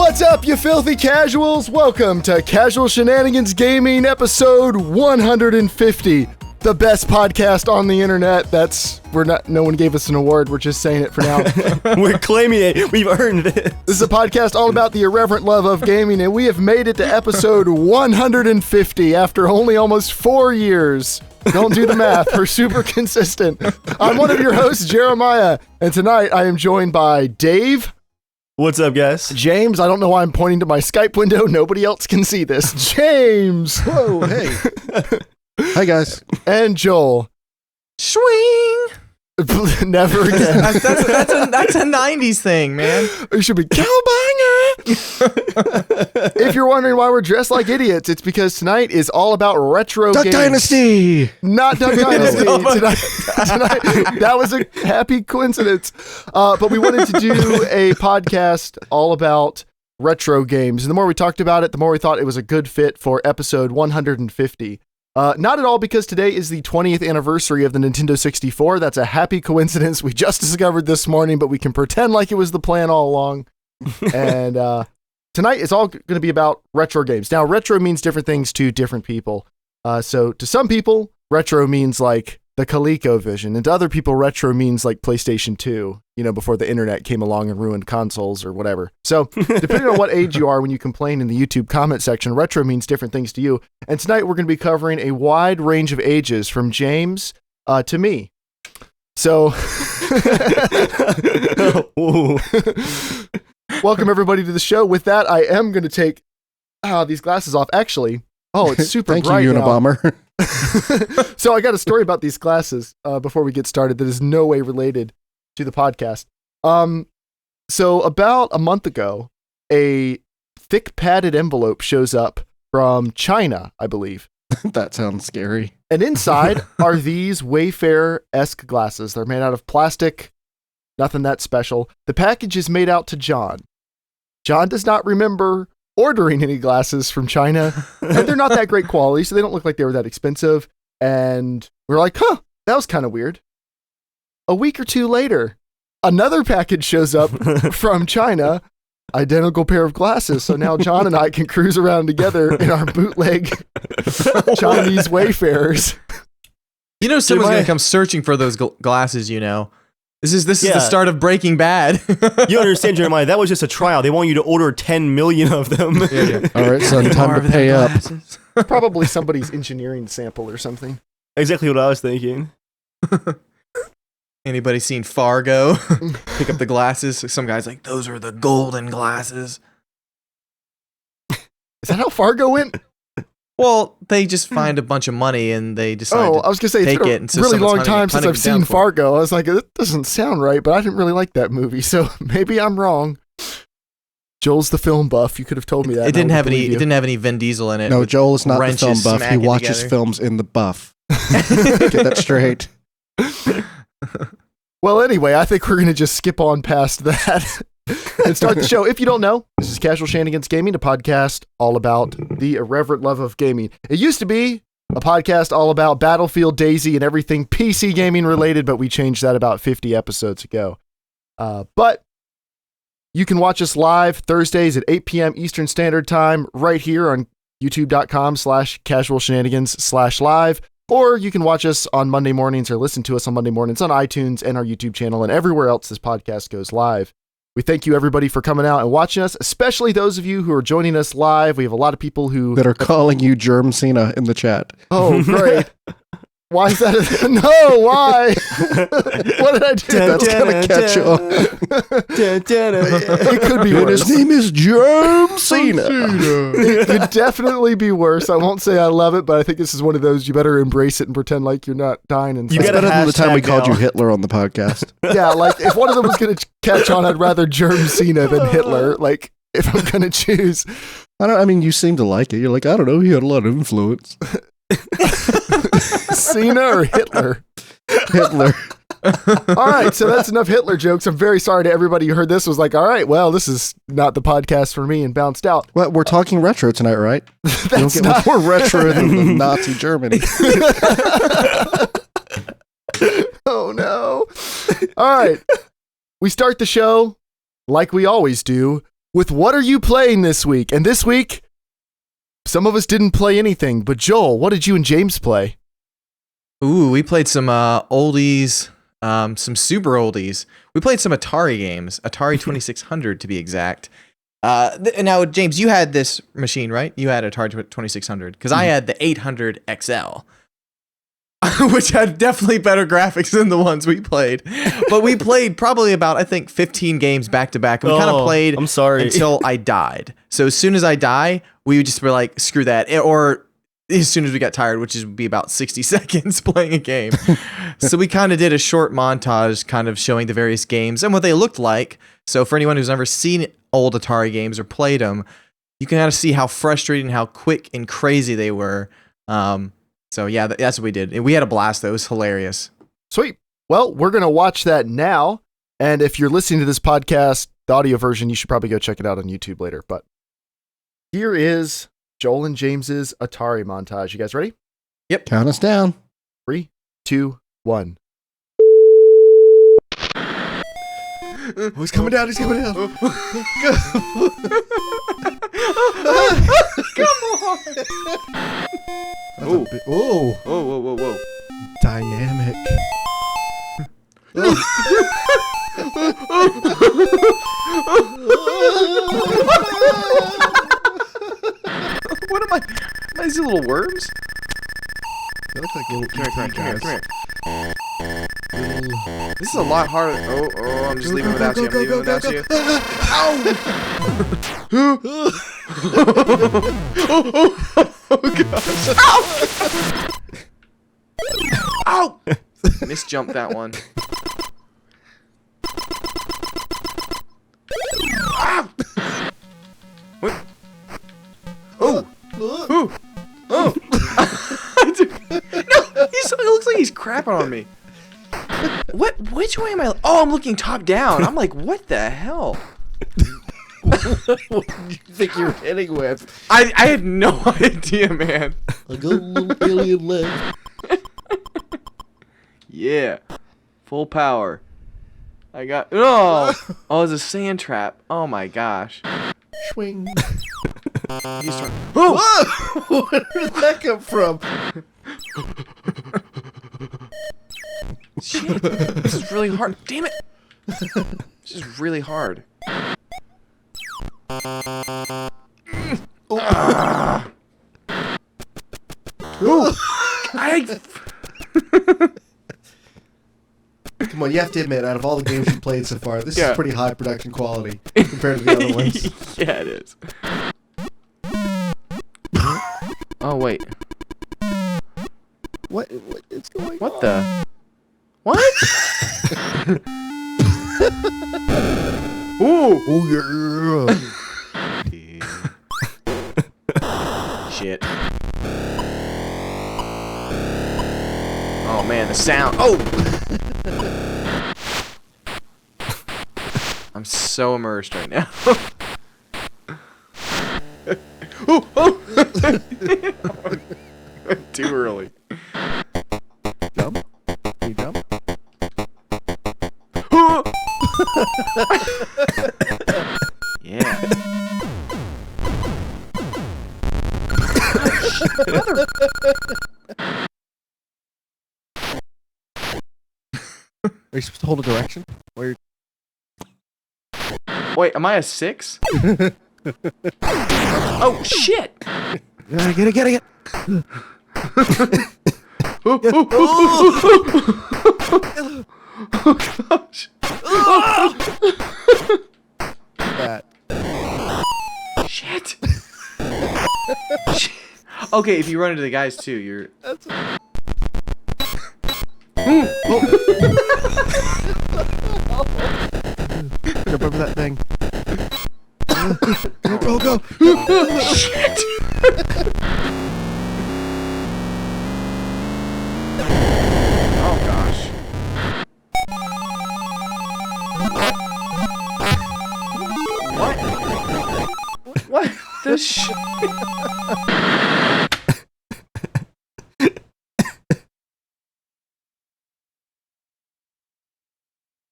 What's up, you filthy casuals? Welcome to Casual Shenanigans Gaming, episode 150. The best podcast on the internet. No one gave us an award. We're just saying it for now. We're claiming it. We've earned it. This is a podcast all about the irreverent love of gaming, and we have made it to episode 150 after only almost 4 years. Don't do the math. We're super consistent. I'm one of your hosts, Jeremiah, and tonight I am joined by Dave. What's up, guys? James. I don't know why I'm pointing to my Skype window. Nobody else can see this. James. Whoa, hey. Hi, guys. And Joel. Swing. Never again. That's a 90s thing, man. It should be cowbanger. If you're wondering why we're dressed like idiots, it's because tonight is all about retro Duck games. Dynasty. Not Duck Dynasty. Tonight, that was a happy coincidence. But we wanted to do a podcast all about retro games. And the more we talked about it, the more we thought it was a good fit for episode 150. Not at all because today is the 20th anniversary of the Nintendo 64. That's a happy coincidence we just discovered this morning, but we can pretend like it was the plan all along. And tonight is all going to be about retro games. Now, retro means different things to different people. So to some people, retro means like the ColecoVision, and to other people, retro means like PlayStation 2, before the internet came along and ruined consoles or whatever. So depending on what age you are when you complain in the YouTube comment section, retro means different things to you. And tonight we're going to be covering a wide range of ages from James to me. So welcome everybody to the show. With that, I am going to take these glasses off. Actually, it's super Thank bright you, now. Unabomber. So I got a story about these glasses before we get started that is no way related to the podcast. So about a month ago, a thick padded envelope shows up from China, I believe. That sounds scary. And inside are these Wayfair-esque glasses. They're made out of plastic, nothing that special. The package is made out to John. John does not remember ordering any glasses from China, and they're not that great quality, so they don't look like they were that expensive. And we're like, that was kind of weird. A week or two later, another package shows up from China, identical pair of glasses. So now John and I can cruise around together in our bootleg Chinese Wayfarers. Someone's going to come searching for those glasses, This is the start of Breaking Bad. You understand, Jeremiah, that was just a trial. They want you to order 10 million of them. Yeah. All right, son, time to pay up. Probably somebody's engineering sample or something. Exactly what I was thinking. Anybody seen Fargo? Pick up the glasses. Some guy's like, those are the golden glasses. Is that how Fargo went? Well, they just find a bunch of money and they decide I was going to say, take it's it. been And a so really long someone's time since hunting I've it down seen for it. Fargo. I was like, it doesn't sound right, but I didn't really like that movie, so maybe I'm wrong. Joel's the film buff. You could have told me that. It didn't have any Vin Diesel in it. No, Joel is not the film buff. He smacking watches together. films in the buff. Get that straight. Well, anyway, I think we're going to just skip on past that and start the show. If you don't know, this is Casual Shenanigans Gaming, a podcast all about the irreverent love of gaming. It used to be a podcast all about Battlefield, DayZ, and everything PC gaming related, but we changed that about 50 episodes ago. But you can watch us live Thursdays at 8 p.m. Eastern Standard Time right here on youtube.com/casualshenanigans/live. Or you can watch us on Monday mornings or listen to us on Monday mornings on iTunes and our YouTube channel and everywhere else this podcast goes live. We thank you, everybody, for coming out and watching us, especially those of you who are joining us live. We have a lot of people who... that are calling you Germ Cena in the chat. Oh, great. Why is that? No, why? What did I do? That's going to catch on. It could be And worse. his name is Germ Cena. It could definitely be worse. I won't say I love it, but I think this is one of those you better embrace it and pretend like you're not dying inside. You It's gotta better than the time we hashtag called now. you Hitler on the podcast. Yeah, like if one of them was going to catch on, I'd rather Germ Cena than Hitler. Like if I'm going to choose. You seem to like it. You're like, I don't know, he had a lot of influence. Cena or Hitler? Hitler. All right, so that's enough Hitler jokes. I'm very sorry to everybody who heard this was like, all right, well, this is not the podcast for me and bounced out. Well, we're talking retro tonight, right? You don't That's get not... much more retro than the Nazi Germany. Oh, no. All right. We start the show like we always do with what are you playing this week? And this week, some of us didn't play anything, but Joel, what did you and James play? Ooh, we played some oldies, some super oldies. We played some Atari games, Atari 2600 to be exact. Now, James, you had this machine, right? You had Atari 2600, because I had the 800 XL, which had definitely better graphics than the ones we played. But we played probably about, I think, 15 games back to back. And we kind of played I'm sorry. until I died. So as soon as I die, we would just be like, screw that. Or as soon as we got tired, which would be about 60 seconds playing a game. So we kind of did a short montage kind of showing the various games and what they looked like. So for anyone who's never seen old Atari games or played them, you can kind of see how frustrating, how quick and crazy they were. So yeah, that's what we did. And we had a blast, though. It was hilarious. Sweet. Well, we're going to watch that now. And if you're listening to this podcast, the audio version, you should probably go check it out on YouTube later. But here is Joel and James's Atari montage. You guys ready? Yep. Count us down. 3, 2, 1. Oh, he's coming down. He's coming down. Come on. Oh. Oh, Whoa. dynamic. What am I? Are these little worms? That looks like little Come here. This is a lot harder. Oh, I'm just leaving without you. I'm leaving without you. Oh, gosh. Ow! Misjumped that one. Ow! What? Oh! Oh! No! It looks like he's crapping on me. What? Which way am I? Oh, I'm looking top down. I'm like, what the hell? What do you think you're hitting with? I had no idea, man. Like a little alien leg. Yeah. Full power. I got... Oh! Oh, it's a sand trap. Oh, my gosh. Swing. He's trying... Oh! Whoa! Where did that come from? Shit. This is really hard. Damn it. This is really hard. Come on, you have to admit, out of all the games you played so far, this Yeah. is pretty high production quality compared to the other ones. Yeah, it is. Oh, wait. What is going on? What the? What? Ooh! Oh, yeah. Shit. Oh, man, the sound. Oh! I'm so immersed right now. Oh! Too early. Jump. Can you jump? Yeah. Are you supposed to hold a direction? Or you're... Wait, am I a 6? Oh, shit! Get it. Oh, gosh. That. Shit. Shit. Okay, if you run into the guys too, you're... That's Jump over that thing. Go. Shit! Oh, gosh. What the shit?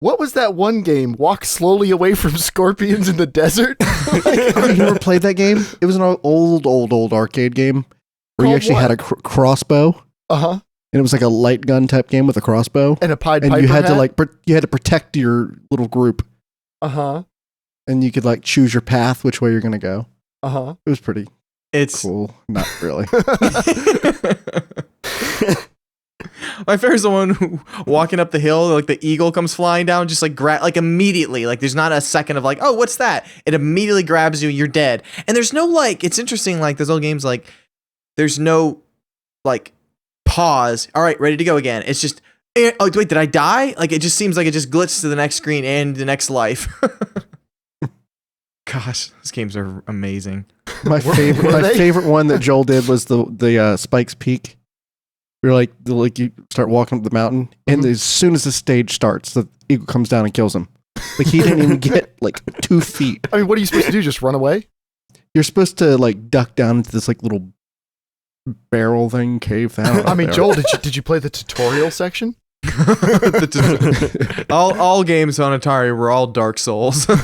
what was that one game? Walk slowly away from scorpions in the desert? You never played that game? It was an old arcade game where you actually had a crossbow. Uh-huh. And it was like a light gun type game with a crossbow. And a Pied and Piper you had hat? you had to protect your little group. Uh-huh. And you could like choose your path, which way you're going to go. Uh-huh. It was pretty cool. Not really. My favorite is the one who, walking up the hill, like the eagle comes flying down, just like like immediately. Like there's not a second of like, oh, what's that? It immediately grabs you, you're dead. And there's no like, it's interesting, like those old games, like there's no like pause. All right, ready to go again. It's just, oh wait, did I die? Like it just seems like it just glitches to the next screen and the next life. Gosh, those games are amazing. My favorite one that Joel did was the Spike's Peak. You're like you start walking up the mountain, and as soon as the stage starts, the eagle comes down and kills him. Like he didn't even get like 2 feet. I mean, what are you supposed to do? Just run away? You're supposed to like duck down into this like little barrel thing, cave thing. I mean, Joel, did you play the tutorial section? all games on Atari were all Dark Souls. All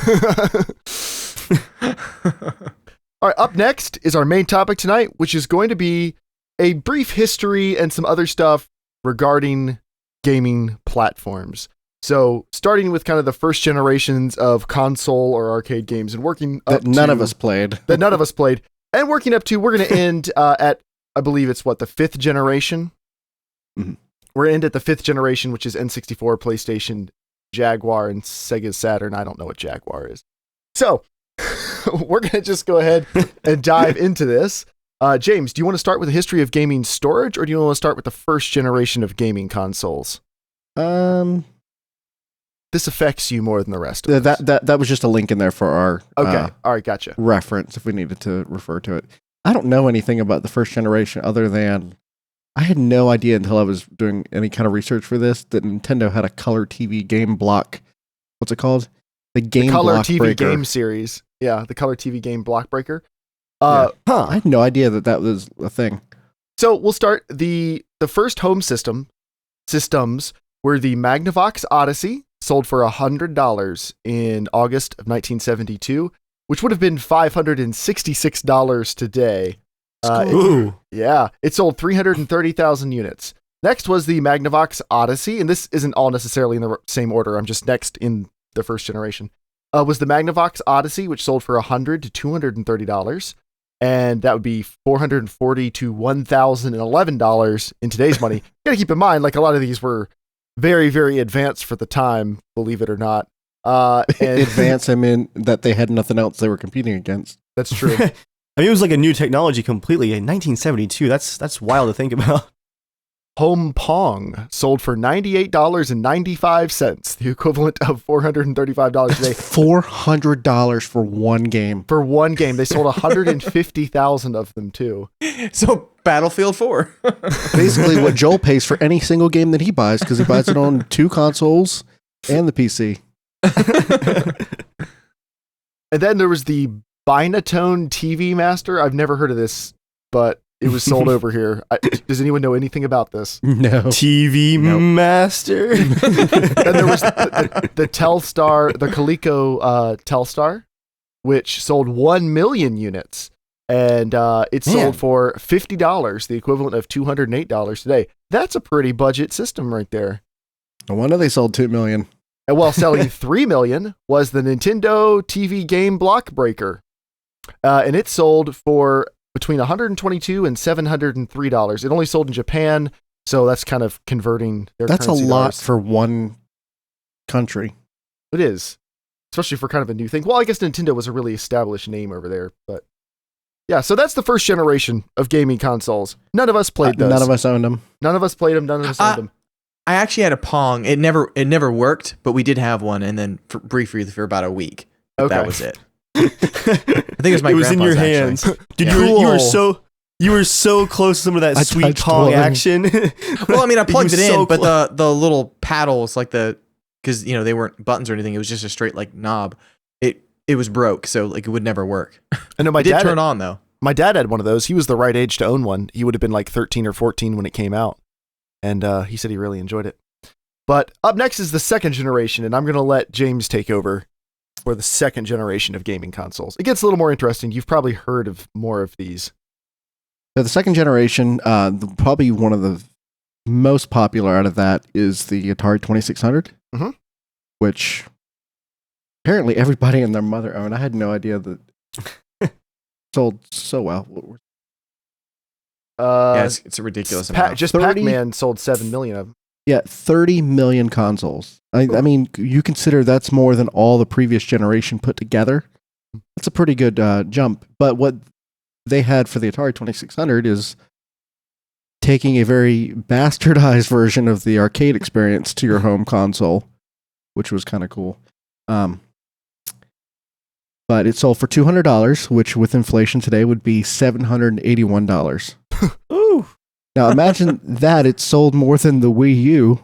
right, up next is our main topic tonight, which is going to be a brief history and some other stuff regarding gaming platforms. So, starting with kind of the first generations of console or arcade games and working up that none of us played. And working up to, we're going to end at, I believe it's the 5th generation? Mm-hmm. We're going to end at the 5th generation, which is N64, PlayStation, Jaguar, and Sega Saturn. I don't know what Jaguar is. So, we're going to just go ahead and dive into this. James, do you want to start with the history of gaming storage, or do you want to start with the first generation of gaming consoles? This affects you more than the rest of us. That was just a link in there for our all right, gotcha. reference if we needed to refer to it. I don't know anything about the first generation other than I had no idea until I was doing any kind of research for this that Nintendo had a color TV game block. What's it called? The Color block TV breaker. game series. Yeah, the Color TV game block breaker. I had no idea that was a thing. So we'll start the first home systems were the Magnavox Odyssey, sold for $100 in August of 1972, which would have been $566 today. Ooh. It sold 330,000 units. Next was the Magnavox Odyssey, and this isn't all necessarily in the same order. I'm just next in the first generation. Was the Magnavox Odyssey, which sold for $100 to $230. And that would be $440 to $1,011 in today's money. You gotta keep in mind, like a lot of these were very, very advanced for the time, believe it or not. And Advance, I mean, that they had nothing else they were competing against. that's true. I mean, it was like a new technology completely in 1972. That's wild to think about. Home Pong sold for $98.95, the equivalent of $435 today. $400 for one game. For one game. They sold 150,000 of them too. So Battlefield 4. Basically what Joel pays for any single game that he buys because he buys it on 2 consoles and the PC. And then there was the Binatone TV Master. I've never heard of this, but it was sold over here. Does anyone know anything about this? No. TV Master. And there was the Telstar, the Coleco Telstar, which sold 1 million units. And it sold for $50, the equivalent of $208 today. That's a pretty budget system right there. No wonder they sold 2 million. And while selling 3 million was the Nintendo TV game Block Breaker. And it sold for between $122 and $703. It only sold in Japan, so that's kind of converting their That's a currency lot dollars. for one country. It is, especially for kind of a new thing. Well, I guess Nintendo was a really established name over there, but yeah. So that's the first generation of gaming consoles. None of us played those. None of us owned them. None of us played them. None of us owned them. I actually had a Pong. It never worked, but we did have one, and then briefly for about a week. But Okay. that was it. I think it was my It was in your grandpa's, hands. actually. Dude, Yeah. you were so close to some of that I sweet touched Pong one. action. Well, I mean, I plugged You it were in, so but the little paddles, like because they weren't buttons or anything. It was just a straight like knob. It was broke, so like it would never work. I know It did turn on though. My dad had one of those. He was the right age to own one. He would have been like 13 or 14 when it came out, and he said he really enjoyed it. But up next is the second generation, and I'm going to let James take over for the second generation of gaming consoles. It gets a little more interesting. You've probably heard of more of these. So the second generation, probably one of the most popular out of that is the Atari 2600, which apparently everybody and their mother owned. I had no idea that sold so well. Yeah, it's a ridiculous amount. Just Pac-Man sold 7 million of them. Yeah, 30 million consoles. I mean, you consider that's more than all the previous generation put together. That's a pretty good jump. But what they had for the Atari 2600 is taking a very bastardized version of the arcade experience to your home console, which was kind of cool. But it sold for $200, which with inflation today would be $781. Ooh. Now imagine that it sold more than the Wii U.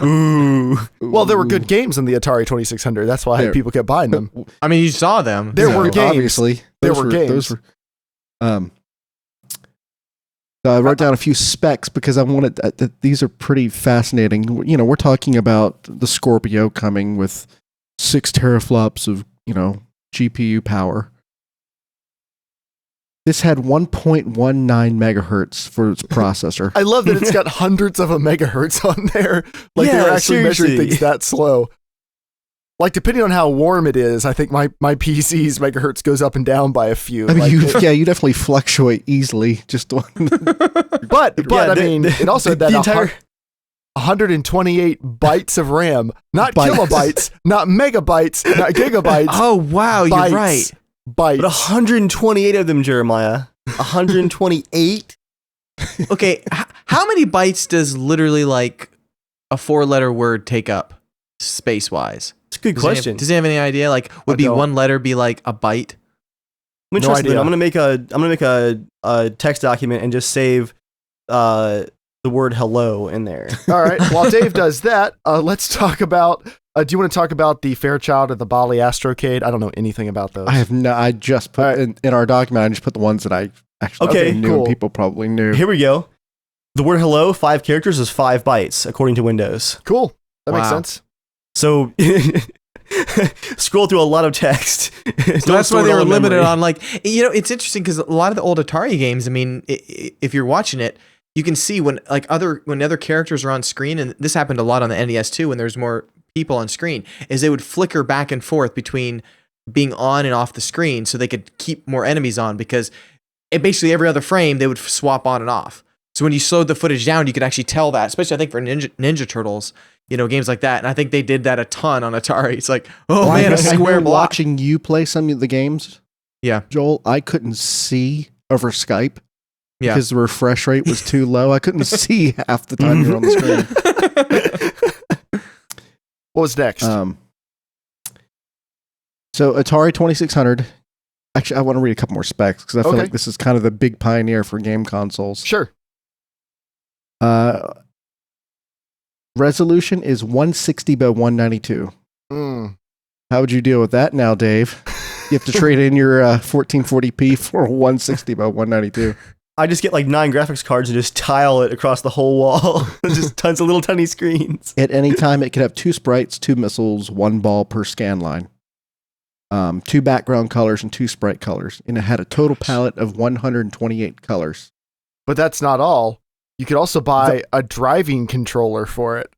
Ooh. Well, there were good games in the Atari 2600. That's why people kept buying them. I mean, you saw them. There were games. Obviously, There were games. So I wrote down a few specs because I wanted these are pretty fascinating. You know, we're talking about the Scorpio coming with 6 teraflops of GPU power. This had 1.19 megahertz for its processor. I love that it's got hundreds of a megahertz on there. Like Yeah, they're actually measuring seriously. things that slow. Like depending on how warm it is, I think my PC's megahertz goes up and down by a few. I mean, Like, you definitely fluctuate easily. But I mean, it also had that the entire 128 bytes of RAM, not Bytes. kilobytes, not megabytes, not gigabytes. Oh wow, bytes, you're right. Bytes. but 128 of them, Jeremiah. 128. Okay, how many bytes does literally like a 4-letter word take up space wise? It's a good question. Does he have any idea? Like, would I don't. one letter be like a byte? I'm No interested. idea. I'm gonna make a text document and just save the word hello in there. All right. While Dave does that, let's talk about. Do you want to talk about the Fairchild or the Bali Astrocade? I don't know anything about those. I just put in our document. I just put the ones that I actually knew cool. and people probably knew. Here we go. The word hello, 5 characters, is 5 bytes according to Windows. Cool. That makes Wow. sense. So scroll through a lot of text. So that's why they were limited on like, it's interesting because a lot of the old Atari games, I mean, if you're watching it, you can see when other characters are on screen, and this happened a lot on the NES too, when there's more people on screen, is they would flicker back and forth between being on and off the screen so they could keep more enemies on, because basically every other frame they would swap on and off. So when you slowed the footage down, you could actually tell that, especially I think for Ninja Turtles, games like that. And I think they did that a ton on Atari. It's like, oh man, a square block. Watching you play some of the games, Yeah. Joel, I couldn't see over Skype Yeah. because the refresh rate was too low. I couldn't see half the time you're on the screen. What was next? So Atari 2600. Actually, I want to read a couple more specs because I feel Okay. like this is kind of the big pioneer for game consoles. Sure. Resolution is 160 by 192. Mm. How would you deal with that now, Dave? You have to trade in your 1440p for 160 by 192. I just get like 9 graphics cards and just tile it across the whole wall. Just tons of little tiny screens. At any time, it could have 2 sprites, 2 missiles, 1 ball per scan line. 2 background colors and 2 sprite colors. And it had a total palette of 128 colors. But that's not all. You could also buy a driving controller for it.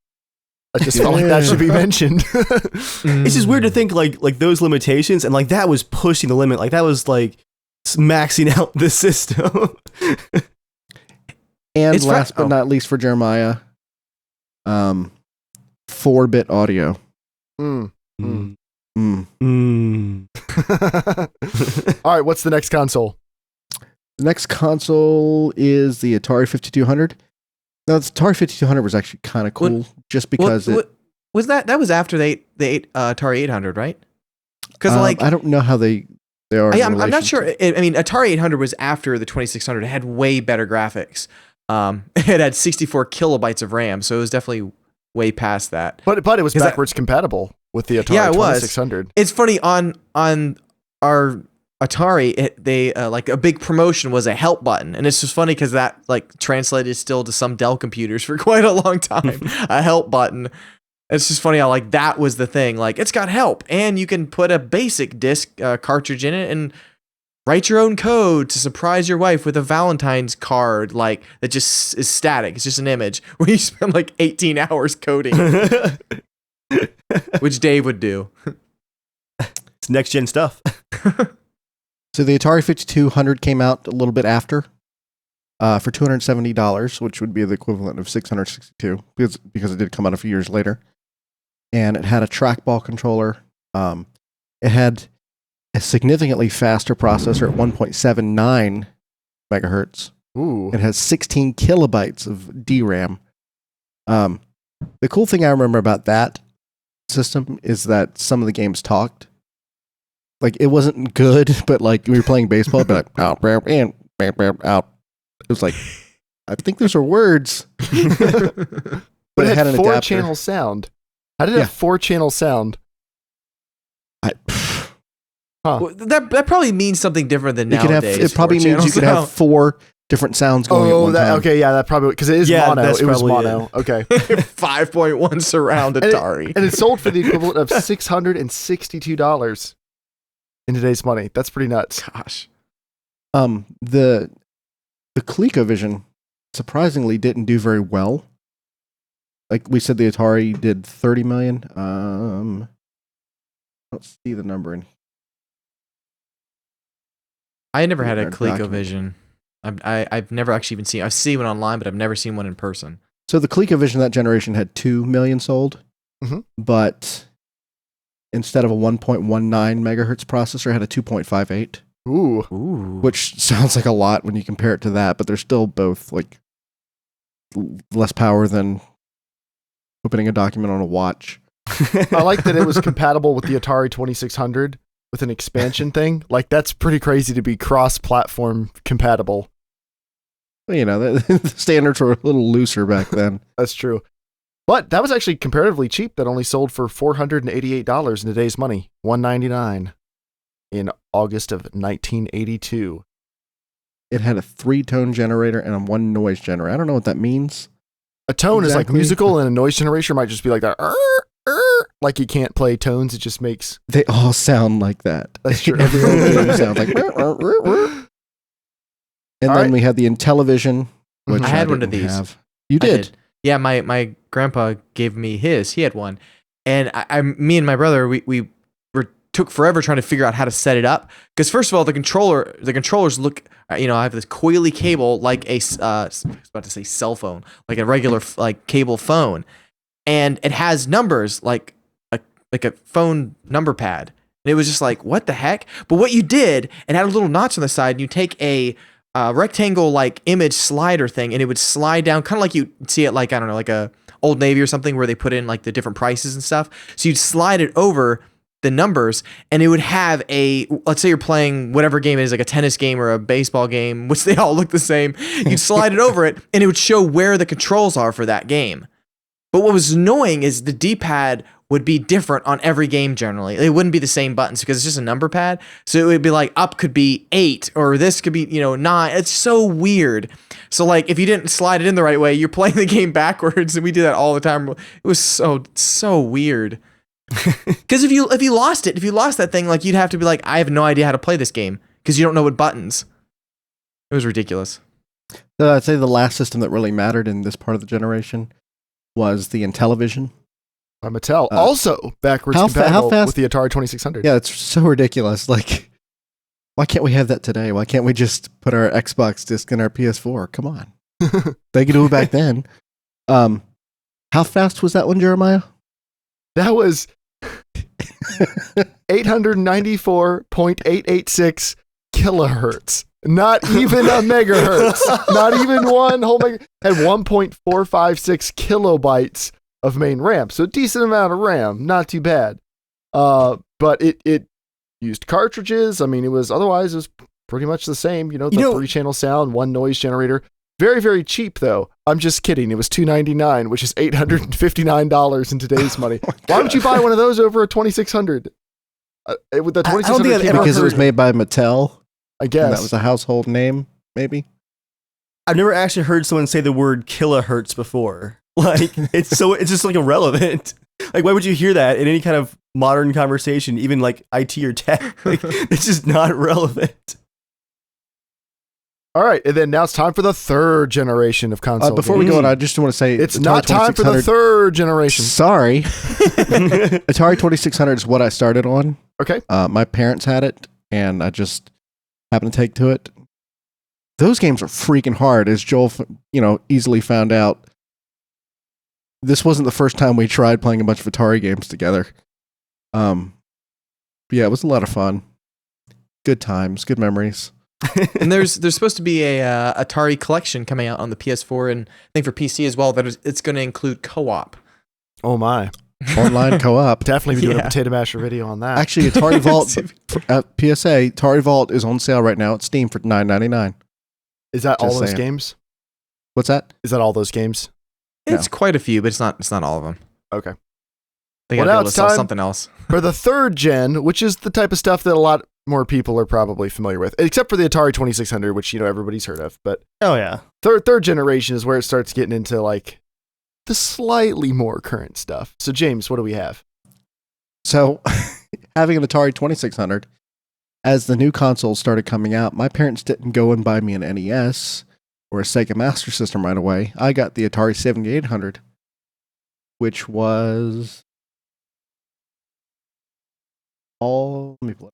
I just felt like that should be mentioned. It's just weird to think like those limitations, and like that was pushing the limit. Like that was like maxing out the system. And It's last but not least for Jeremiah, 4-bit audio. Mm. Mm. Mm. Mm. All right, what's the next console? The next console is the Atari 5200. Now, the Atari 5200 was actually kind of cool just because was that was after the Atari 800, right? Because I don't know how they are. I'm not sure. I mean, Atari 800 was after the 2600. It had way better graphics. It had 64 kilobytes of RAM, so it was definitely way past that. But it was backwards compatible with the Atari Yeah, it was. 2600. It's funny on our Atari, they like a big promotion was a help button, and it's just funny because that like translated still to some Dell computers for quite a long time. A help button. It's just funny how like that was the thing. Like it's got help, and you can put a basic disc cartridge in it and write your own code to surprise your wife with a Valentine's card, like that just is static. It's just an image where you spend like 18 hours coding, which Dave would do. It's next gen stuff. So the Atari 5200 came out a little bit after for $270, which would be the equivalent of $662 because it did come out a few years later. And it had a trackball controller. It had a significantly faster processor at 1.79 megahertz. Ooh. It has 16 kilobytes of DRAM. The cool thing I remember about that system is that some of the games talked. Like, it wasn't good, but like we were playing baseball, it'd be like, out, and out. It was like, I think those are words. But it had an 4-channel sound. How did it have 4-channel sound? Well, that probably means something different than nowadays. It probably means you could have 4 different sounds going at one time. Okay, yeah, that probably, because it is mono. It was mono. Okay. 5.1 surround Atari. And it sold for the equivalent of $662 in today's money. That's pretty nuts. Gosh. The ColecoVision surprisingly didn't do very well. Like we said, the Atari did 30 million. Let's see the number in here. I never had a ColecoVision. I've never actually even seen. I've seen one online, but I've never seen one in person. So the ColecoVision that generation had 2 million sold, but instead of a 1.19 megahertz processor, it had a 2.58. Ooh. Which sounds like a lot when you compare it to that, but they're still both like less power than opening a document on a watch. I like that it was compatible with the Atari 2600 with an expansion thing. Like, that's pretty crazy to be cross-platform compatible. Well, you know, the standards were a little looser back then. That's true. But that was actually comparatively cheap. That only sold for $488 in today's money. $199 in August of 1982. It had a 3-tone generator and a 1 noise generator. I don't know what that means. A tone is like Exactly. musical, and a noise generator might just be like that. Like you can't play tones. It just makes... They all sound like that. That's true. Every old game sounds like... And then we had the Intellivision, which I had one of didn't these. have. You did? Yeah, my grandpa gave me his. He had one, and me and my brother, we took forever trying to figure out how to set it up. Because first of all, the controllers look, I have this coily cable like I was about to say cell phone, like a regular like cable phone, and it has numbers like a phone number pad. And it was just like, what the heck? But what you did, it had a little notch on the side, and you take a rectangle like image slider thing, and it would slide down kind of like you see it like, I don't know, like a Old Navy or something where they put in like the different prices and stuff. So you'd slide it over the numbers, and it would have let's say you're playing whatever game it is, like a tennis game or a baseball game, which they all look the same. You'd slide it over it, and it would show where the controls are for that game. But what was annoying is the D-pad would be different on every game generally. It wouldn't be the same buttons because it's just a number pad. So it would be like up could be 8 or this could be, 9. It's so weird. So like if you didn't slide it in the right way, you're playing the game backwards, and we do that all the time. It was so weird. Because if you lost that thing, like you'd have to be like, I have no idea how to play this game because you don't know what buttons. It was ridiculous. So I'd say the last system that really mattered in this part of the generation was the Intellivision. By Mattel. Also backwards compatible with the Atari 2600. Yeah, it's so ridiculous. Like, why can't we have that today? Why can't we just put our Xbox disc in our PS4? Come on. They could do it back then. How fast was that one, Jeremiah? That was 894.886 kilohertz. Not even a megahertz. Not even one whole megahertz. Had 1.456 kilobytes of main RAM. So a decent amount of RAM. Not too bad. But it used cartridges. I mean, it was pretty much the same. The 3-channel sound, 1 noise generator. Very, very cheap, though. I'm just kidding. It was $299, which is $859 in today's money. Why would you buy one of those over a 2600? With the I don't 2600 think I've came ever out- Because it was heard- made by Mattel. I And guess. that was a household name, maybe. I've never actually heard someone say the word kilohertz before. Like, it's just like irrelevant. Like, why would you hear that in any kind of modern conversation, even like IT or tech? Like, it's just not relevant. All right, and then now it's time for the third generation of console. Before we games. go on, I just want to say It's Atari not time for the 2600 third generation. Sorry. Atari 2600 is what I started on. Okay. My parents had it, and I just happened to take to it. Those games are freaking hard, as Joel, easily found out. This wasn't the first time we tried playing a bunch of Atari games together. But yeah, it was a lot of fun. Good times, good memories. And there's supposed to be a Atari collection coming out on the PS4 and I think for PC as well that it's going to include co-op. Oh my. Online co-op. Definitely be doing a Yeah. Potato Masher video on that. Actually, Atari Vault at PSA, Atari Vault is on sale right now at Steam for $9.99. Is that all just those saying. games? What's that? Is that all those games? It's quite a few, but it's not all of them. Okay. They Well, gotta now be able to it's sell time- something else. For the third gen, which is the type of stuff that a lot more people are probably familiar with, except for the Atari 2600, which everybody's heard of. But Oh, yeah. third generation is where it starts getting into like the slightly more current stuff. So James, what do we have? So, having an Atari 2600, as the new consoles started coming out, my parents didn't go and buy me an NES or a Sega Master System right away. I got the Atari 7800, which was all. Let me pull it.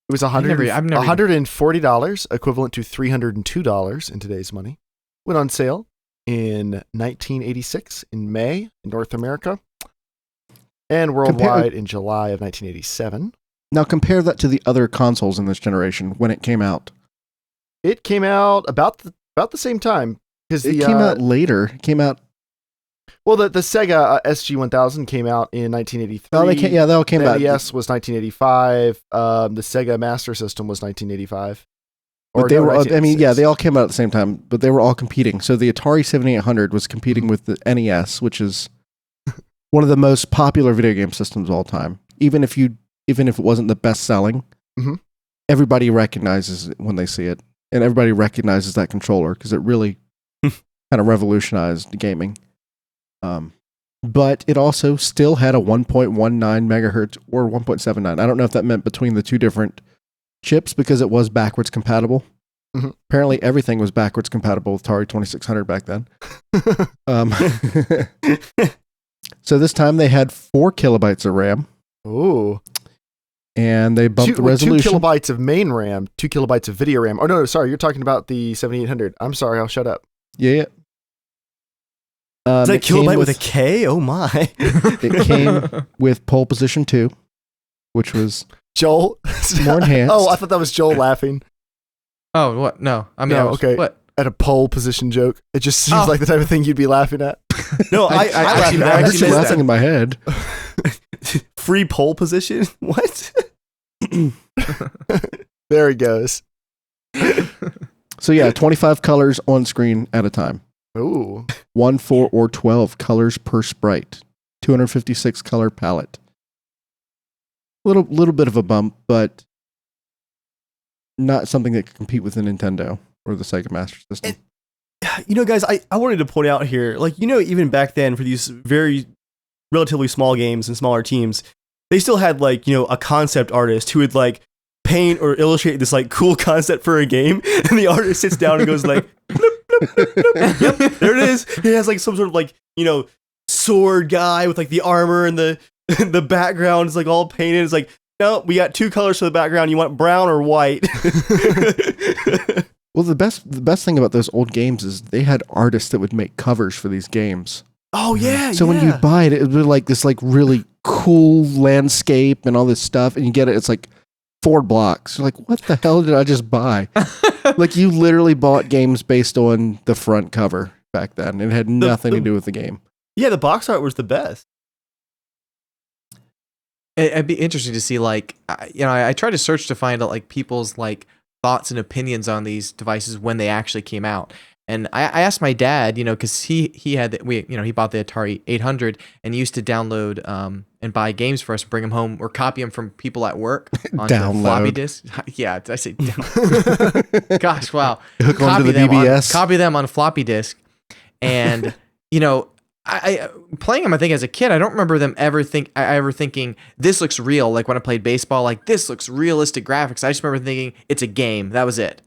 It was I've never even- $140, equivalent to $302 in today's money. Went on sale in 1986 in May in North America, and worldwide in July of 1987. Now compare that to the other consoles in this generation when it came out. It came out about the same time because It came out later. It came out. Well, the Sega SG-1000 came out in 1983. Oh, they all came the out. NES was 1985. The Sega Master System was 1985. But they no, were. I mean, yeah, 1986. they all came out at the same time, but they were all competing. So the Atari 7800 was competing with the NES, which is one of the most popular video game systems of all time. Even if it wasn't the best selling, Mhm. everybody recognizes it when they see it, and everybody recognizes that controller because it really kind of revolutionized gaming. But it also still had a 1.19 megahertz or 1.79. I don't know if that meant between the two different chips because it was backwards compatible. Mhm. Apparently, everything was backwards compatible with Atari 2600 back then. So this time they had 4 kilobytes of RAM, Ooh. and they bumped the With resolution. 2 kilobytes of main RAM, 2 kilobytes of video RAM. Oh, no, sorry. You're talking about the 7800. I'm sorry. I'll shut up. Yeah. Is that it came kilobyte with a K? Oh, my. It came with pole position 2, which was Joel? more enhanced. Oh, I thought that was Joel laughing Oh, what? No. I mean, No, I was, okay. What? at a pole position joke. It just seems Oh. like the type of thing you'd be laughing at. No, I actually- I I heard actually you missed laughing that. in my head. free pole position? What? There he goes. So yeah, 25 colors on screen at a time. Ooh. 1, 4, or 12 colors per sprite. 256 color palette. Little bit of a bump, but not something that could compete with the Nintendo or the Sega Master System. You know, guys, I wanted to point out here, like, even back then for these very relatively small games and smaller teams, they still had, like, a concept artist who would, like, paint or illustrate this, like, cool concept for a game, and the artist sits down and goes, like, bloop, bloop, bloop, bloop. Yep, there it is. He has, like, some sort of, like, sword guy with, like, the armor and the background is, like, all painted. It's like, no, we got 2 colors for the background. You want brown or white? Well, the best thing about those old games is they had artists that would make covers for these games. Oh, yeah, So when you buy it, it would be like this like really cool landscape and all this stuff, and you get it, it's like 4 blocks. You're like, what the hell did I just buy? Like you literally bought games based on the front cover back then. It had nothing to do with the game. Yeah, the box art was the best. It'd be interesting to see, like, I tried to search to find out, like, people's, like, thoughts and opinions on these devices when they actually came out. And I asked my dad, because he had, he bought the Atari 800 and used to download and and buy games for us, bring them home, or copy them from people at work onto Download. floppy disk. Yeah, did I say down? Gosh, wow. Hook onto the BBS. Copy them on floppy disk, and I playing them. I think as a kid, I don't remember them ever thinking this looks real. Like when I played baseball, like this looks realistic graphics. I just remember thinking it's a game. That was it.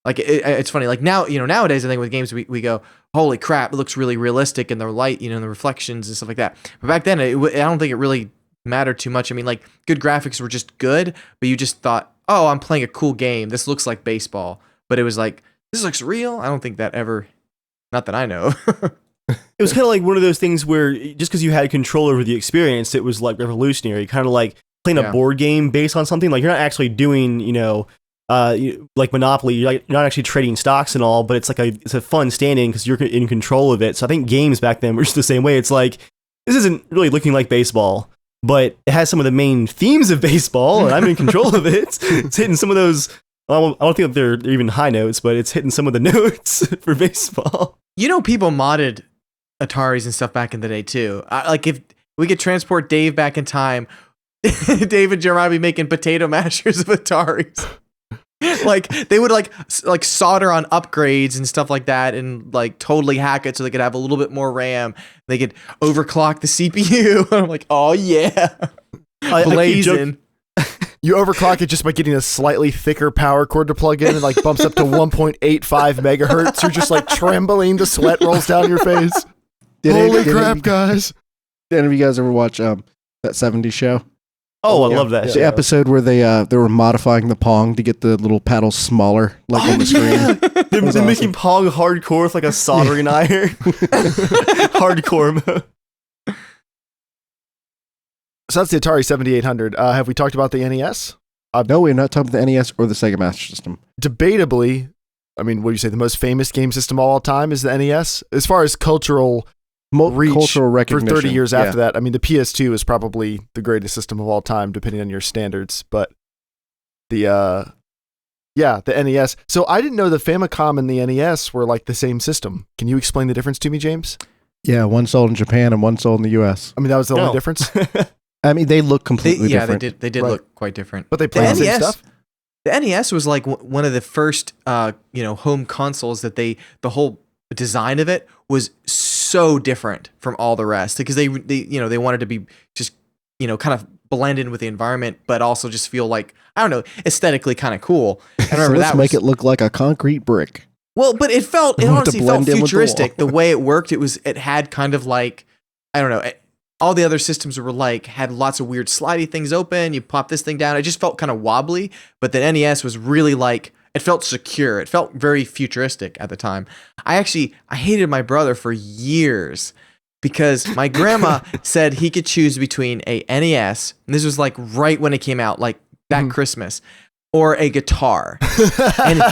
Like it's funny. Like now, nowadays I think with games we go, holy crap, it looks really realistic and the light, and the reflections and stuff like that. But back then, I don't think it really mattered too much. I mean, like good graphics were just good, but you just thought, oh, I'm playing a cool game. This looks like baseball, but it was like this looks real. I don't think that ever, not that I know. It was kind of like one of those things where just because you had control over the experience, it was like revolutionary. Kind of like playing a board game based on something. Like you're not actually doing, like Monopoly. You're not actually trading stocks and all, but it's like it's a fun stand-in because you're in control of it. So I think games back then were just the same way. It's like this isn't really looking like baseball, but it has some of the main themes of baseball, and I'm in control of it. It's hitting some of those. I don't think they're even high notes, but it's hitting some of the notes for baseball. People modded Ataris and stuff back in the day too. Like if we could transport Dave back in time, Dave and Jeremiah be making potato mashers of Ataris. Like they would like solder on upgrades and stuff like that, and like totally hack it so they could have a little bit more RAM. They could overclock the CPU. I'm like, oh yeah, blazing. You overclock it just by getting a slightly thicker power cord to plug in, and like bumps up to 1.85 megahertz. You're just like trembling. The sweat rolls down your face. Holy crap, guys! Did any of you guys ever watch that 70s show? Oh, I love that The show. episode where they were modifying the Pong to get the little paddles smaller, like on the screen. They're awesome. making Pong hardcore with like a soldering iron. Hardcore mode. So that's the Atari 7800. Have we talked about the NES? No, we're not talking about the NES or the Sega Master System. Debatably, I mean, what do you say? The most famous game system of all time is the NES. As far as cultural reach Cultural recognition. for 30 years after that, I mean, the PS2 is probably the greatest system of all time, depending on your standards. But the NES. So I didn't know the Famicom and the NES were like the same system. Can you explain the difference to me, James? Yeah, one sold in Japan and one sold in the US. I mean, that was the only difference. I mean, they look completely different. They did Right. look quite different. But they played the same stuff. The NES was like one of the first, home consoles that the whole design of it was so different from all the rest because they wanted to be just, kind of blend in with the environment, but also just feel like, I don't know, aesthetically kind of cool. I remember so let's make it look like a concrete brick. Well, but it honestly felt blend in with the futuristic. The wall. way it worked, it had kind of like, I don't know, all the other systems were like, had lots of weird slidey things open. You pop this thing down. It just felt kind of wobbly, but the NES was really like, it felt secure. It felt very futuristic at the time. I hated my brother for years because my grandma said he could choose between a NES, and this was like right when it came out, like that Christmas, or a guitar. And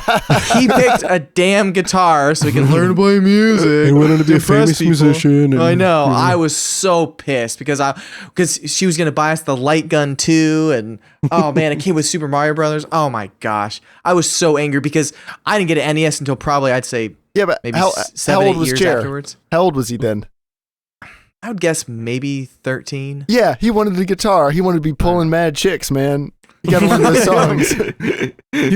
he picked a damn guitar so he could learn to play music. He wanted to be a famous musician. I know. I was so pissed because she was going to buy us the light gun too. And oh man, it came with Super Mario Brothers. Oh my gosh. I was so angry because I didn't get an NES until probably I'd say but maybe how 7 old 8 was years Jer? afterwards. How old was he then? I would guess maybe 13. Yeah, he wanted the guitar. He wanted to be pulling mad chicks, man. You gotta learn those songs. He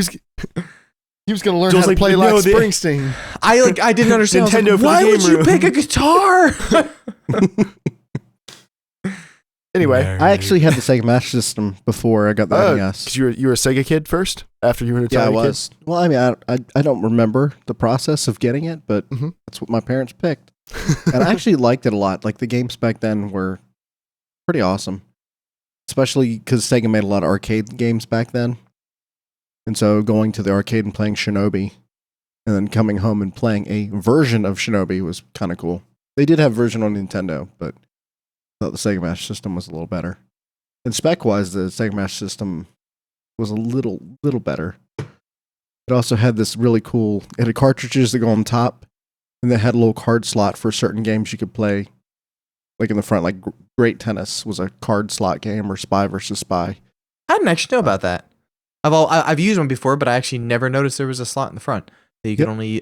was gonna learn how to play like Springsteen. I didn't understand. Nintendo for why the would game you room. pick a guitar? Anyway, I actually had the Sega Master System before I got the NES. because you were a Sega kid first after you were an Atari Yeah, I kid? was. Well, I mean, I don't remember the process of getting it, but Mhm. that's what my parents picked. And I actually liked it a lot. Like the games back then were pretty awesome, especially because Sega made a lot of arcade games back then. And so going to the arcade and playing Shinobi, and then coming home and playing a version of Shinobi was kind of cool. They did have a version on Nintendo, but I thought the Sega Master System was a little better. And spec-wise, the Sega Master System was a little better. It also had this really cool, it had cartridges that go on top, and they had a little card slot for certain games you could play. Like in the front, like Great Tennis was a card slot game, or Spy versus Spy. I didn't actually know about that. I've used one before, but I actually never noticed there was a slot in the front that you could only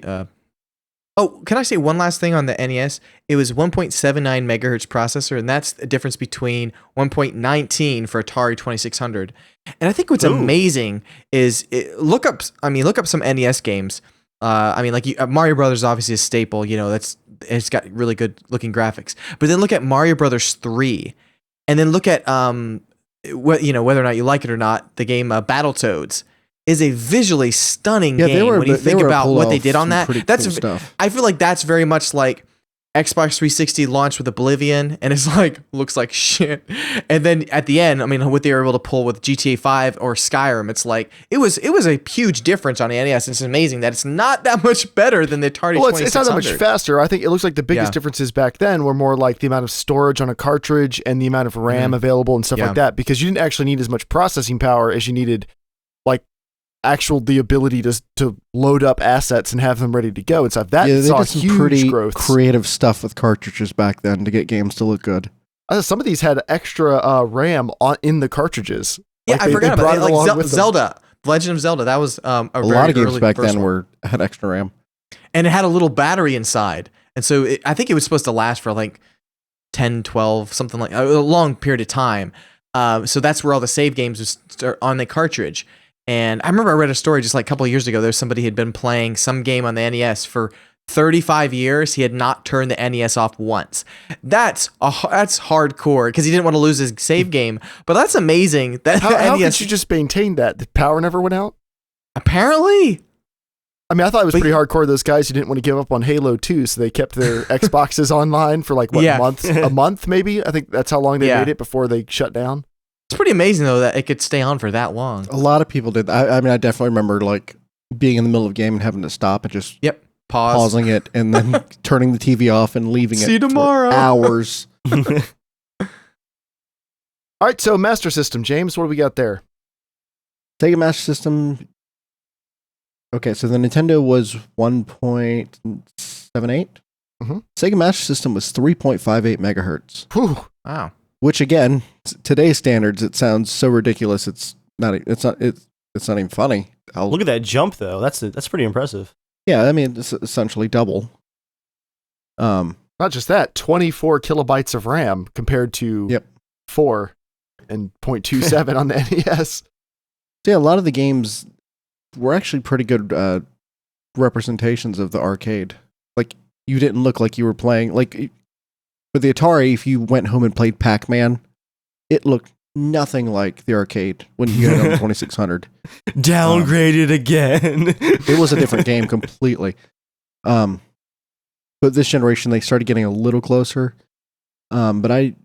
Oh, can I say one last thing on the NES? It was 1.79 megahertz processor, and that's the difference between 1.19 for Atari 2600. And I think what's amazing is look up some NES games. Mario Brothers obviously is a staple. It's got really good looking graphics. But then look at Mario Brothers 3, and then look at whether or not you like it or not, the game Battletoads is a visually stunning game when you think about what they did on that. That's cool stuff. I feel like that's very much like Xbox 360 launched with Oblivion, and it's like looks like shit. And then at the end, what they were able to pull with GTA 5 or Skyrim, it's like it was a huge difference on the NES. It's amazing that it's not that much better than the Atari 2600. It's not that much faster. I think it looks like the biggest differences back then were more like the amount of storage on a cartridge and the amount of RAM available and stuff like that, because you didn't actually need as much processing power as you needed, like the ability to load up assets and have them ready to go and stuff. That they saw did some huge pretty growth. Creative stuff with cartridges back then to get games to look good. Some of these had extra RAM in the cartridges. Yeah, I forgot about it. Like Zelda, Legend of Zelda. That was a lot of games back then had extra RAM, and it had a little battery inside, and so I think it was supposed to last for like 10, 12, something like a long period of time. So that's where all the save games was on the cartridge. And I remember I read a story just like a couple of years ago. There's somebody who had been playing some game on the NES for 35 years. He had not turned the NES off once. That's hardcore because he didn't want to lose his save game. But that's amazing. How could you just maintain that? The power never went out? Apparently. I thought it was pretty hardcore. Those guys who didn't want to give up on Halo 2, so they kept their Xboxes online for like a month maybe. I think that's how long they made it before they shut down. It's pretty amazing though that it could stay on for that long. A lot of people did. I definitely remember like being in the middle of a game and having to stop and just pausing it and then turning the TV off and leaving See it you tomorrow. for hours. All right, so Master System, James, what do we got there? Sega Master System. Okay, so the Nintendo was 1.78. Sega Master System was 3.58 megahertz. Whew. Wow. Which again, today's standards, it sounds so ridiculous. It's not even funny. Look at that jump though. That's pretty impressive. Yeah, it's essentially double. Not just that, 24 kilobytes of RAM compared to 4 and 0.27 on the NES. So yeah, a lot of the games were actually pretty good representations of the arcade. Like you didn't look like you were playing like. With the Atari, if you went home and played Pac-Man, it looked nothing like the arcade when you had it on the 2600. Downgraded again. It was a different game completely. But this generation, they started getting a little closer. The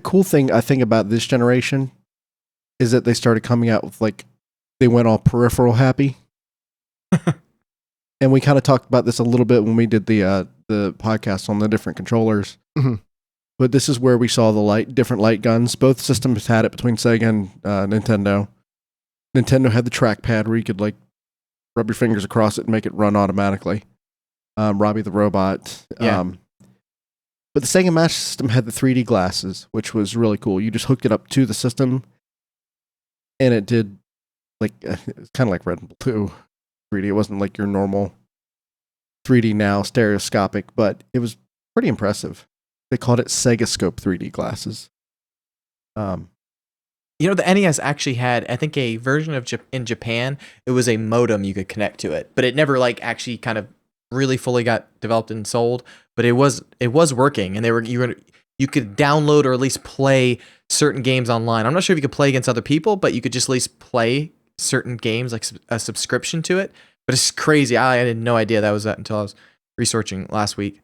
cool thing I think about this generation is that they started coming out with they went all peripheral happy. And we kind of talked about this a little bit when we did the podcast on the different controllers. Mm-hmm. But this is where we saw the different light guns. Both systems had it between Sega and Nintendo. Nintendo had the trackpad where you could rub your fingers across it and make it run automatically. Robbie the Robot. Yeah. But the Sega Master System had the 3D glasses, which was really cool. You just hooked it up to the system, and it did it's kind of like Red and Blue 3D. It wasn't like your normal 3D now stereoscopic, but it was pretty impressive. They called it Segascope 3D glasses. The NES actually had, I think, a version of in Japan. It was a modem you could connect to it, but it never actually kind of really fully got developed and sold. But it was working, and you could download or at least play certain games online. I'm not sure if you could play against other people, but you could just at least play certain games, like a subscription to it. But it's crazy. I had no idea that was that until I was researching last week.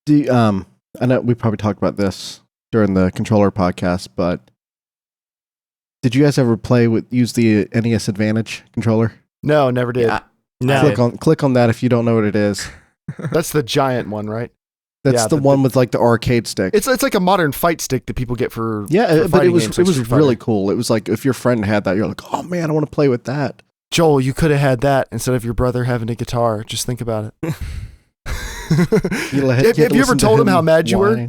I know we probably talked about this during the controller podcast, but did you guys ever use the NES Advantage controller? No, never did. Yeah. No. Click on that if you don't know what it is. That's the giant one, right? That's the one with the arcade stick. It's like a modern fight stick that people get for but it was games, really cool. It was like if your friend had that, you're like, oh man, I want to play with that. Joel, you could have had that instead of your brother having a guitar. Just think about it. Have you ever told him how mad you were?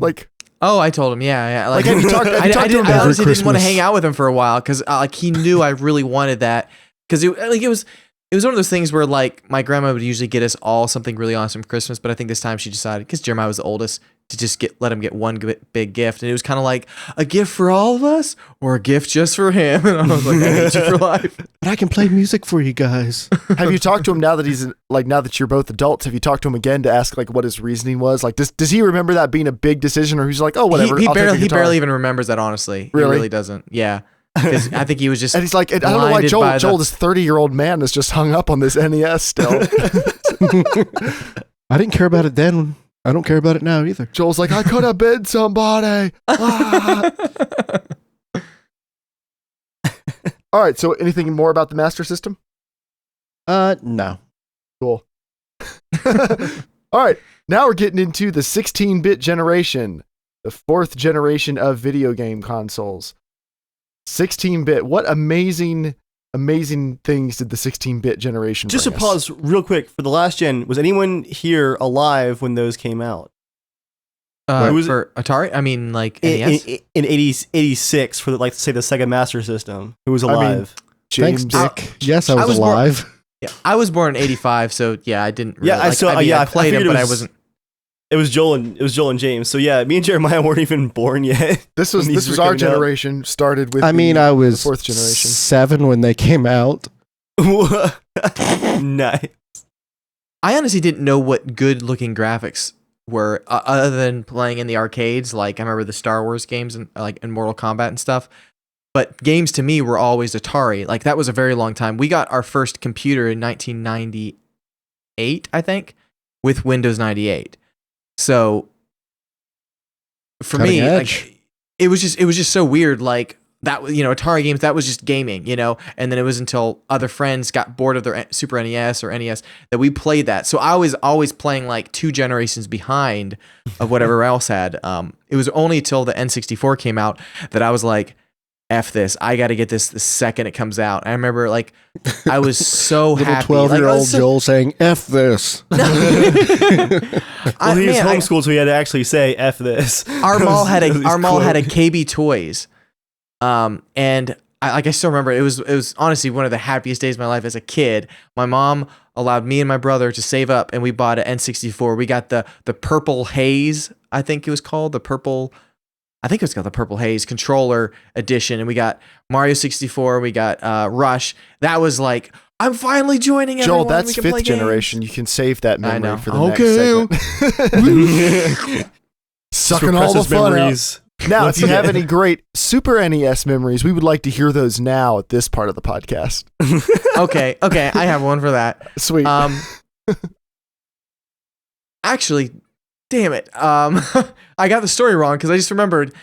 Oh, I told him, yeah. Have you talked to him? I honestly didn't want to hang out with him for a while because he knew I really wanted that because it was it was one of those things where like my grandma would usually get us all something really awesome for Christmas, but I think this time she decided, because Jeremiah was the oldest, to just let him get one big gift, and it was kind of like a gift for all of us or a gift just for him. And I was like, I hate you for life. But I can play music for you guys. Have you talked to him now that he's like, now that you're both adults? Have you talked to him again to ask like what his reasoning was? Like, does he remember that being a big decision, or he's like, oh, whatever? He barely even rememers that. Honestly, Really? He really doesn't. Yeah, because I think he was just. And he's like, I don't know why Joel, this 30-year-old man, is just hung up on this NES still. I didn't care about it then. I don't care about it now either. Joel's like, I could have been somebody. Ah. All right. So, anything more about the Master System? No. Cool. All right. Now we're getting into the 16-bit generation, the 4th generation of video game consoles. 16-bit. What amazing things did the 16-bit generation Just to bring us? pause real quick, for the last gen, was anyone here alive when those came out? For Atari? I mean, like NES? In 86 for like say the Sega Master System. Who was alive? James. Thanks, Dick. Yes, I was born- alive. Yeah, I was born in 85, so yeah, I didn't really, Yeah, I played it, figured but it I was- wasn't. It was Joel and James. So yeah, me and Jeremiah weren't even born yet. This was when these were our coming out. generation. Started with. I mean, I was the 4th generation. 7 when they came out. Nice. I honestly didn't know what good looking graphics were, other than playing in the arcades. Like I remember the Star Wars games and like in Mortal Kombat and stuff. But games to me were always Atari. Like that was a very long time. We got our first computer in 1998, I think, with Windows 98. So for Cutting me, edge. like it was just so weird. Like that, Atari games, that was just gaming, and then it was until other friends got bored of their Super NES or NES that we played that. So I was always playing like 2 generations behind of whatever else had. It was only until the N64 came out that I was like, F this, I got to get this the second it comes out. I remember like I was so Little happy. 12-year-old Joel saying, F this. Well, he was homeschooled, so he had to actually say "F this." Our mall had a He's KB Toys, and I still remember it was honestly one of the happiest days of my life as a kid. My mom allowed me and my brother to save up, and we bought an N64. We got the Purple Haze, I think it was called the Purple Haze controller edition, and we got Mario 64. We got Rush. That was like, I'm finally joining everyone. Joel, that's We can play 5th generation. games. You can save that I know. memory for the next segment. Sucking all the fun out. Now, if you have any great Super NES memories, we would like to hear those now at this part of the podcast. Okay, I have one for that. Sweet. Actually, damn it. I got the story wrong because I just remembered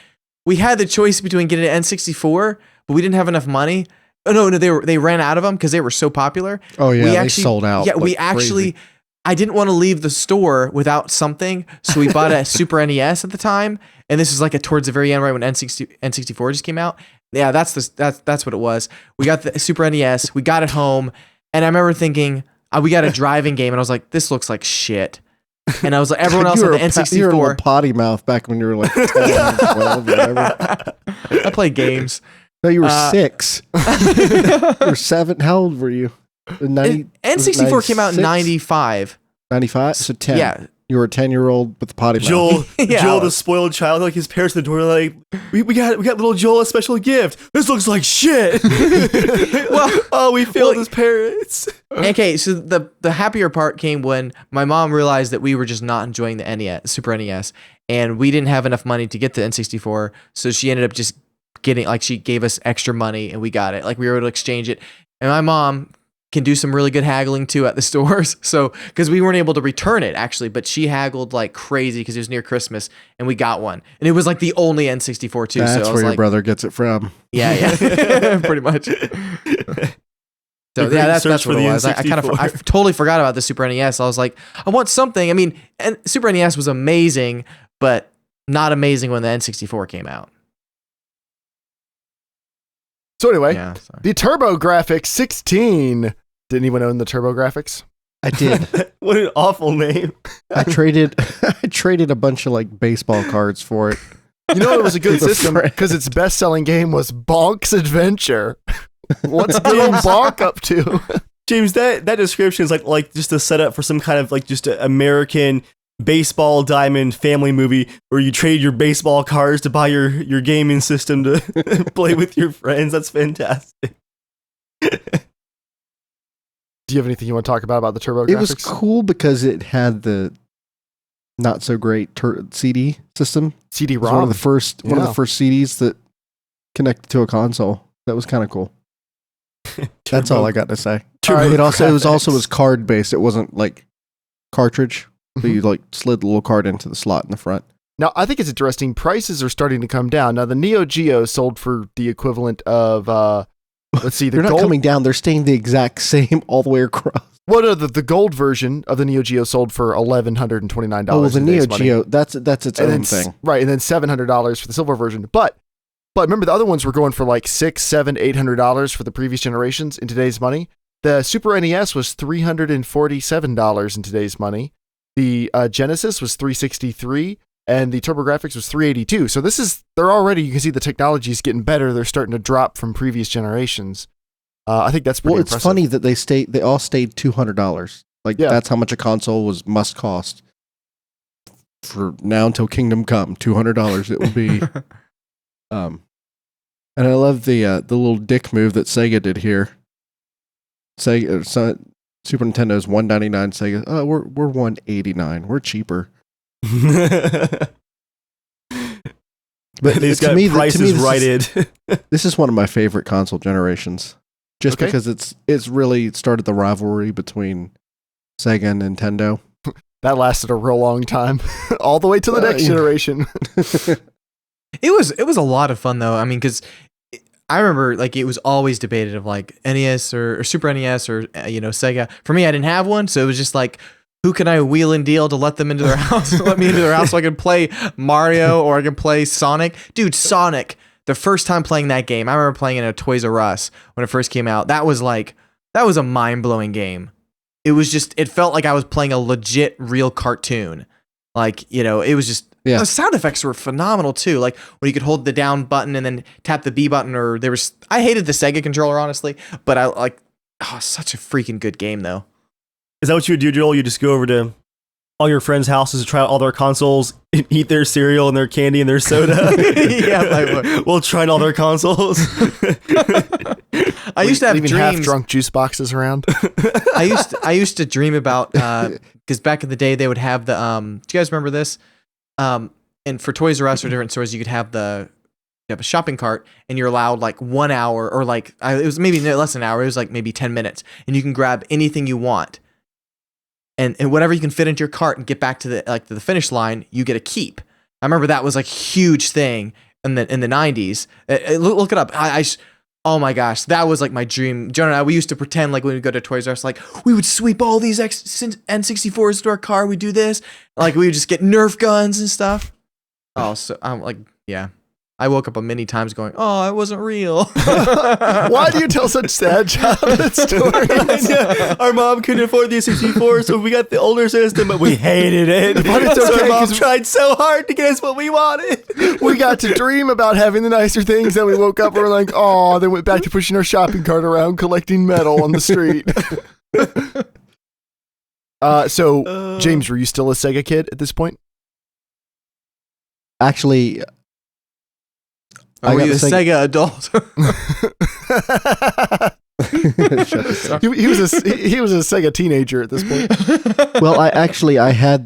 we had the choice between getting an N64, but we didn't have enough money. Oh no, they ran out of them because they were so popular. Oh yeah, We they actually sold out. Yeah, like we actually. crazy. I didn't want to leave the store without something, so we bought a Super NES at the time, and this was like towards the very end, right when N64 just came out. Yeah, that's what it was. We got the Super NES, we got it home, and I remember thinking, we got a driving game, and I was like, this looks like shit. And I was like, everyone else had the N64. You were a little potty mouth back when you were like 10, 12, whatever. I played games. No, you were 6. You were 7. How old were you? N64 came out in 95. 95? So 10. Yeah. You were a 10-year-old with the potty mouth. Joel, Yeah. Joel, the spoiled child, like his parents at the door, like, we got little Joel a special gift. This looks like shit. We failed his parents. Okay, so the happier part came when my mom realized that we were just not enjoying the NES, Super NES, and we didn't have enough money to get the N64, so she ended up just getting, like, she gave us extra money and we got it. Like, we were able to exchange it. And my mom can do some really good haggling too at the stores. So, because we weren't able to return it actually, but she haggled like crazy because it was near Christmas and we got one. And it was like the only N64 too. That's so I was where your like, brother gets it from. Yeah, pretty much. So yeah, that's what it was. I totally forgot about the Super NES. I was like, I want something. I mean, and Super NES was amazing, but not amazing when the N64 came out. So anyway, Yeah, sorry. the TurboGrafx 16. Did anyone own the TurboGrafx? I did. What an awful name. I traded a bunch of like baseball cards for it. You know, it was a good With a system friend. because its best-selling game was Bonk's Adventure. What's good old Bonk up to? James, that description is like just a setup for some kind of like just an American baseball diamond family movie where you trade your baseball cards to buy your gaming system to play with your friends. That's fantastic. Do you have anything you want to talk about the turbo graphics? It was cool because it had the not so great CD system. CD-ROM. It was one of the first CDs that connected to a console. That was kind of cool. That's all I got to say. It was also card based. It wasn't like cartridge. So you like slid the little card into the slot in the front. Now, I think it's interesting. Prices are starting to come down. Now, the Neo Geo sold for the equivalent of, let's see, they're not coming down. They're staying the exact same all the way across. Well, no, the gold version of the Neo Geo sold for $1,129. Oh, well, the Neo Geo, that's its own thing. Right, and then $700 for the silver version. But remember, the other ones were going for like $600, $700, $800 for the previous generations in today's money. The Super NES was $347 in today's money. The Genesis was $363, and the TurboGrafx was $382. So they're already, you can see the technology is getting better. They're starting to drop from previous generations. I think that's pretty impressive. It's funny that they all stayed $200. That's how much a console must cost. For now until Kingdom Come, $200 it will be. And I love the little dick move that Sega did here. Super Nintendo's $199. Sega, oh, we're $189. We're cheaper. But these got prices righted. This is one of my favorite console generations, just because it's really started the rivalry between Sega and Nintendo. That lasted a real long time, all the way to the next generation. It was a lot of fun though. I mean, because I remember like it was always debated of like NES or Super NES or Sega. For me, I didn't have one, so it was just like, who can I wheel and deal to let them into their house? Let me into their house so I can play Mario or I can play Sonic. Dude, Sonic. The first time playing that game, I remember playing it at Toys R Us when it first came out. That was a mind-blowing game. It felt like I was playing a legit real cartoon. Like, it was just. Yeah. The sound effects were phenomenal too. Like when you could hold the down button and then tap the B button, I hated the Sega controller, honestly, but such a freaking good game though. Is that what you would do, Joel? You just go over to all your friends' houses to try out all their consoles and eat their cereal and their candy and their soda? Yeah, I would. We'll try all their consoles. I used to have dreams. Half-drunk juice boxes around. I used to dream about, because back in the day they would have the, do you guys remember this? And for Toys R Us or different stores, you have a shopping cart and you're allowed like 1 hour or it was maybe less than an hour. It was like maybe 10 minutes and you can grab anything you want. And whatever you can fit into your cart and get back to the finish line, you get a keep. I remember that was like a huge thing in the 90s. Look it up. Oh my gosh, that was like my dream. Jonah and I, we used to pretend like when we go to Toys R Us, like we would sweep all these N64s into our car. We do this, like we would just get Nerf guns and stuff. Oh, so I'm like, yeah. I woke up many times going, oh, it wasn't real. Why do you tell such sad childhood stories? Our mom couldn't afford the 64, so we got the older system, but we hated it. But it's okay, our mom tried so hard to get us what we wanted. We got to dream about having the nicer things, then we woke up and we're like, oh, then went back to pushing our shopping cart around, collecting metal on the street. So, James, were you still a Sega kid at this point? Actually... Are you a Sega adult? he was a Sega teenager at this point. Well, I had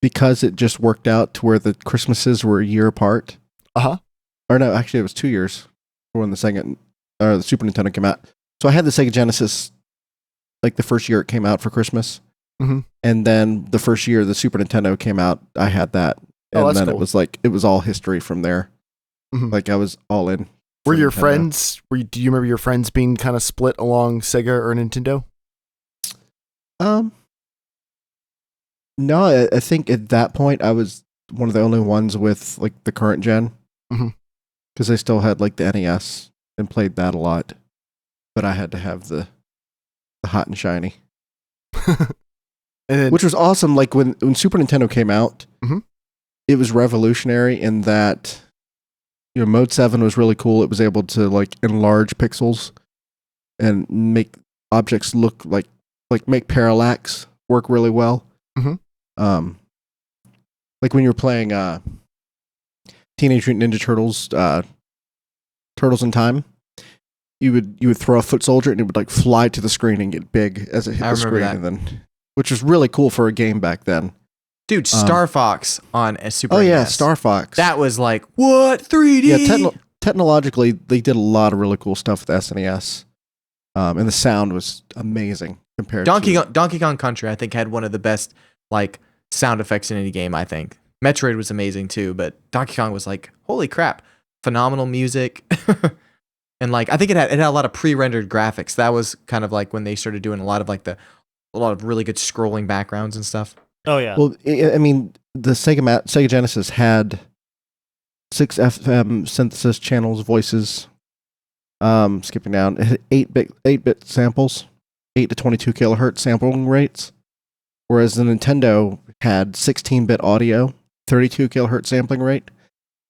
because it just worked out to where the Christmases were a year apart. Or no, actually it was 2 years when the Super Nintendo came out. So I had the Sega Genesis like the first year it came out for Christmas, and then the first year the Super Nintendo came out, I had that, and then cool. It was all history from there. Like I was all in. Were your friends? Do you remember your friends being kind of split along Sega or Nintendo? No, I think at that point I was one of the only ones with like the current gen, because I still had like the NES and played that a lot, but I had to have the hot and shiny, which was awesome. Like when Super Nintendo came out, it was revolutionary in that. Mode 7 was really cool. It was able to like enlarge pixels and make objects look like make parallax work really well. Like when you're playing Teenage Mutant Ninja Turtles, Turtles in Time, you would throw a foot soldier and it would like fly to the screen and get big as it hit the screen, and then, which was really cool for a game back then. Dude, Star Fox on a Super Oh NES. yeah, Star Fox. That was like, what, 3D? Yeah, technologically, they did a lot of really cool stuff with SNES, and the sound was amazing compared to Donkey Kong Country. I think had one of the best like sound effects in any game. I think Metroid was amazing too, but Donkey Kong was like, holy crap, phenomenal music. And like I think it had a lot of pre-rendered graphics. That was kind of like when they started doing a lot of really good scrolling backgrounds and stuff. Oh yeah. Well, I mean, the Sega Genesis had 6 FM synthesis channels, voices. Skipping down, it had 8-bit samples, 8 to 22 kilohertz sampling rates, whereas the Nintendo had 16-bit audio, 32 kilohertz sampling rate,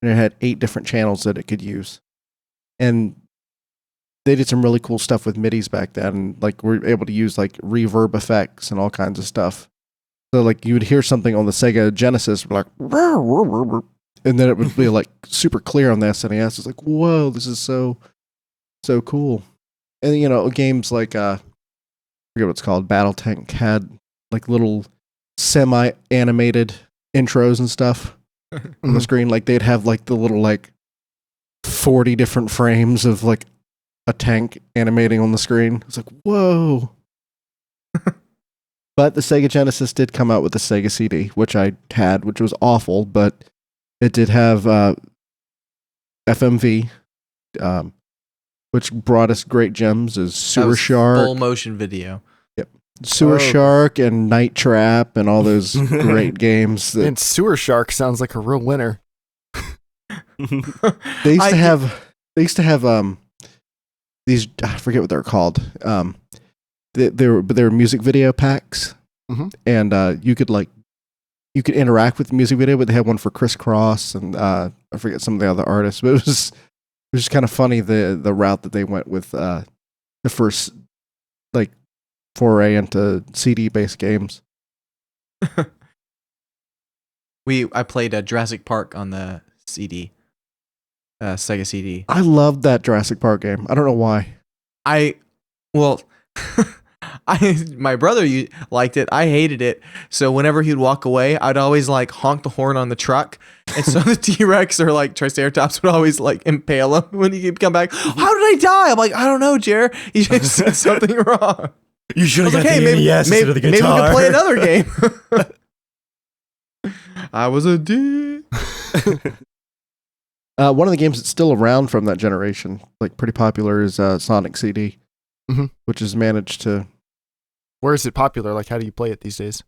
and it had 8 different channels that it could use. And they did some really cool stuff with MIDIs back then. Like, we were able to use like reverb effects and all kinds of stuff. So like you would hear something on the Sega Genesis, like, and then it would be like super clear on the SNES. It's like, whoa, this is so cool. And you know, games like I forget what it's called, Battletank had like little semi-animated intros and stuff on the screen. Like they'd have like the little like 40 different frames of like a tank animating on the screen. It's like, whoa. But the Sega Genesis did come out with the Sega CD, which I had, which was awful, but it did have FMV, which brought us great gems as Sewer Shark. Full motion video. Yep. Sewer Shark and Night Trap and all those great games. And Sewer Shark sounds like a real winner. They used to have these, I forget what they're called. They were music video packs, and you could interact with the music video. But they had one for Crisscross, and I forget some of the other artists. But it was just kind of funny the route that they went with the first like foray into CD based games. I played Jurassic Park on the CD, Sega CD. I loved that Jurassic Park game. I don't know why. My brother liked it. I hated it. So whenever he'd walk away, I'd always like honk the horn on the truck. And so the T-Rex or like Triceratops would always like impale him when he'd come back. How did I die? I'm like, I don't know, Jer. You just said something wrong. You should have got like, the NES instead of the guitar. Maybe we could play another game. I was a dick. One of the games that's still around from that generation, like pretty popular, is Sonic CD, which has managed to. Where is it popular? Like, how do you play it these days?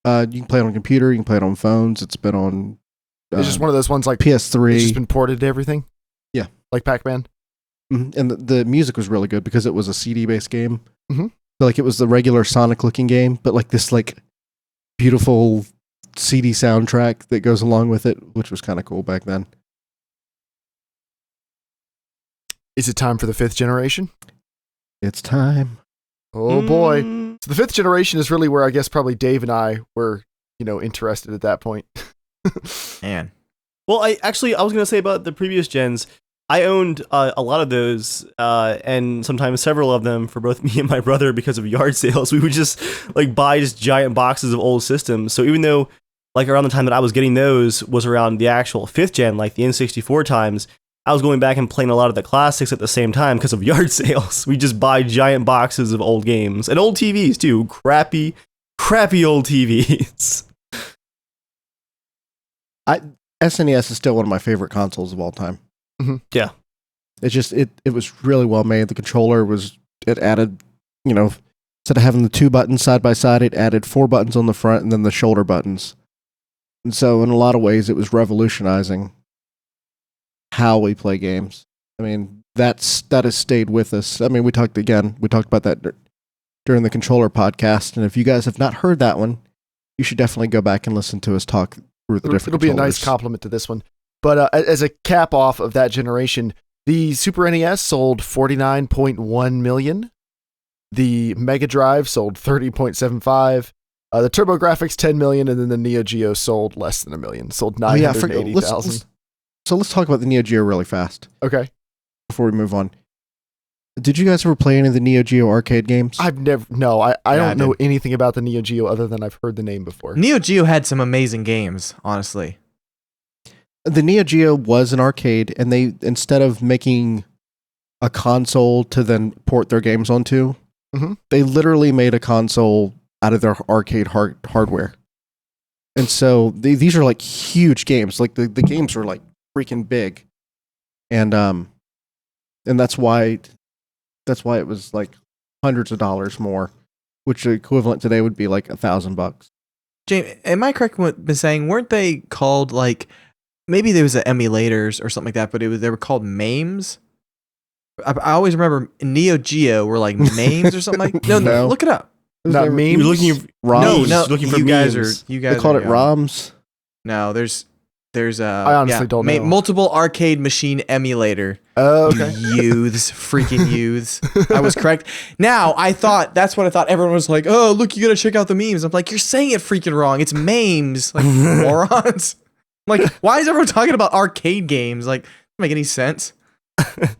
You can play it on computer. You can play it on phones. It's been on. It's just one of those ones like PS3. It's just been ported to everything. Yeah, like Pac-Man. And the music was really good because it was a CD-based game. So, like it was the regular Sonic-looking game, but like this like beautiful CD soundtrack that goes along with it, which was kind of cool back then. Is it time for the 5th generation? It's time. Oh boy. So the 5th generation is really where I guess probably Dave and I were, interested at that point. Man. Well, I was going to say about the previous gens, I owned a lot of those, and sometimes several of them for both me and my brother because of yard sales. We would just like buy just giant boxes of old systems. So even though like around the time that I was getting those was around the actual 5th gen, like the N64 times, I was going back and playing a lot of the classics at the same time because of yard sales. We just buy giant boxes of old games and old TVs too. Crappy old TVs. SNES is still one of my favorite consoles of all time. Yeah. It's just, it was really well made. The controller it added, instead of having the 2 buttons side by side, it added 4 buttons on the front and then the shoulder buttons. And so in a lot of ways, it was revolutionizing how we play games. I mean, that has stayed with us. I mean, we talked about that during the controller podcast. And if you guys have not heard that one, you should definitely go back and listen to us talk through the different It'll be a nice compliment to this one. But as a cap off of that generation, the Super NES sold 49.1 million. The Mega Drive sold 30.75. The TurboGrafx 10 million, and then the Neo Geo sold less than a million. Sold 980,000. So let's talk about the Neo Geo really fast Okay. before we move on. Did you guys ever play any of the Neo Geo arcade games? I don't know anything about the Neo Geo other than I've heard the name before. Neo Geo had some amazing games, honestly. The Neo Geo was an arcade, and they, instead of making a console to then port their games onto, they literally made a console out of their arcade hardware. And so these are like huge games. Like the games are like freaking big. And that's why it was like hundreds of dollars more, which equivalent today would be like $1,000. James, am I correct in saying, weren't they called like, maybe there was emulators or something like that, but they were called MAMEs? I always remember Neo Geo were like MAMEs or something like. No, look it up. Not memes. You're looking for ROMs. No, looking for you guys memes. They called it ROMs. No, there's I honestly don't know. Multiple arcade machine emulator. Oh, okay. Freaking youths. I was correct. Now, that's what I thought. Everyone was like, oh, look, you gotta check out the memes. I'm like, you're saying it freaking wrong. It's MAMEs. Like, morons. I'm like, why is everyone talking about arcade games? Like, doesn't make any sense.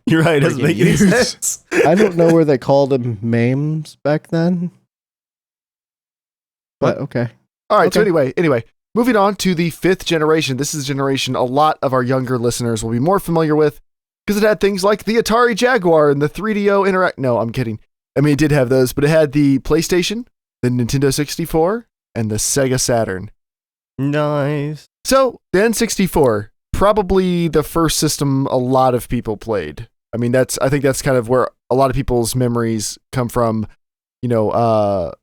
You're right. It doesn't make any sense. I don't know where they called them MAMEs back then. But okay. All right. Okay. So anyway, moving on to the 5th generation. This is a generation a lot of our younger listeners will be more familiar with because it had things like the Atari Jaguar and the 3DO Interact. No, I'm kidding. I mean, it did have those, but it had the PlayStation, the Nintendo 64, and the Sega Saturn. Nice. So the N64, probably the first system a lot of people played. I mean, I think that's kind of where a lot of people's memories come from. You know,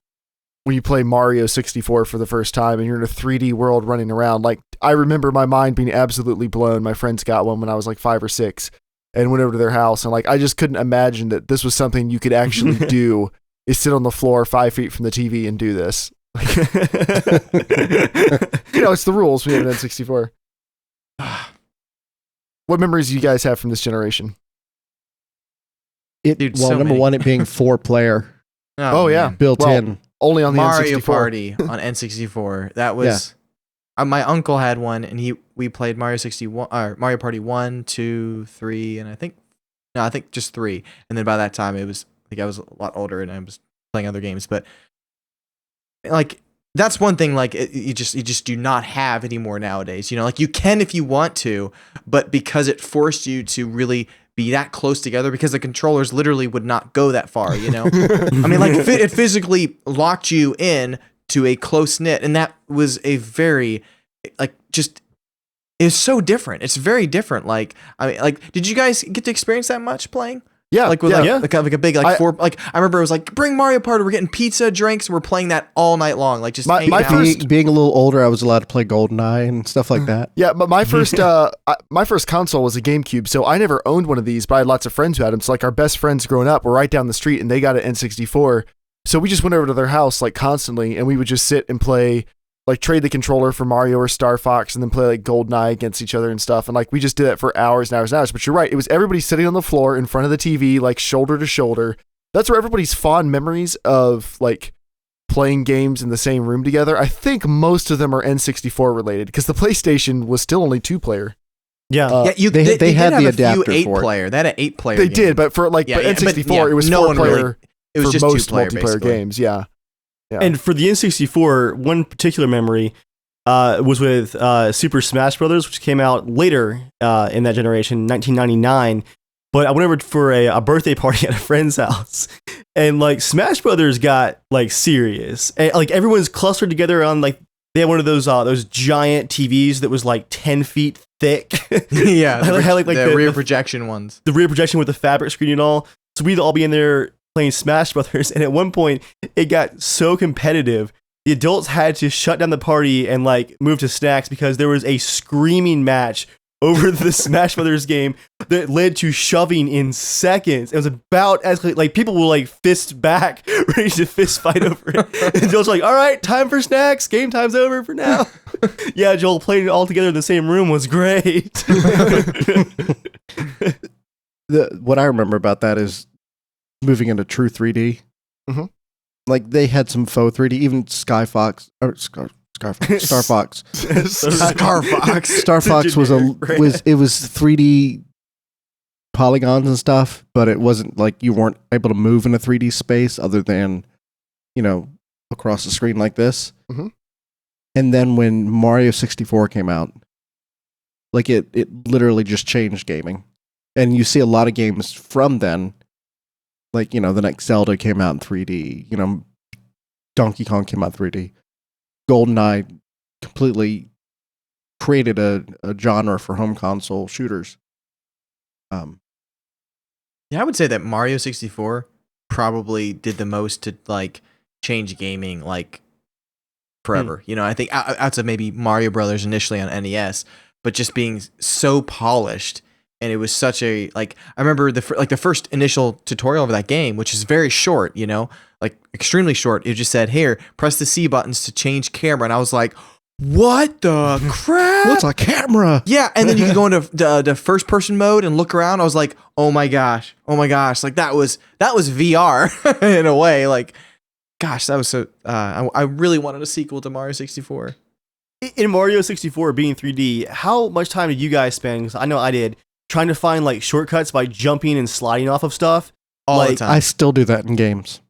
when you play Mario 64 for the first time and you're in a 3D world running around. Like, I remember my mind being absolutely blown. My friends got one when I was like 5 or 6 and went over to their house. And like, I just couldn't imagine that this was something you could actually do, is sit on the floor 5 feet from the TV and do this. You know, it's the rules. We have an N64. What memories do you guys have from this generation? Number one, it being 4-player. Oh yeah. Built in. Only on the Mario N64. Party on N64. That was my uncle had one, and we played Mario Party 1, 2, 3, and I think just 3. And then by that time I was a lot older and I was playing other games. But like, that's one thing like you just do not have anymore nowadays. You know, like you can if you want to, but because it forced you to really be that close together, because the controllers literally would not go that far, you know? I mean, like, it physically locked you in to a close knit, and that was a very, like, just, it's so different. It's very different. Like, I mean, like, did you guys get to experience that much playing? Yeah. Like, with like a big, like, I remember it was like, bring Mario Party, we're getting pizza, drinks, and we're playing that all night long. Like, just being a little older, I was allowed to play GoldenEye and stuff like that. Yeah, but my first console was a GameCube, so I never owned one of these, but I had lots of friends who had them. So like, our best friends growing up were right down the street and they got an N64. So we just went over to their house like constantly, and we would just sit and play, like trade the controller for Mario or Star Fox, and then play like GoldenEye against each other and stuff. And like, we just did that for hours and hours and hours. But you're right, it was everybody sitting on the floor in front of the TV, like shoulder to shoulder. That's where everybody's fond memories of like playing games in the same room together. I think most of them are N64 related, because the PlayStation was still only 2-player. Yeah, they had the adapter for 8-player. They had an 8-player. They did, but for like N64, it was 4-player. It was for just most 2-player, multiplayer basically. games. Yeah. And for the N64, one particular memory was with Super Smash Brothers, which came out later in that generation, 1999. But I went over for a birthday party at a friend's house, and like Smash Brothers got like serious, and like everyone's clustered together on like, they had one of those giant TVs that was like 10 feet thick. Yeah, the rear projection ones. The rear projection with the fabric screen and all. So we'd all be in there playing Smash Brothers, and at one point it got so competitive, the adults had to shut down the party and like move to snacks because there was a screaming match over the Smash Brothers game that led to shoving in seconds. It was about as like people will like fist back, ready to fist fight over it. And Joel's like, "All right, time for snacks. Game time's over for now." Yeah, Joel, playing it all together in the same room was great. What I remember about that is moving into true 3D. Mhm. Like they had some faux 3D, even Star Fox. Scar Fox. Star Fox It's was generic, right? it was 3D polygons and stuff, but it wasn't like you weren't able to move in a 3D space other than, across the screen like this. Mhm. And then when Mario 64 came out, like it literally just changed gaming. And you see a lot of games from then, like, the next Zelda came out in 3D, Donkey Kong came out in 3D. GoldenEye completely created a genre for home console shooters. Yeah, I would say that Mario 64 probably did the most to like change gaming like forever. I think outside maybe Mario Brothers initially on NES, but just being so polished, and it was such a like I remember the first initial tutorial of that game, which is very short, like extremely short. It just said, "Here, press the C buttons to change camera," and I was like, "What the crap? What's a camera? Yeah, and then you could go into the first person mode and look around. I was like, oh my gosh, like that was VR in a way. Like, gosh, that was so. I really wanted a sequel to Mario 64. In Mario 64 being 3D, how much time did you guys spend? 'Cause I know I did, trying to find like shortcuts by jumping and sliding off of stuff. All the Like, time. I still do that in games.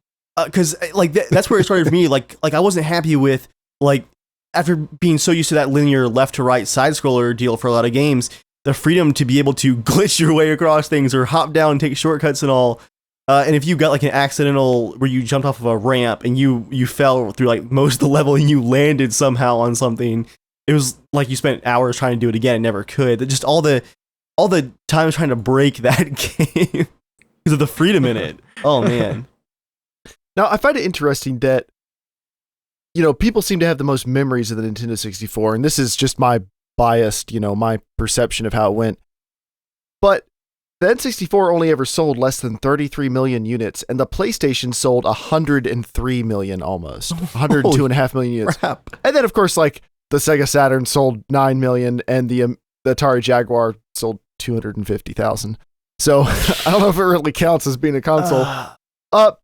Because like that's where it started for me. Like I wasn't happy with like after being so used to that linear left to right side scroller deal for a lot of games, the freedom to be able to glitch your way across things or hop down and take shortcuts and all. And if you got like an accidental where you jumped off of a ramp and you fell through like most of the level and you landed somehow on something, it was like you spent hours trying to do it again and never could. Just all the time trying to break that game because of the freedom in it. Oh man. Now, I find it interesting that, people seem to have the most memories of the Nintendo 64, and this is just my biased, my perception of how it went. But the N64 only ever sold less than 33 million units, and the PlayStation sold 103 million almost. 102.5 million units. Crap. And then, of course, like, the Sega Saturn sold 9 million, and the Atari Jaguar sold 250,000. So, I don't know if it really counts as being a console.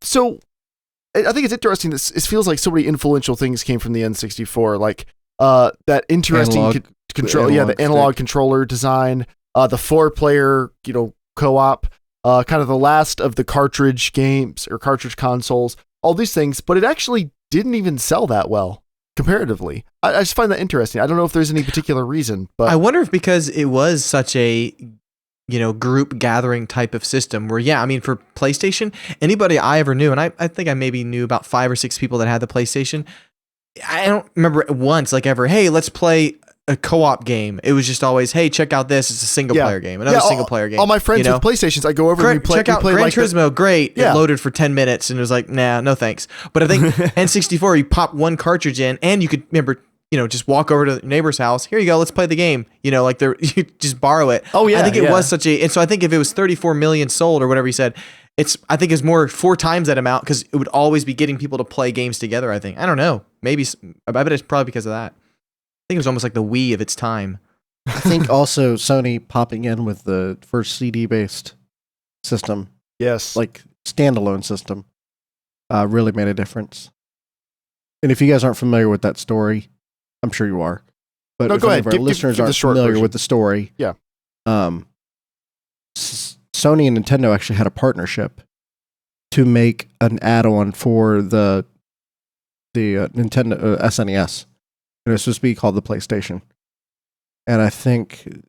So I think it's interesting that it feels like so many influential things came from the N64, like that interesting control, the analog controller design, the 4-player, co-op, kind of the last of the cartridge games or cartridge consoles, all these things, but it actually didn't even sell that well comparatively. I just find that interesting. I don't know if there's any particular reason, but I wonder if because it was such a group gathering type of system where, for PlayStation, anybody I ever knew, and I think I maybe knew about 5 or 6 people that had the PlayStation. I don't remember once like ever, hey, let's play a co-op game. It was just always, hey, check out this. It's a single player game. Another single player game. All my friends with PlayStations, I go over and check out Gran Turismo. Great. Yeah. It loaded for 10 minutes and it was like, nah, no thanks. But I think N64, you pop one cartridge in and you could remember, just walk over to the neighbor's house. Here you go. Let's play the game. You just borrow it. Oh yeah. I think it was such a, and so I think if it was 34 million sold or whatever he said, I think it's more 4 times that amount because it would always be getting people to play games together. I think. I don't know. Maybe, I bet it's probably because of that. I think it was almost like the Wii of its time. I think also Sony popping in with the first CD-based system, Yes. like standalone system, really made a difference. And if you guys aren't familiar with that story, I'm sure you are. But No, if go any ahead. of our listeners give the aren't short familiar version. with the story, Yeah. Sony and Nintendo actually had a partnership to make an add-on for the Nintendo SNES. And it was supposed to be called the PlayStation. And I think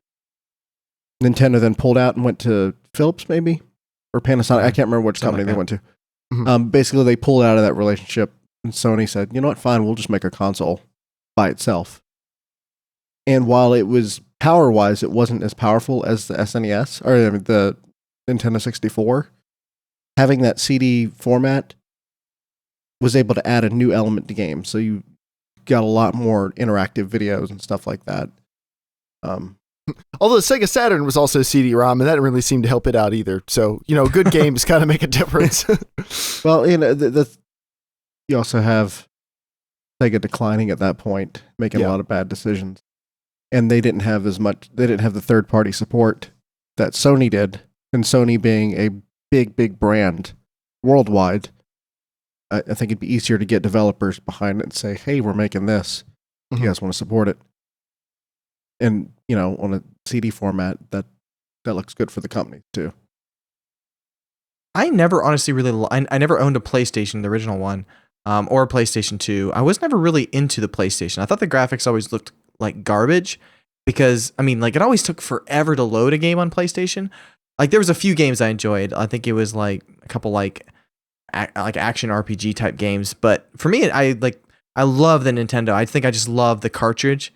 Nintendo then pulled out and went to Philips, maybe? Or Panasonic. I can't remember which company they went to. Mhm. Basically, they pulled out of that relationship. And Sony said, you know what, fine, we'll just make a console by itself. And while it was power-wise, it wasn't as powerful as the SNES, or the Nintendo 64. Having that CD format was able to add a new element to games. So you got a lot more interactive videos and stuff like that. Although the Sega Saturn was also CD-ROM, and that didn't really seem to help it out either. So, good games kind of make a difference. Well, you also have Sega declining at that point, making a lot of bad decisions. And they didn't have the third-party support that Sony did. And Sony being a big, big brand worldwide, I think it'd be easier to get developers behind it and say, hey, we're making this. You guys want to support it? And, on a CD format, that looks good for the company too. I never honestly really, I never owned a PlayStation, the original one, or a PlayStation 2. I was never really into the PlayStation. I thought the graphics always looked like garbage because, it always took forever to load a game on PlayStation. Like, there was a few games I enjoyed. I think it was like a couple like action RPG type games. But for me, I love the Nintendo. I think I just love the cartridge.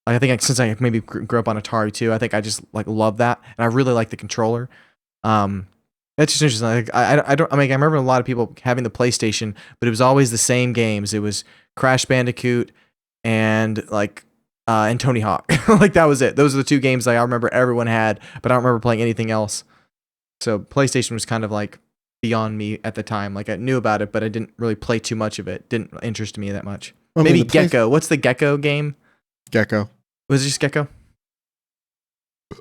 I think since I maybe grew up on Atari too, I think I just love that, and I really like the controller. That's just interesting. I remember a lot of people having the PlayStation, but it was always the same games. It was Crash Bandicoot and Tony Hawk. That was it. Those are the two games I remember everyone had, but I don't remember playing anything else. So PlayStation was kind of beyond me at the time. I knew about it, but I didn't really play too much of it. Didn't interest me that much. Maybe Gecko. What's the Gecko game? Gecko. Was it just Gecko?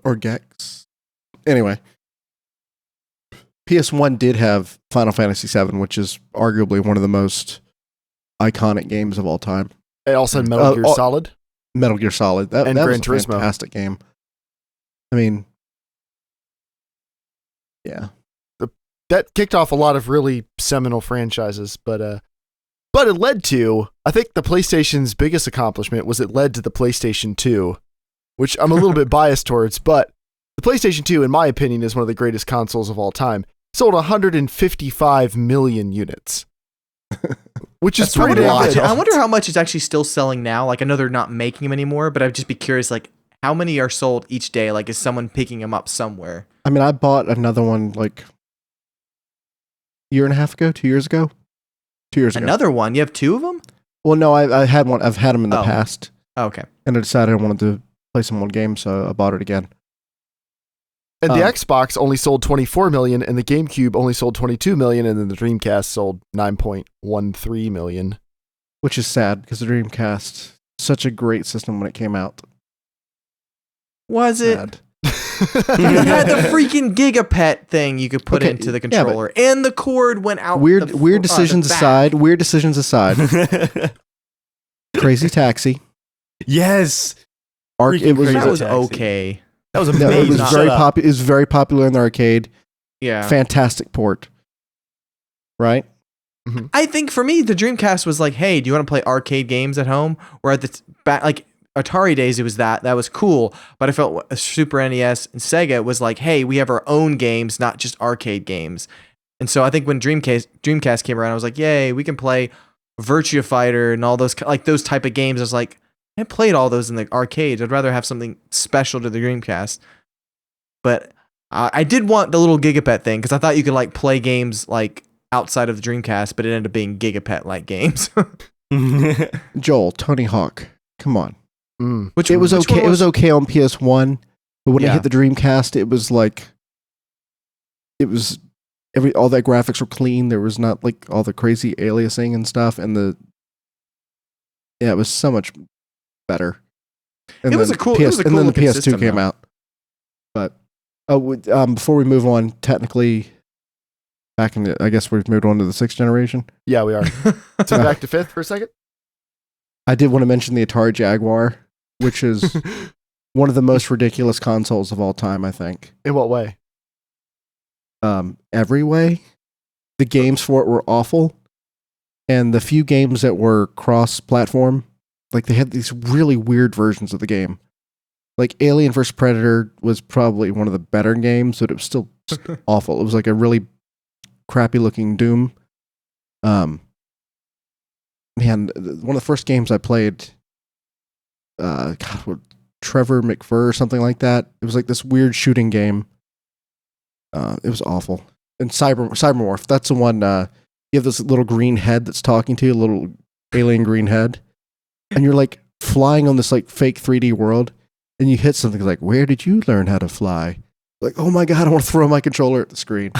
Or Gex. Anyway. PS1 did have Final Fantasy VII, which is arguably one of the most iconic games of all time. It also had Metal Gear Solid. Metal Gear Solid. That and was Gran a Turismo. Fantastic game. Yeah. That kicked off a lot of really seminal franchises, but it led to, I think the PlayStation's biggest accomplishment was it led to the PlayStation 2, which I'm a little bit biased towards, but the PlayStation 2, in my opinion, is one of the greatest consoles of all time. Sold 155 million units, which is pretty good. I wonder how much it's actually still selling now. I know they're not making them anymore, but I'd just be curious, how many are sold each day? Is someone picking them up somewhere? I bought another one year and a half ago, 2 years ago. 2 years ago. Another one? You have two of them? Well, no, I had one. I've had them in the past. Oh, okay. And I decided I wanted to play some more games, so I bought it again. And the Xbox only sold 24 million, and the GameCube only sold 22 million, and then the Dreamcast sold 9.13 million. Which is sad, because the Dreamcast, such a great system when it came out. Was it? It had the freaking gigapet thing you could put into the controller, and the cord went out. Weird decisions aside. Crazy Taxi. Yes. It was okay. That was amazing. It was it was very popular in the arcade. Yeah. Fantastic port. Right? Mm-hmm. I think for me, the Dreamcast was hey, do you want to play arcade games at home? Or at the Atari days, it was that was cool. But I felt Super NES and Sega was hey, we have our own games, not just arcade games. And so I think when Dreamcast came around, I was yay, we can play Virtua Fighter and all those those type of games. I was I played all those in the arcades. I'd rather have something special to the Dreamcast. But I did want the little gigapet thing because I thought you could play games outside of the Dreamcast, but it ended up being gigapet games. Joel, Tony Hawk, come on. Which it was okay. It was okay on PS1, but when it hit the Dreamcast, it was all that graphics were clean. There was not all the crazy aliasing and stuff, and it was so much better. And it was a cool. It was a cool. And then the PS2 system, came out. But before we move on, technically, back in the, I guess we've moved on to the 6th generation. Yeah, we are. So back to 5th for a second. I did want to mention the Atari Jaguar, which is one of the most ridiculous consoles of all time, I think. In what way? Every way. The games for it were awful. And the few games that were cross-platform, they had these really weird versions of the game. Alien vs. Predator was probably one of the better games, but it was still just awful. It was a really crappy-looking Doom. Man, one of the first games I played, Trevor McFur or something like that. It was this weird shooting game. It was awful. And Cybermorph, that's the one, you have this little green head that's talking to you, a little alien green head. And you're flying on this fake 3D world, and you hit something where did you learn how to fly? Oh my God, I want to throw my controller at the screen.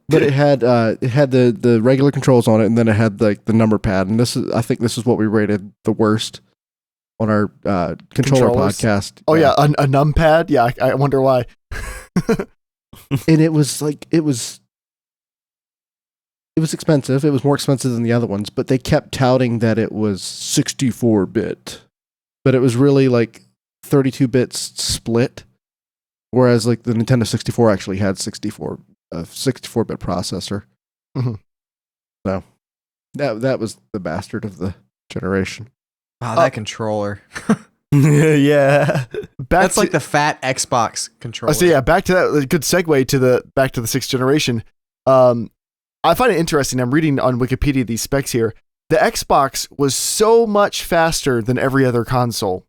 But it had the regular controls on it, and then it had the number pad. And I think this is what we rated the worst on our controller podcast. Oh yeah, a numpad. Yeah, I wonder why. And it was it was expensive. It was more expensive than the other ones, but they kept touting that it was 64-bit. But it was really like 32 bits split, whereas like the Nintendo 64 actually had 64-bit processor. Mm-hmm. So that was the bastard of the generation. Wow, that controller. Yeah. That's like the fat Xbox controller. So yeah, back to that. A good segue to back to the 6th generation. I find it interesting. I'm reading on Wikipedia these specs here. The Xbox was so much faster than every other console.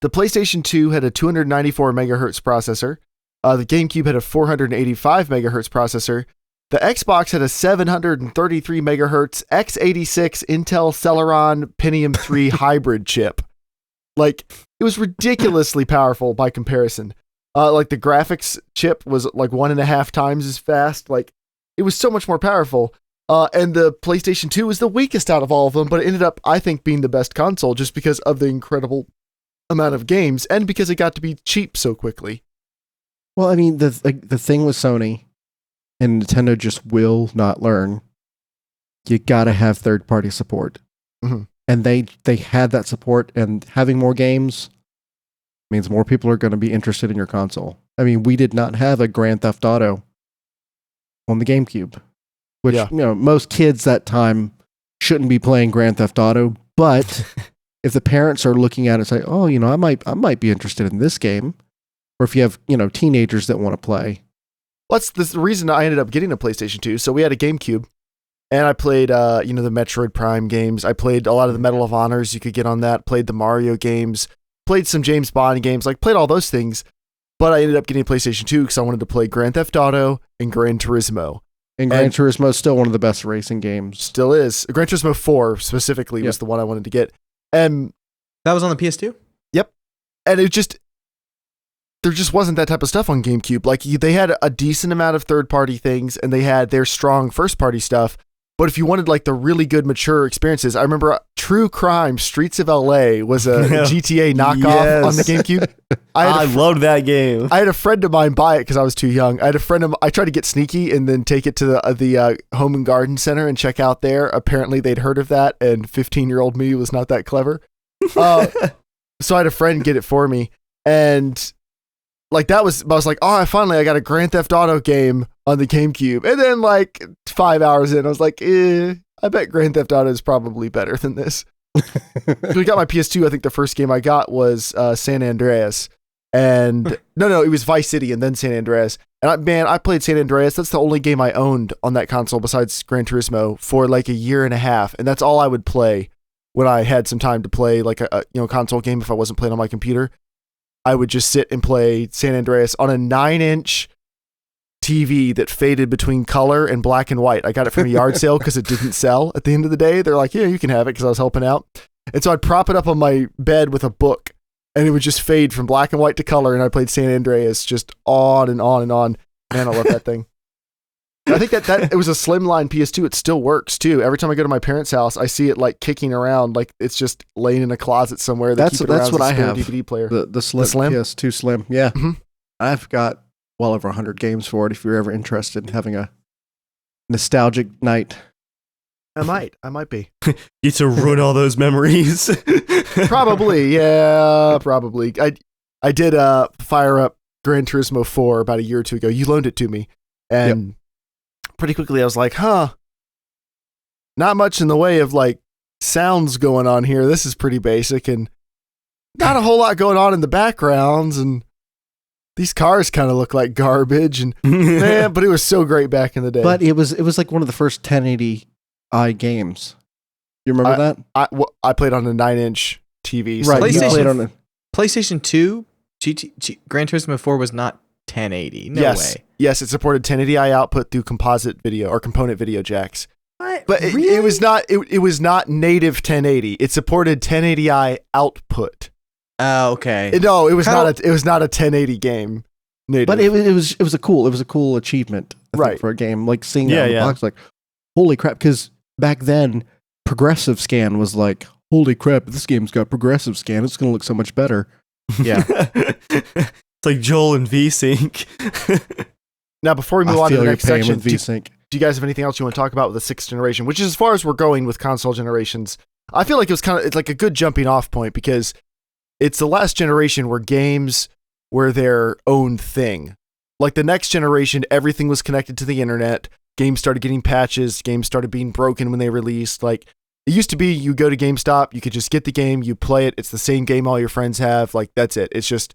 The PlayStation 2 had a 294 megahertz processor. The GameCube had a 485 megahertz processor. The Xbox had a 733 megahertz x86 Intel Celeron Pentium 3 hybrid chip. Like, it was ridiculously powerful by comparison. Like, the graphics chip was like 1.5 times as fast. Like, it was so much more powerful. And the PlayStation 2 was the weakest out of all of them, but it ended up, I think, being the best console just because of the incredible amount of games and because it got to be cheap so quickly. Well, I mean, the thing with Sony and Nintendo just will not learn. You got to have third-party support. Mm-hmm. And they had that support, and having more games means more people are going to be interested in your console. I mean, we did not have a Grand Theft Auto on the GameCube, which, most kids that time shouldn't be playing Grand Theft Auto, but if the parents are looking at it and say, oh, I might be interested in this game, or if you have, teenagers that want to play. What's the reason I ended up getting a PlayStation 2? So we had a GameCube, and I played, the Metroid Prime games. I played a lot of the Medal of Honors you could get on that, played the Mario games, played some James Bond games, like played all those things. But I ended up getting a PlayStation 2 because I wanted to play Grand Theft Auto and Gran Turismo. And Gran Turismo is still one of the best racing games. Still is. Gran Turismo 4 specifically was the one I wanted to get. And that was on the PS2? Yep. And there just wasn't that type of stuff on GameCube. Like, they had a decent amount of third-party things, and they had their strong first-party stuff. But if you wanted, like, the really good, mature experiences, I remember True Crime Streets of LA was a GTA knockoff on the GameCube. I loved that game. I had a friend of mine buy it because I was too young. I tried to get sneaky and then take it to the Home and Garden Center and check out there. Apparently, they'd heard of that, and 15-year-old me was not that clever. So I had a friend get it for me, and like I was like, oh, I got a Grand Theft Auto game on the GameCube. And then like 5 hours in, I was like, I bet Grand Theft Auto is probably better than this. We got my PS2. I think the first game I got was San Andreas. And no, it was Vice City and then San Andreas. And I played San Andreas. That's the only game I owned on that console besides Gran Turismo for like a year and a half. And that's all I would play when I had some time to play like a console game if I wasn't playing on my computer. I would just sit and play San Andreas on a 9-inch TV that faded between color and black and white. I got it from a yard sale because it didn't sell at the end of the day. They're like, yeah, you can have it because I was helping out. And so I'd prop it up on my bed with a book and it would just fade from black and white to color. And I played San Andreas just on and on and on. Man, I love that thing. I think that it was a slimline PS2. It still works too. Every time I go to my parents' house, I see it like kicking around, like it's just laying in a closet somewhere. That's what I have. DVD player. The slim PS2 Slim. Yeah, I've got well over 100 games for it. If you're ever interested in having a nostalgic night, I might be. You to ruin all those memories. Probably, yeah, probably. I did fire up Gran Turismo 4 about a year or two ago. You loaned it to me, and pretty quickly I was like, not much in the way of like sounds going on here. This is pretty basic and not a whole lot going on in the backgrounds, and these cars kind of look like garbage, and man, but it was so great back in the day. But it was like one of the first 1080i games. You remember that? I played on a 9-inch TV. Right. PlayStation 2 Gran Turismo 4 was not 1080. No way. Yes, it supported 1080i output through composite video or component video jacks. What? But really? it was not. It was not native 1080. It supported 1080i output. Oh, okay. No, it was not. It was not a 1080 game. Native. But it was a cool achievement, I think, for a game. Like seeing that on the box, like holy crap! Because back then, progressive scan was like, holy crap! This game's got progressive scan. It's going to look so much better. Yeah. It's like Joel and VSync. Now, before we move on to the next section, with VSync. do you guys have anything else you want to talk about with the 6th generation? Which is as far as we're going with console generations. I feel like it's like a good jumping off point because it's the last generation where games were their own thing. Like the next generation, everything was connected to the internet. Games started getting patches. Games started being broken when they released. Like it used to be, you go to GameStop, you could just get the game, you play it. It's the same game all your friends have. Like that's it. It's just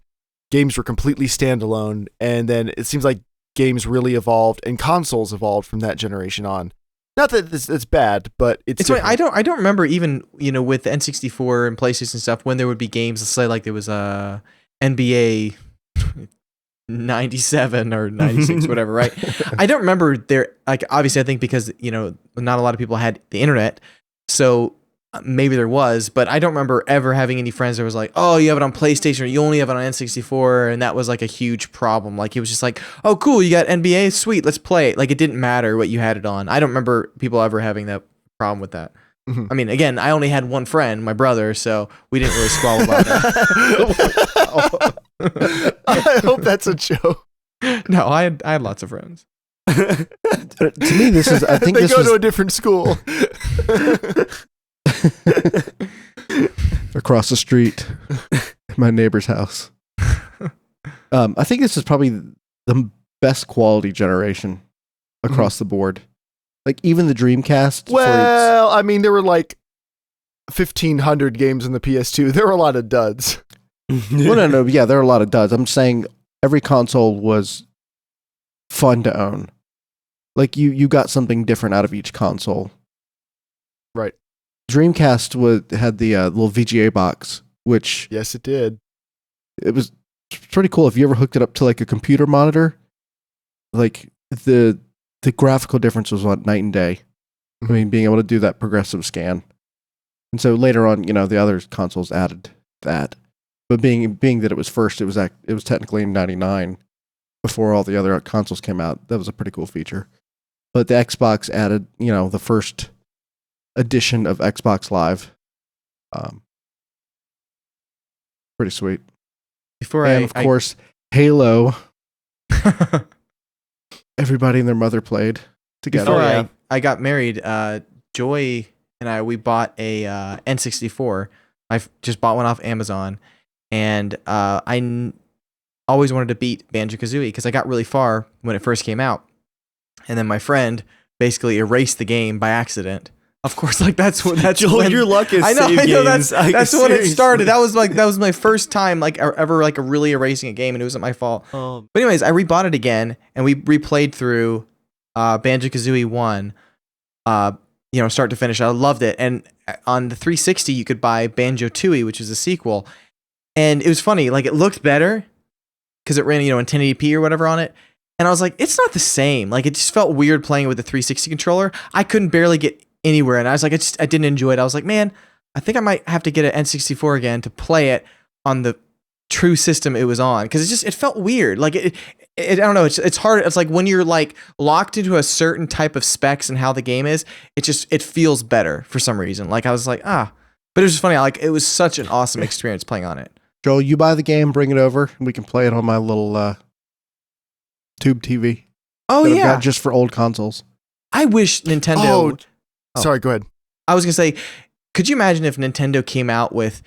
games were completely standalone. And then it seems like games really evolved and consoles evolved from that generation on. Not that it's bad, but it's funny. I don't remember even, with the N64 and PlayStation stuff when there would be games, let's say like there was a NBA 97 or 96, whatever, right? I don't remember there, like obviously I think because, not a lot of people had the internet. So maybe there was, but I don't remember ever having any friends that was like, oh, you have it on PlayStation or you only have it on N64. And that was like a huge problem. Like it was just like, oh, cool, you got NBA, sweet, let's play it. Like it didn't matter what you had it on. I don't remember people ever having that problem with that. Mm-hmm. I mean, again, I only had one friend, my brother, so we didn't really squabble about that. I hope that's a joke. No, I had lots of friends. To me, this is. I think they this go was to a different school. across the street, my neighbor's house. I think this is probably the best quality generation across the board. Like even the Dreamcast. Well, I mean, there were like 1,500 games on the PS2. There were a lot of duds. Well, no, yeah, there are a lot of duds. I'm saying every console was fun to own. Like you got something different out of each console. Right. Dreamcast had the little VGA box, which yes, it did. It was pretty cool. If you ever hooked it up to like a computer monitor, like the graphical difference was what night and day. I mean, being able to do that progressive scan, and so later on, the other consoles added that. But being that it was first, it was technically in '99 before all the other consoles came out. That was a pretty cool feature. But the Xbox added, the first edition of Xbox Live. Pretty sweet. Of course, Halo. Everybody and their mother played together. Before I got married, Joy and we bought a N64. I just bought one off Amazon, and I always wanted to beat Banjo-Kazooie because I got really far when it first came out, and then my friend basically erased the game by accident. Of course, like that's Joel, when, your luck is I know games. that's when it started. That was my first time like ever like really erasing a game, and it wasn't my fault. But anyways, I rebought it again, and we replayed through Banjo-Kazooie 1, start to finish. I loved it, and on the 360 you could buy Banjo-Tooie, which is a sequel, and it was funny. Like it looked better because it ran in 1080p or whatever on it. And I was like, it's not the same. Like it just felt weird playing it with the 360 controller. I couldn't barely get anywhere, and I was like, I didn't enjoy it. I was like, man, I think I might have to get an N64 again to play it on the true system it was on, because it felt weird. Like it I don't know. It's hard. It's like when you're like locked into a certain type of specs and how the game is, it feels better for some reason. Like I was like, but it was just funny. Like it was such an awesome experience playing on it. Joel, you buy the game, bring it over, and we can play it on my little tube TV. Oh yeah, I've got just for old consoles. I wish Nintendo. Sorry, go ahead. I was gonna say, could you imagine if Nintendo came out with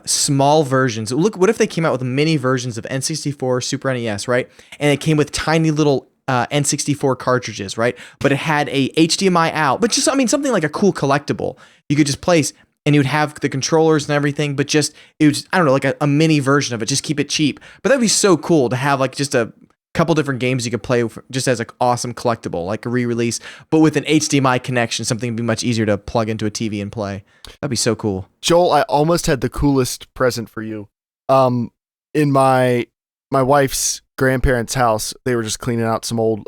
small versions? Look, what if they came out with mini versions of N64, Super NES, right? And it came with tiny little N64 cartridges, right? But it had a HDMI out, but just something like a cool collectible you could just place, and you would have the controllers and everything, but just it was like a mini version of it. Just keep it cheap. But that'd be so cool to have like just a couple different games you could play just as an awesome collectible, like a re-release, but with an HDMI connection, something would be much easier to plug into a TV and play. That'd be so cool. Joel, I almost had the coolest present for you. In my wife's grandparents' house, they were just cleaning out some old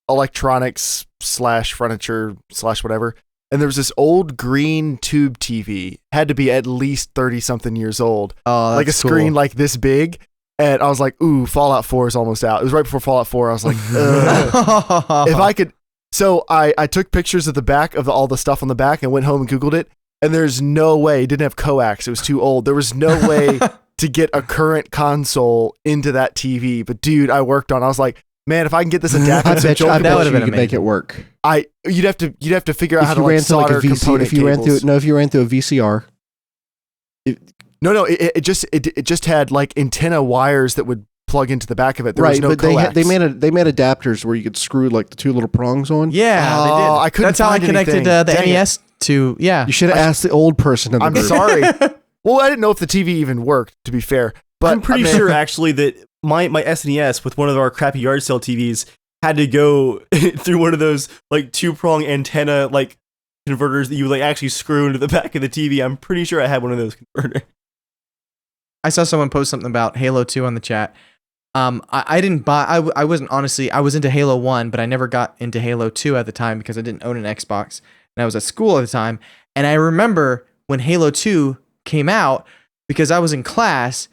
electronics / furniture / whatever. And there was this old green tube TV, had to be at least 30 something years old. Oh, that's like a screen like this big. And I was like, ooh, Fallout 4 is almost out. It was right before Fallout 4. I was like, if I could. So I took pictures of the back of all the stuff on the back and went home and Googled it. And there's no way. It didn't have coax. It was too old. There was no way to get a current console into that TV. But dude, I worked on it. I was like, Man, if I can get this I adapted, so bet you, Joel I can bet would've you been could make it amazing. work. you'd have to figure out how If to you like ran through like solder a VC, component if you ran cables. through, no, if you ran through a VCR, No, it just had like antenna wires that would plug into the back of it. There was right? no But coax. they made adapters where you could screw like the two little prongs on. Yeah, Oh, they did. I couldn't That's how I find connected anything. the Dang it. NES to. Yeah. You should have asked the old person in the I'm group. sorry. Well, I didn't know if the TV even worked, to be fair. But I'm pretty I mean, sure actually that my SNES with one of our crappy yard sale TVs had to go through one of those like 2-prong antenna like converters that you like actually screw into the back of the TV. I'm pretty sure I had one of those converters. I saw someone post something about Halo 2 on the chat. I didn't buy. I wasn't honestly. I was into Halo 1, but I never got into Halo 2 at the time because I didn't own an Xbox and I was at school at the time. And I remember when Halo 2 came out because I was in class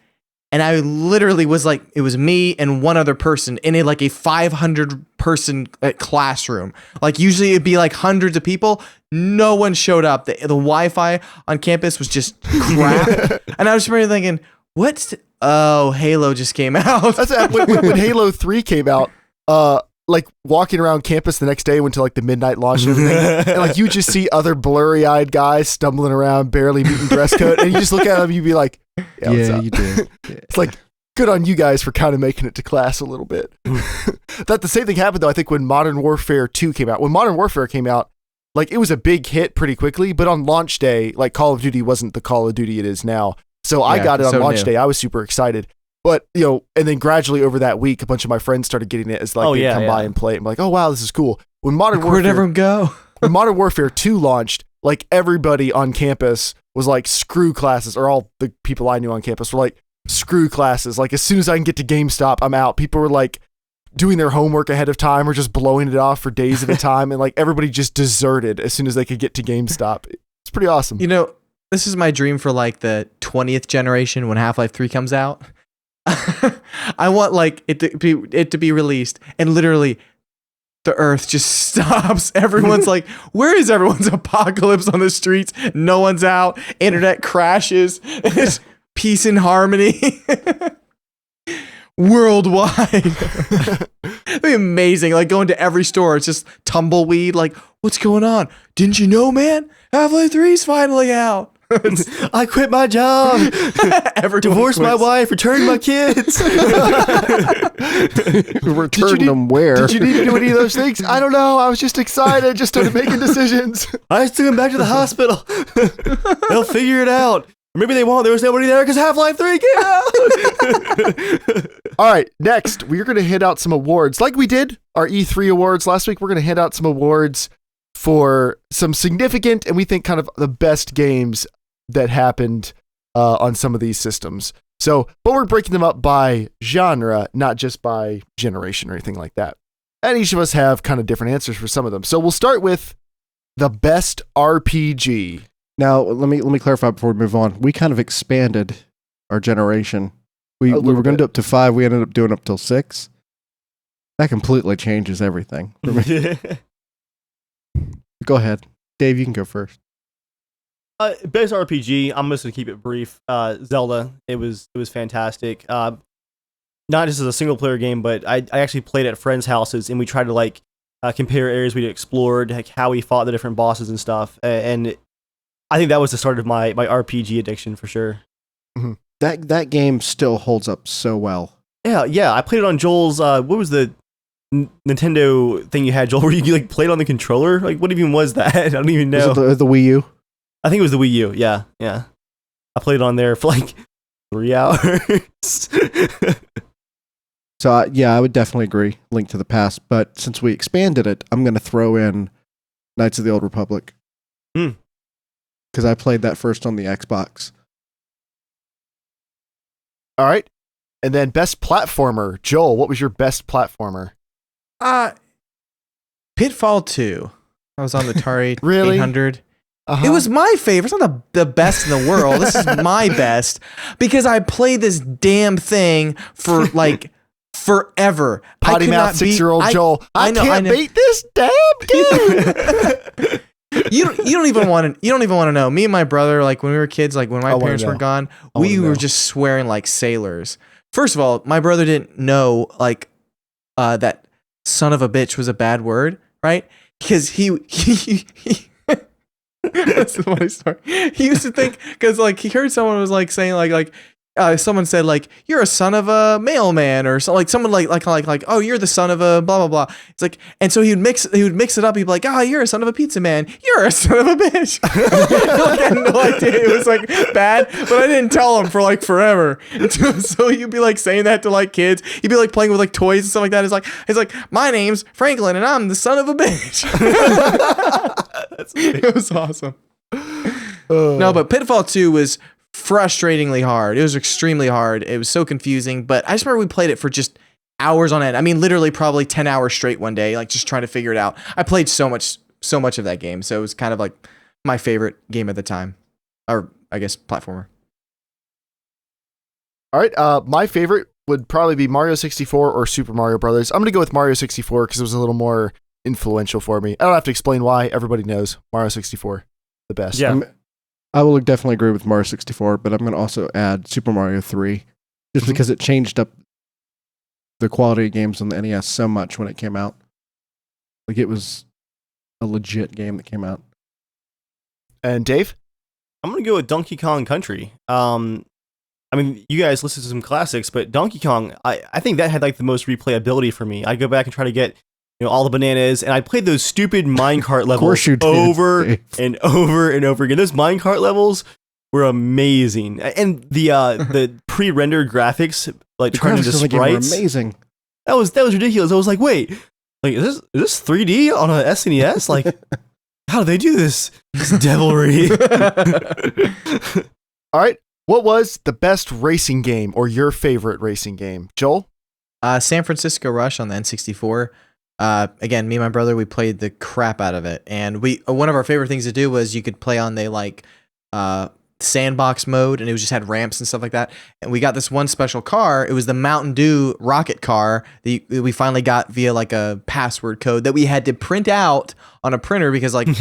and I literally was like, it was me and one other person in a 500 person classroom. Like usually it'd be like hundreds of people. No one showed up. The Wi-Fi on campus was just crap. And I was really thinking, oh, Halo just came out. That's when Halo 3 came out. Like walking around campus the next day, went to like the midnight launch and everything, and like you just see other blurry-eyed guys stumbling around, barely meeting dress code, and you just look at them, you'd be like, "Yeah, what's up?" You did. Yeah. It's like, good on you guys for kind of making it to class a little bit. That the same thing happened though. I think when Modern Warfare 2 came out, when Modern Warfare came out, like it was a big hit pretty quickly, but on launch day, like Call of Duty wasn't the Call of Duty it is now. So I got it on launch day. I was super excited. But, and then gradually over that week, a bunch of my friends started getting it as like they'd come by and play it. I'm like, oh, wow, this is cool. When Modern Warfare, Where'd everyone go? when Modern Warfare 2 launched, like everybody on campus was like, screw classes, or all the people I knew on campus were like, screw classes. Like as soon as I can get to GameStop, I'm out. People were like doing their homework ahead of time or just blowing it off for days at a time. And like everybody just deserted as soon as they could get to GameStop. It's pretty awesome. This is my dream for like the 20th generation when Half-Life 3 comes out. I want like it to be released and literally the earth just stops. Everyone's like, where is everyone's apocalypse on the streets? No one's out. Internet crashes. It's peace and harmony. Worldwide. It'd be amazing. Like going to every store, it's just tumbleweed. Like, what's going on? Didn't you know, man? Half-Life 3's finally out. I quit my job. Divorced my wife. Returned my kids. Return them where? Did you need to do any of those things? I don't know. I was just excited. Just started making decisions. I just took him back to the hospital. They'll figure it out. Or maybe they won't. There was nobody there because Half-Life 3 came out. All right. Next, we're going to hand out some awards. Like we did our E3 awards last week, we're going to hand out some awards for some significant and we think kind of the best games that happened on some of these systems. So, but we're breaking them up by genre, not just by generation or anything like that. And each of us have kind of different answers for some of them. So we'll start with the best RPG. Now, let me clarify before we move on. We kind of expanded our generation. We were going to do up to 5. We ended up doing up till 6. That completely changes everything for me. Go ahead. Dave, you can go first. Best RPG. I'm just gonna keep it brief. Zelda. It was fantastic. Not just as a single player game, but I actually played at friends' houses and we tried to like compare areas we explored, like how we fought the different bosses and stuff. And I think that was the start of my RPG addiction for sure. Mm-hmm. That game still holds up so well. Yeah. I played it on Joel's. What was the Nintendo thing you had, Joel? Where you like played on the controller? Like what even was that? I don't even know. Was it the Wii U? I think it was the Wii U. Yeah. I played it on there for like 3 hours. So I would definitely agree. Link to the Past, but since we expanded it, I'm going to throw in Knights of the Old Republic. Because I played that first on the Xbox. All right. And then best platformer. Joel, what was your best platformer? Pitfall 2. I was on the Atari Really? 800. Uh-huh. It was my favorite. It's not the best in the world. This is my best because I played this damn thing for like forever. Potty mouth 6-year-old Joel. I can't beat this damn game. You don't even want to know. Me and my brother, like when we were kids, like when my parents were gone, we were just swearing like sailors. First of all, my brother didn't know like that son of a bitch was a bad word, right? Because he that's a funny story. He used to think, because like he heard someone was like saying someone said like, you're a son of a mailman, or so, like someone like oh, you're the son of a blah blah blah. It's like, and so he would mix it up. He'd be like, you're a son of a pizza man. You're a son of a bitch. Like, I had no idea it was like bad, but I didn't tell him for like forever. And so he'd be like saying that to like kids. He'd be like playing with like toys and stuff like that. It's like my name's Franklin and I'm the son of a bitch. It was awesome. No, but Pitfall 2 was frustratingly hard. It was extremely hard. It was so confusing, but I just remember we played it for just hours on end. I mean, literally probably 10 hours straight one day, like just trying to figure it out. I played so much of that game, so it was kind of like my favorite game at the time, or I guess platformer. All right, my favorite would probably be Mario 64 or Super Mario Brothers. I'm going to go with Mario 64 because it was a little more influential for me. I don't have to explain why. Everybody knows Mario 64, the best. Yeah. I will definitely agree with Mario 64, but I'm going to also add Super Mario 3, just because it changed up the quality of games on the NES so much when it came out. Like, it was a legit game that came out. And Dave? I'm going to go with Donkey Kong Country. I mean, you guys listened to some classics, but Donkey Kong, I think that had like the most replayability for me. I'd go back and try to get all the bananas, and I played those stupid minecart levels over and over and over again. Those minecart levels were amazing, and the pre-rendered graphics, like turned into sprites, were amazing. That was ridiculous. I was like, wait, like is this 3D on a SNES? Like, how do they do this devilry? All right, what was the best racing game or your favorite racing game, Joel? San Francisco Rush on the N64. Again, me and my brother, we played the crap out of it, and one of our favorite things to do was you could play on the sandbox mode, and it just had ramps and stuff like that. And we got this one special car. It was the Mountain Dew rocket car that we finally got via like a password code that we had to print out on a printer because like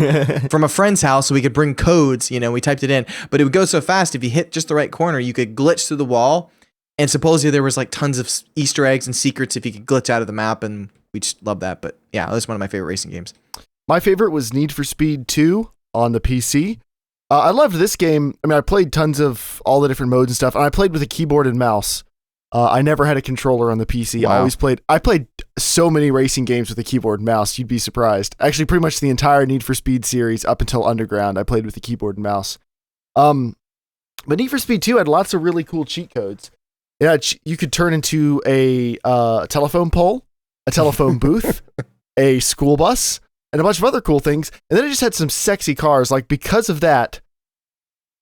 from a friend's house, so we could bring codes. We typed it in, but it would go so fast if you hit just the right corner, you could glitch through the wall. And supposedly there was like tons of Easter eggs and secrets if you could glitch out of the map, and we just love that. But yeah, that was one of my favorite racing games. My favorite was Need for Speed 2 on the PC. I loved this game. I mean, I played tons of all the different modes and stuff, and I played with a keyboard and mouse. I never had a controller on the PC. Wow. I played so many racing games with a keyboard and mouse, you'd be surprised. Actually, pretty much the entire Need for Speed series up until Underground, I played with a keyboard and mouse. But Need for Speed 2 had lots of really cool cheat codes. You could turn into a telephone pole, a telephone booth, a school bus, and a bunch of other cool things. And then it just had some sexy cars. Like, because of that,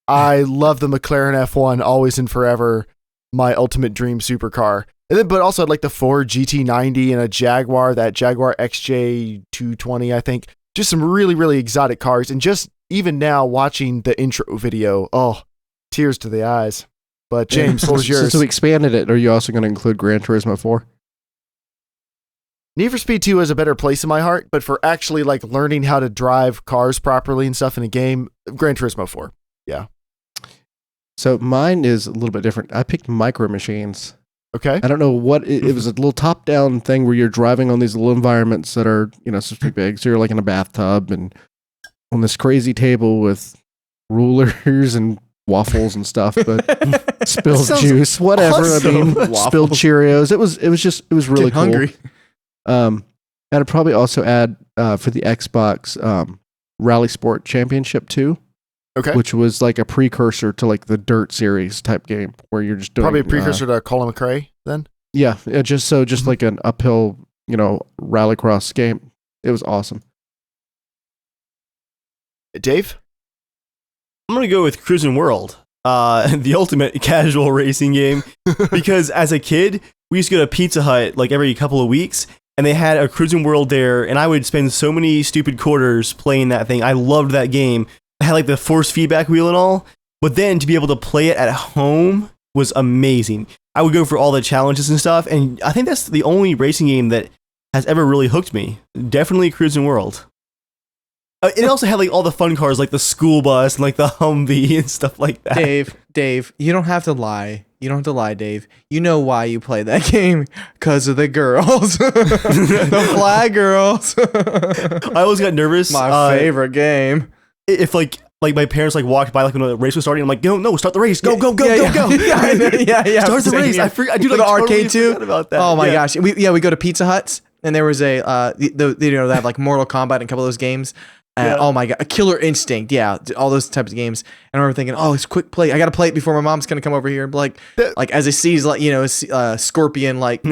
I love the McLaren F1 always and forever, my ultimate dream supercar. And then, but also I'd like the Ford GT90 and a Jaguar, that Jaguar XJ220, I think. Just some really, really exotic cars. And just even now watching the intro video, tears to the eyes. But James, what was yours? So we expanded it. Are you also going to include Gran Turismo 4? Need for Speed 2 has a better place in my heart, but for actually like learning how to drive cars properly and stuff in a game, Gran Turismo 4. Yeah. So mine is a little bit different. I picked Micro Machines. Okay. I don't know what it was, a little top-down thing where you're driving on these little environments that are, supposed to be big. So you're like in a bathtub and on this crazy table with rulers and waffles and stuff, but spilled juice, whatever. Awesome. I mean, spilled Cheerios. It was really cool. Hungry. And I'd probably also add for the Xbox Rally Sport Championship 2. Okay. Which was like a precursor to like the Dirt series type game where you're just doing probably a precursor to Colin McRae then. Yeah, just like an uphill, rallycross game. It was awesome. Dave? I'm going to go with Cruisin' World, the ultimate casual racing game, because as a kid, we used to go to Pizza Hut like every couple of weeks, and they had a Cruisin' World there, and I would spend so many stupid quarters playing that thing. I loved that game. It had like the force feedback wheel and all, but then to be able to play it at home was amazing. I would go for all the challenges and stuff, and I think that's the only racing game that has ever really hooked me. Definitely Cruisin' World. It also had like all the fun cars, like the school bus and like the Humvee and stuff like that. Dave, you don't have to lie. You don't have to lie, Dave. You know why you play that game? Because of the girls. The fly girls. I always got nervous. My favorite game. If like my parents like walked by like when the race was starting, I'm like, no, start the race. Go. Yeah. Yeah. Start the race. Here. I do the like arcade totally too. About that. Oh my gosh. We go to Pizza Huts and there was they have like Mortal Kombat and a couple of those games. Oh my god, Killer Instinct, yeah, all those types of games. And I remember thinking, oh, it's quick play. I gotta play it before my mom's gonna come over here. And like as it sees like Scorpion like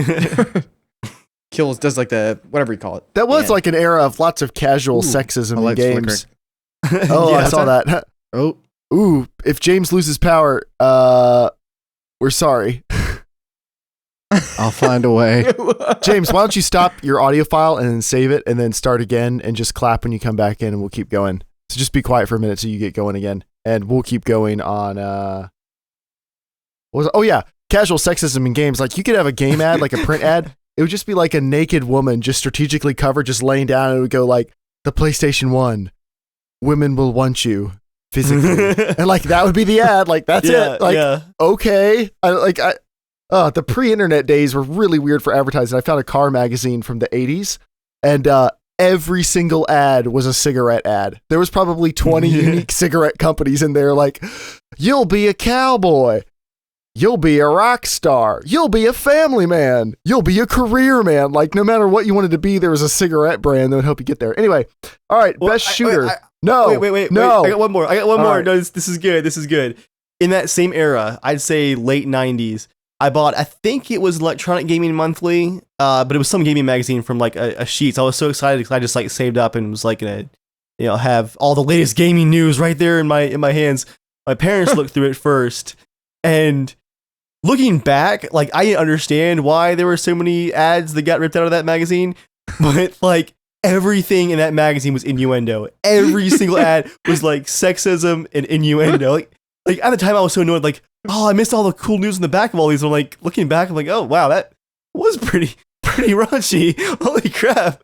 kills, does like the whatever you call it. That was like an era of lots of casual sexism in games. Oh, I saw that. Oh, ooh, if James loses power, we're sorry. I'll find a way. James, why don't you stop your audio file and then save it and then start again and just clap when you come back in and we'll keep going. So just be quiet for a minute so you get going again. And we'll keep going on casual sexism in games. Like you could have a game ad, like a print ad. It would just be like a naked woman just strategically covered, just laying down, and it would go like the PlayStation 1. Women will want you physically. And like that would be the ad. Like that's it. Like okay. The pre-internet days were really weird for advertising. I found a car magazine from the 80s, and every single ad was a cigarette ad. There was probably 20 unique cigarette companies in there, like, you'll be a cowboy, you'll be a rock star, you'll be a family man, you'll be a career man. Like, no matter what you wanted to be, there was a cigarette brand that would help you get there. Anyway, all right, best shooter. Wait. No. I got one more. All more. Right. No, this is good. In that same era, I'd say late 90s, I bought, I think it was Electronic Gaming Monthly, but it was some gaming magazine from like a Sheets. I was so excited because I just like saved up and was like gonna, have all the latest gaming news right there in my hands. My parents looked through it first, and looking back, like I didn't understand why there were so many ads that got ripped out of that magazine, but like everything in that magazine was innuendo. Every single ad was like sexism and innuendo. Like at the time, I was so annoyed. Like, oh, I missed all the cool news in the back of all these. I'm like looking back, I'm like, oh wow, that was pretty raunchy. Holy crap!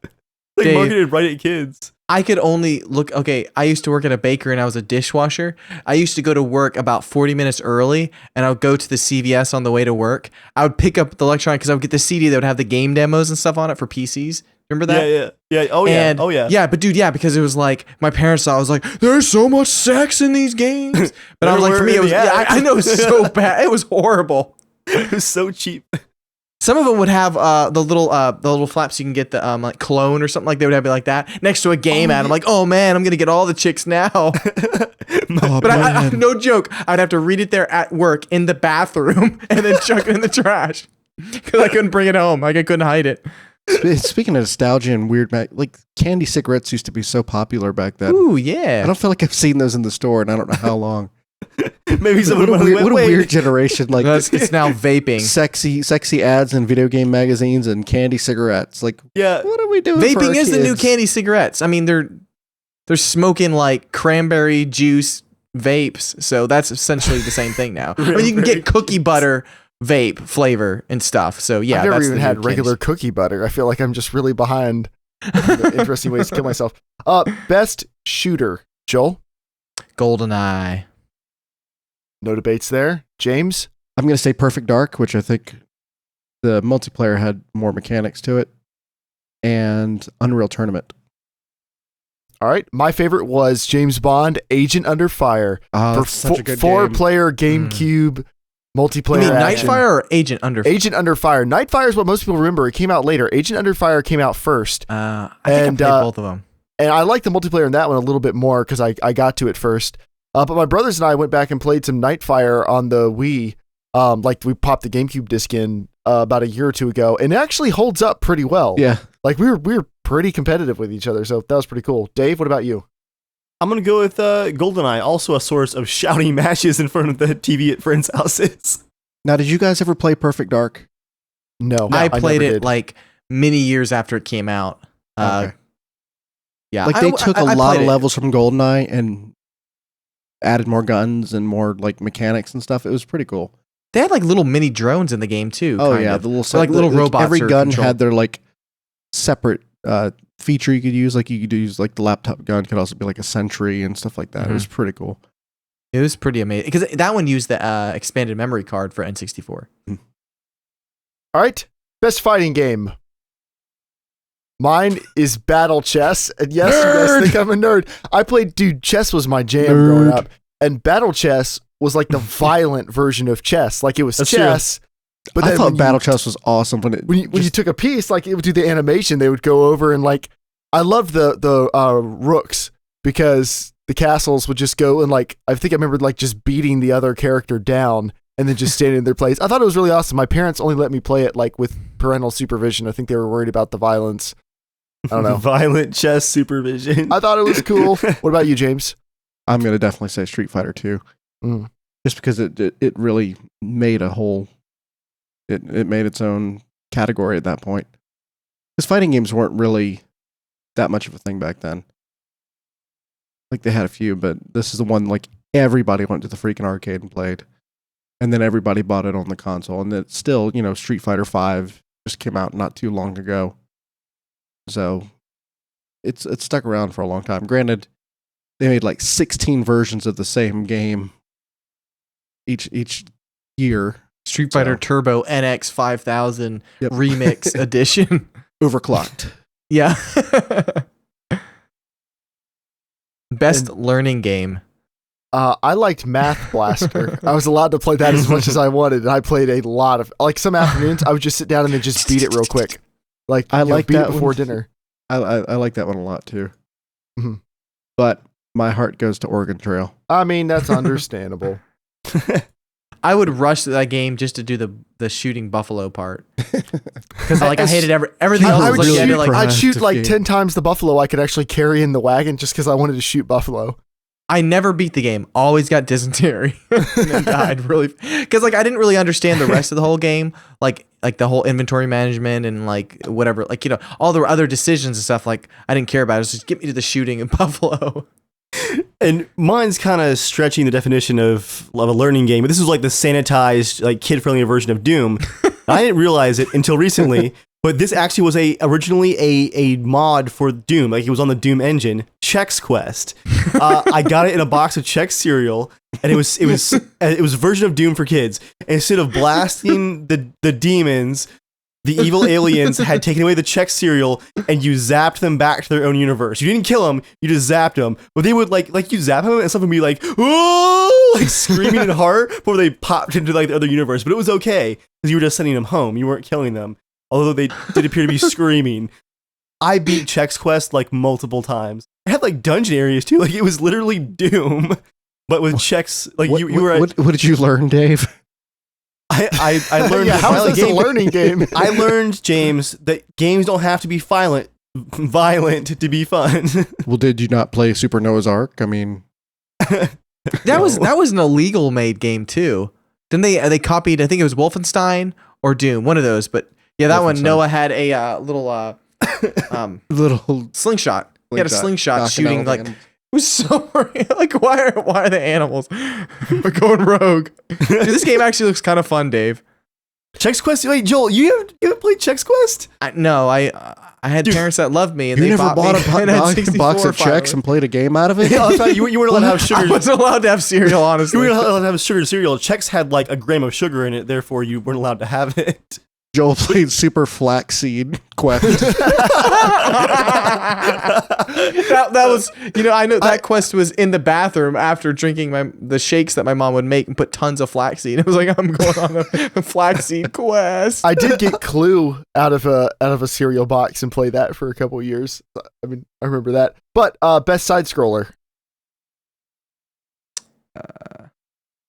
Like Dave, marketed right at kids. I could only look. Okay, I used to work at a bakery and I was a dishwasher. I used to go to work about 40 minutes early, and I would go to the CVS on the way to work. I would pick up the electronic because I would get the CD that would have the game demos and stuff on it for PCs. Remember that? Yeah. Oh yeah. Yeah, but dude, because it was like my parents saw. I was like, "There's so much sex in these games," but I was like, for me, it was. Yeah, I know it was so bad. It was horrible. It was so cheap. Some of them would have the little flaps you can get the like cologne or something like they would have it like that next to a game ad. I'm like, oh man, I'm gonna get all the chicks now. But I, no joke, I'd have to read it there at work in the bathroom and then chuck it in the trash because I couldn't bring it home. Like I couldn't hide it. Speaking of nostalgia and weird, like candy cigarettes used to be so popular back then. Ooh yeah. I don't feel like I've seen those in the store, and I don't know how long. Maybe someone what a weird generation. Like it's now vaping. Sexy ads in video game magazines and candy cigarettes. Like, yeah, what are we doing? Vaping is the new candy cigarettes. I mean, they're smoking like cranberry juice vapes, so that's essentially the same thing now. I mean, you can get cookie butter vape flavor and stuff. So yeah, I've never that's even had regular cookie butter. I feel like I'm just really behind. Interesting ways to kill myself. Best shooter, Joel. GoldenEye. No debates there. James? I'm going to say Perfect Dark, which I think the multiplayer had more mechanics to it, and Unreal Tournament. All right. My favorite was James Bond, Agent Under Fire. For such a good four-player GameCube multiplayer. You mean action. Nightfire or Agent Under Fire? Agent Under Fire. Nightfire is what most people remember. It came out later. Agent Under Fire came out first. I think I played both of them. And I like the multiplayer in that one a little bit more because I got to it first. But my brothers and I went back and played some Nightfire on the Wii. Like we popped the GameCube disc in about a year or two ago, and it actually holds up pretty well. Yeah, like we were pretty competitive with each other, so that was pretty cool. Dave, what about you? I'm gonna go with GoldenEye, also a source of shouting matches in front of the TV at friends' houses. Now, did you guys ever play Perfect Dark? No, I played it did. like many years after it came out. Okay. Yeah, like they took a I lot played of it. levels from GoldenEye and added more guns and more like mechanics and stuff. It was pretty cool. They had like little mini drones in the game too. Oh kind yeah, of. the little So, like little robots. Every or gun control. had their like separate feature you could use. Like you could use like the laptop gun could also be like a sentry and stuff like that. It was pretty cool. It was pretty amazing because that one used the expanded memory card for N64. All right, best fighting game. Mine is Battle Chess, and yes, you guys think I'm a nerd. Chess was my jam growing up, and Battle Chess was like the violent version of chess. Like it was chess, but I then thought Battle Chess was awesome when you took a piece, like it would do the animation. They would go over and like I loved the rooks because the castles would just go and like I think I remember like just beating the other character down and then just standing in their place. I thought it was really awesome. My parents only let me play it like with parental supervision. I think they were worried about the violence. I don't know. Violent chess supervision. I thought it was cool. What about you, James? I'm going to definitely say Street Fighter 2. Just because it really made a whole... It made its own category at that point. Because fighting games weren't really that much of a thing back then. Like they had a few, but this is the one like everybody went to the freaking arcade and played. And then everybody bought it on the console. And it's still, Street Fighter 5 just came out not too long ago. So it's stuck around for a long time. Granted, they made like 16 versions of the same game each year. Street Fighter Turbo NX 5000 Remix Edition. Overclocked. Yeah. Best learning game. I liked Math Blaster. I was allowed to play that as much as I wanted, and I played a lot of like some afternoons. I would just sit down and then just beat it real quick. Like I like beat that it before one. dinner. I like that one a lot too. Mm-hmm. But my heart goes to Oregon Trail. I mean, that's understandable. I would rush that game just to do the shooting buffalo part because like I hated everything else. I'd shoot like game. 10 times the buffalo I could actually carry in the wagon just because I wanted to shoot buffalo. I never beat the game. Always got dysentery and then died really because like I didn't really understand the rest of the whole game, like the whole inventory management and like whatever, like all the other decisions and stuff. Like I didn't care about it. It was just get me to the shooting and buffalo. And mine's kind of stretching the definition of a learning game, but this was like the sanitized, like kid-friendly version of Doom. I didn't realize it until recently, but this actually was originally a mod for Doom. Like it was on the Doom engine, Chex Quest. I got it in a box of Chex cereal, and it was a version of Doom for kids. And instead of blasting the demons, the evil aliens had taken away the Chex cereal, and you zapped them back to their own universe. You didn't kill them, you just zapped them. But they would like you zap them, and something would be like, "Whoa!" like screaming in horror before they popped into like the other universe. But it was okay because you were just sending them home. You weren't killing them, although they did appear to be screaming. I beat Chex Quest like multiple times. It had like dungeon areas too. Like it was literally Doom, but with Chex. Like you were. What did you learn, Dave? I learned. Yeah, how is this a learning game? I learned, James, that games don't have to be violent to be fun. Well, did you not play Super Noah's Ark? I mean, that was an illegal made game too. Didn't they copied? I think it was Wolfenstein or Doom, one of those. But yeah, that one. Noah had a little slingshot. He had a slingshot shooting like. Animals. It was so like why are the animals going rogue? Dude, this game actually looks kind of fun, Dave. Chex Quest. Wait, Joel, you haven't played Chex Quest? No, I had parents that loved me, and you they never bought a box of Chex and played a game out of it. Yeah, I thought you weren't allowed to have sugar. I wasn't allowed to have cereal. Honestly, you weren't allowed to have sugar cereal. Chex had like a gram of sugar in it, therefore you weren't allowed to have it. Joel played Super Flaxseed Quest. that was, I know that quest was in the bathroom after drinking the shakes that my mom would make and put tons of flaxseed. It was like, I'm going on a flaxseed quest. I did get Clue out of a cereal box and play that for a couple of years. I mean, I remember that. But best side scroller.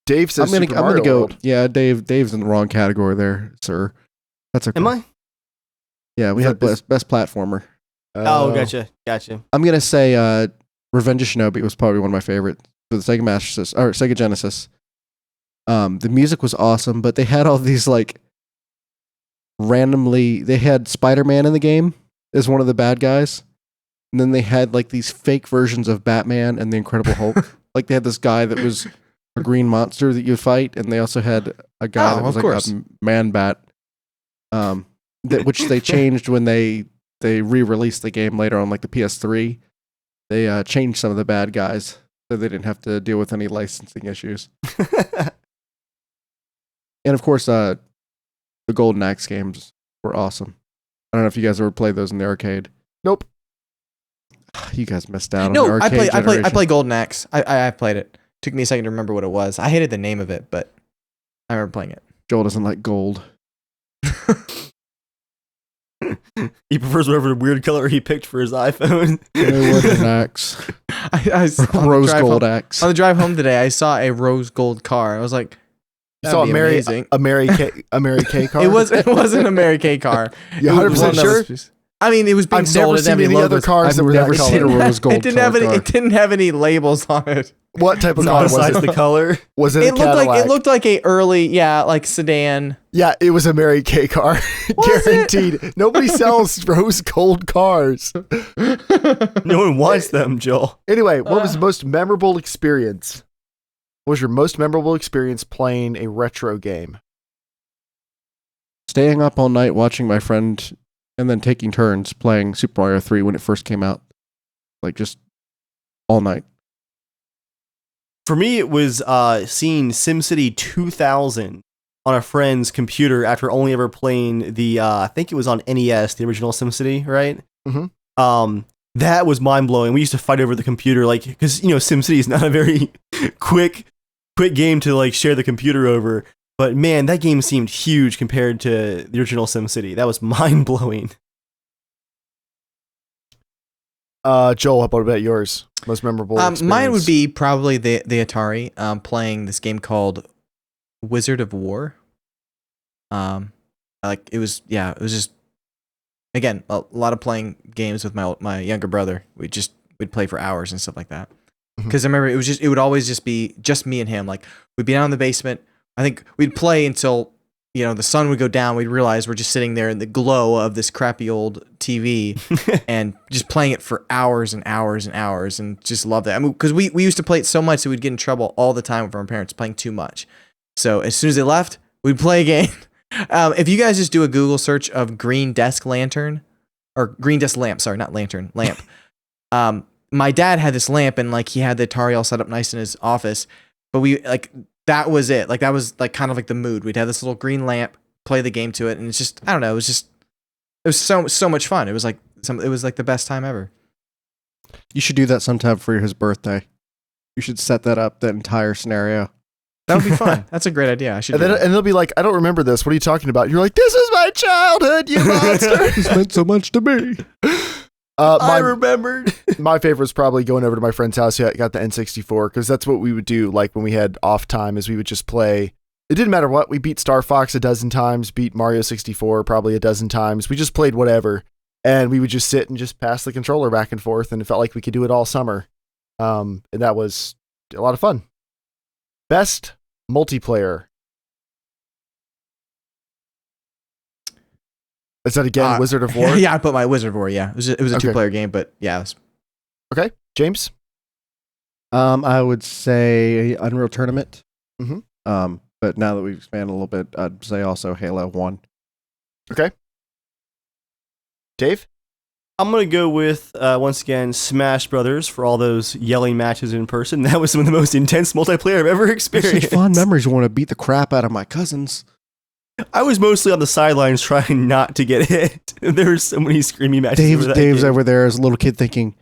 Dave says I'm Super gonna Mario go. World. Yeah, Dave's in the wrong category there, sir. That's okay. Am I? Yeah, we had best platformer. Oh, gotcha. I'm gonna say Revenge of Shinobi was probably one of my favorites for the Sega Master System or Sega Genesis. The music was awesome, but they had all these like randomly. They had Spider-Man in the game as one of the bad guys, and then they had like these fake versions of Batman and the Incredible Hulk. Like they had this guy that was a green monster that you fight, and they also had a guy that was like a man bat. Which they changed when they re-released the game later on, like the PS3. They changed some of the bad guys so they didn't have to deal with any licensing issues. And of course, the Golden Axe games were awesome. I don't know if you guys ever played those in the arcade. Nope. You guys missed out on No, the arcade I played Golden Axe. I played it. Took me a second to remember what it was. I hated the name of it, but I remember playing it. Joel doesn't like gold. He prefers whatever weird color he picked for his iPhone. It wasn't an axe. Rose gold axe. On the drive home today, I saw a rose gold car. I was like, You saw a Mary Kay car? it wasn't a Mary Kay car. You It was 100% one that sure? was- I mean, it was being I've sold. never It didn't have seen any other logos. cars that I've were never that seen a color. rose gold It didn't have any. car. It didn't have any labels on it. What type of car was Besides it? the color. Was it It a looked Cadillac? like a early, like sedan. Yeah, it was a Mary Kay car. Was it? Guaranteed. Nobody sells rose gold cars. No one wants them, Joel. Anyway, what was the most memorable experience? What was your most memorable experience playing a retro game? Staying up all night watching my friend and then taking turns playing Super Mario 3 when it first came out. Like just all night. For me, it was seeing SimCity 2000 on a friend's computer after only ever playing the, I think it was on NES, the original SimCity, right? Mm-hmm. That was mind-blowing. We used to fight over the computer, like, because, SimCity is not a very quick game to, like, share the computer over. But, man, that game seemed huge compared to the original SimCity. That was mind-blowing. Joel, how about yours? Most memorable experience? Mine would be probably the Atari, playing this game called Wizard of War. It was just, again, a lot of playing games with my younger brother. We'd play for hours and stuff like that. Because I remember it would always just be just me and him. Like, we'd be down in the basement. I think we'd play until the sun would go down. We'd realize we're just sitting there in the glow of this crappy old TV and just playing it for hours and hours and hours, and just love that. I mean, because we used to play it so much that we'd get in trouble all the time from our parents playing too much. So as soon as they left, we'd play again. If you guys just do a Google search of green desk lantern or green desk lamp, sorry, not lantern, lamp. My dad had this lamp, and like he had the Atari all set up nice in his office, but that was it. Like, that was like kind of like the mood. We'd have this little green lamp, play the game to it, and it's just, I don't know, it was so much fun. It was like the best time ever. You should do that sometime for his birthday. You should set that up, that entire scenario. That would be fun. That's a great idea. I should. And they'll be like, I don't remember this. What are you talking about? You're like, this is my childhood, you monster. It's meant so much to me. I remembered. My favorite was probably going over to my friend's house who got the N64, because that's what we would do. Like, when we had off time, is we would just play. It didn't matter what. We beat Star Fox a dozen times, beat Mario 64 probably a dozen times. We just played whatever, and we would just sit and just pass the controller back and forth, and it felt like we could do it all summer. And that was a lot of fun. Best multiplayer. Is that again Wizard of War? Yeah, I put my Wizard of War. Yeah, it was a Okay. 2-player game, but yeah. It was, Okay, James. I would say Unreal Tournament. Mhm. But now that we've expanded a little bit, I'd say also Halo 1. Dave. I'm going to go with, once again, Smash Brothers for all those yelling matches in person. That was some of the most intense multiplayer I've ever experienced. Such fond memories. I want to beat the crap out of my cousins. I was mostly on the sidelines trying not to get hit. There were so many screaming matches. Dave's over there as a little kid thinking,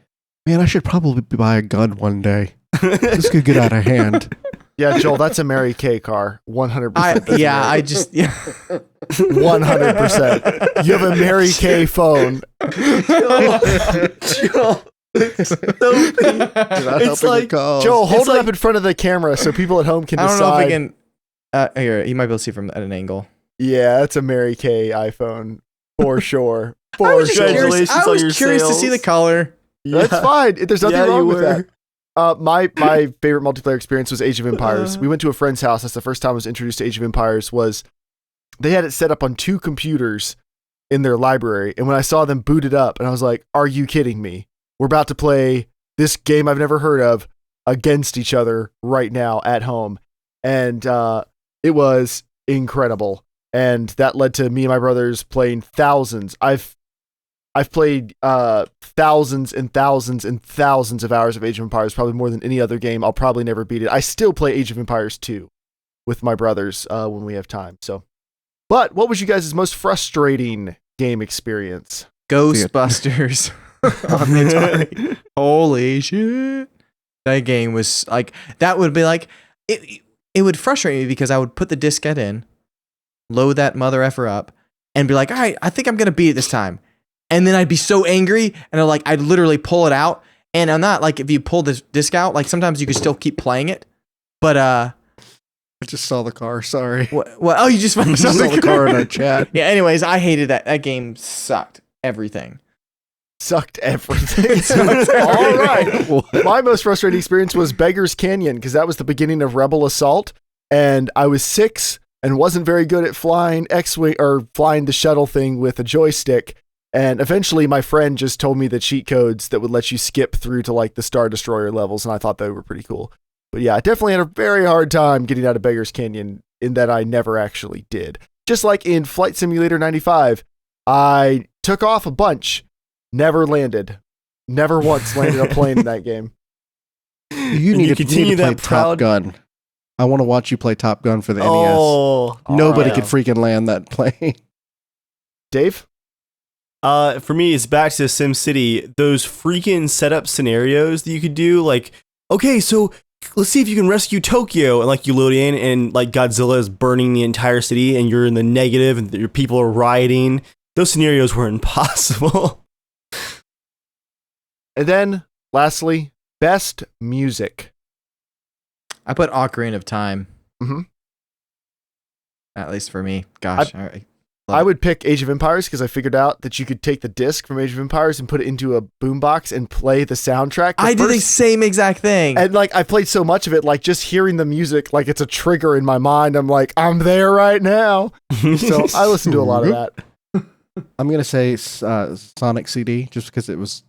man, I should probably buy a gun one day. This could get out of hand. Yeah, Joel, that's a Mary Kay car. 100%. 100%. You have a Mary Kay phone. It's like, Joel, hold it up in front of the camera so people at home can I don't decide. know if we can. Here, you might be able to see from at an angle. Yeah, that's a Mary Kay iPhone for sure. I was Congratulations curious, I on was your curious to sales. see the color. That's fine. There's nothing Yeah, wrong you with were. that. My favorite multiplayer experience was Age of Empires. We went to a friend's house. That's the first time I was introduced to Age of Empires. Was they had it set up on 2 computers in their library, and when I saw them boot it up, and I was like, "Are you kidding me? We're about to play this game I've never heard of against each other right now at home," and it was incredible. And that led to me and my brothers playing thousands. I I've played thousands and thousands and thousands of hours of Age of Empires, probably more than any other game. I'll probably never beat it. I still play Age of Empires 2 with my brothers when we have time. So, but what was you guys' most frustrating game experience? Ghostbusters on the Atari. Holy shit. That game was like, that would be like, it would frustrate me because I would put the diskette in, load that mother effer up, and be like, all right, I think I'm going to beat it this time. And then I'd be so angry, and I'd literally pull it out. And I'm not like, if you pull the disc out, like sometimes you can still keep playing it. But, I just saw the car. Sorry. what? Oh, you just saw the car in our chat. Yeah, anyways, I hated that. That game sucked everything. Sucked everything. All right. My most frustrating experience was Beggar's Canyon, because that was the beginning of Rebel Assault, and I was 6 and wasn't very good at flying X-Wing or flying the shuttle thing with a joystick. And eventually my friend just told me the cheat codes that would let you skip through to like the Star Destroyer levels, and I thought they were pretty cool. But yeah, I definitely had a very hard time getting out of Beggar's Canyon, in that I never actually did. Just like in Flight Simulator 95, I took off a bunch, never landed. Never once landed a plane in that game. You need to continue that Top Gun. I want to watch you play Top Gun for the Oh, NES. Nobody could freaking land that plane. Dave? For me, it's back to SimCity. Those freaking setup scenarios that you could do, like, okay, so let's see if you can rescue Tokyo, and like you load in, and like Godzilla is burning the entire city, and you're in the negative, and your people are rioting. Those scenarios were impossible. And then, lastly, best music. I put Ocarina of Time. Mm-hmm. At least for me. Gosh. All right. I would pick Age of Empires because I figured out that you could take the disc from Age of Empires and put it into a boombox and play the soundtrack. I did the same exact thing. And like I played so much of it, like just hearing the music, like it's a trigger in my mind. I'm like, I'm there right now. So I listened to a lot of that. I'm gonna say Sonic CD, just because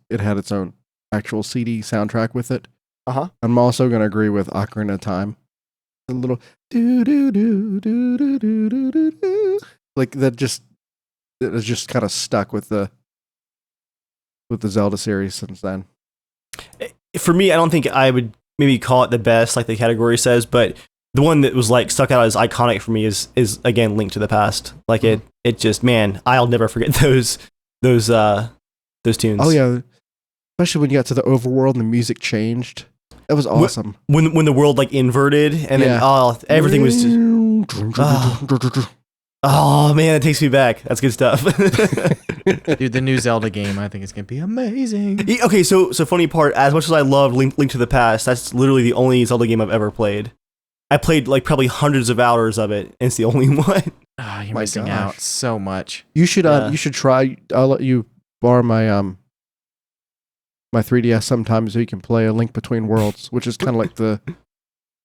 it had its own actual CD soundtrack with it. I'm also gonna agree with Ocarina of Time. The little do do do do do do do do. Like that it was just kind of stuck with the Zelda series since then. For me, I don't think I would maybe call it the best, like the category says, but the one that was like stuck out as iconic for me is again Link to the Past. Like it just, man, I'll never forget those tunes. Oh yeah, especially when you got to the overworld and the music changed. That was awesome. When the world like inverted and then everything was just. Oh man, that takes me back. That's good stuff. Dude, the new Zelda game, I think it's gonna be amazing. Okay, so funny part, as much as I love Link to the Past, that's literally the only Zelda game I've ever played. I played like probably hundreds of hours of it, and it's the only one. Oh, you're missing out so much. You should try. I'll let you borrow my my 3DS sometime so you can play A Link Between Worlds, which is kind of like the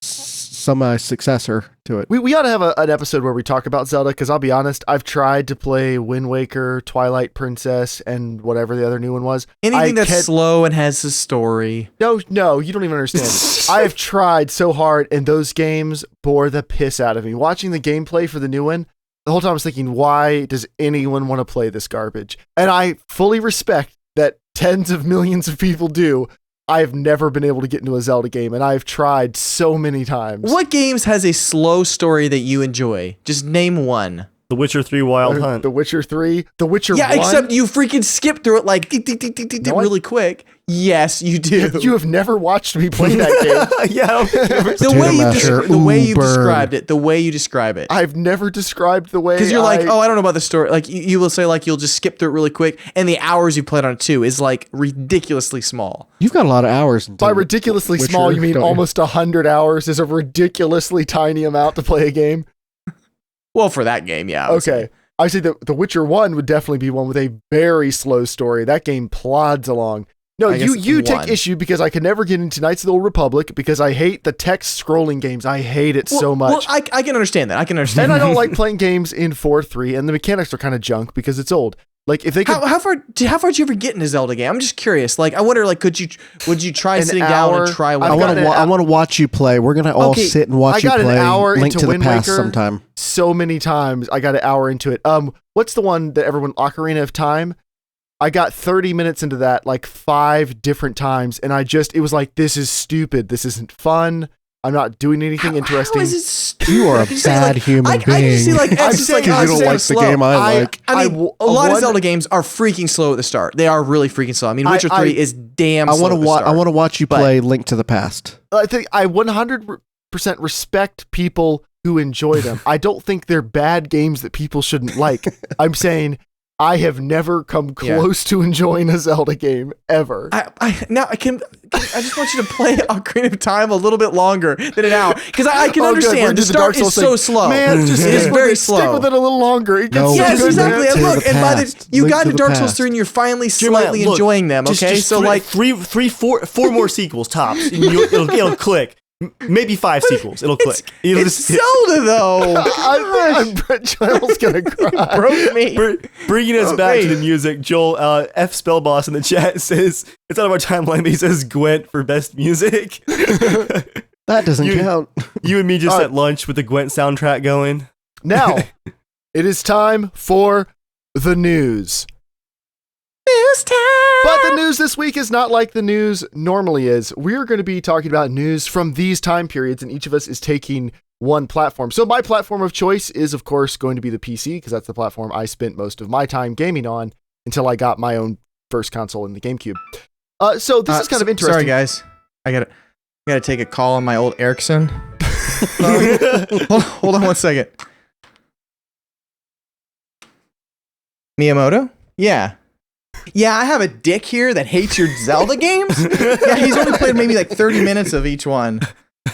semi-successor to it. We ought to have an episode where we talk about Zelda, because I'll be honest, I've tried to play Wind Waker, Twilight Princess, and whatever the other new one was. Anything that's slow and has a story. No, you don't even understand. I have tried so hard, and those games bore the piss out of me. Watching the gameplay for the new one, the whole time I was thinking, why does anyone want to play this garbage? And I fully respect that tens of millions of people do. I have never been able to get into a Zelda game, and I've tried so many times. What games has a slow story that you enjoy? Just name one. The Witcher 3 Wild Hunt. The Witcher 3? The Witcher 1? Yeah, except you freaking skip through it like really quick. Yes, you do. You have never watched me play that game. Yeah. The way you described it. The way you describe it. I've never described the way. Because you're like, oh, I don't know about the story. Like you will say like you'll just skip through it really quick, and the hours you played on it too is like ridiculously small. You've got a lot of hours. By ridiculously Witcher, small, you mean almost 100 hours is a ridiculously tiny amount to play a game? Well, for that game, yeah. Okay. I say that The Witcher 1 would definitely be one with a very slow story. That game plods along. No, you take issue because I could never get into Knights of the Old Republic because I hate the text scrolling games. I hate it so much. Well, I can understand that. And I don't like playing games in 4.3, and the mechanics are kind of junk because it's old. Like if they could, how far did you ever get in a Zelda game? I'm just curious. Like I wonder, like would you try sitting down and try one? I want to watch you play. We're gonna all sit and watch you play. I got an hour Link into Wind Waker sometime. So many times I got an hour into it. What's the one that everyone Ocarina of Time? I got 30 minutes into that like 5 different times, and it was like, this is stupid. This isn't fun. I'm not doing anything interesting. How is it stupid? You are a bad human being. I just see like I'm it's just saying like you don't like the game I like. I mean, a lot of Zelda games are freaking slow at the start. They are really freaking slow. I mean, Witcher 3 is damn slow. I want to watch you play Link to the Past. I think I 100% respect people who enjoy them. I don't think they're bad games that people shouldn't like. I'm saying I have never come close to enjoying a Zelda game ever. I just want you to play Ocarina of Time a little bit longer than an hour, because I can understand the start is so slow. Man, just it is very slow. Stick with it a little longer. It gets yes, so good, exactly. man. And look, and by the you Link got to to the Dark Souls past. 3 and you're finally Jeremiah, slightly look, enjoying them. Okay, just so like four more sequels tops. And it'll click. Maybe 5 sequels. It'll click. it's Zelda though. I'm Brett Giles gonna cry. Broke me. Bringing us back to the music, Joel, F Spellboss in the chat says, it's out of our timeline, but he says Gwent for best music. That doesn't count. You and me just at lunch with the Gwent soundtrack going. Now, it is time for the news. News time. But the news this week is not like the news normally is. We're going to be talking about news from these time periods, and each of us is taking one platform. So my platform of choice is, of course, going to be the PC, because that's the platform I spent most of my time gaming on until I got my own first console in the GameCube. So this is kind of interesting. Sorry, guys. I gotta take a call on my old Ericsson. Hold on 1 second. Miyamoto? Yeah. Yeah, I have a dick here that hates your Zelda games. Yeah, he's only played maybe like 30 minutes of each one. I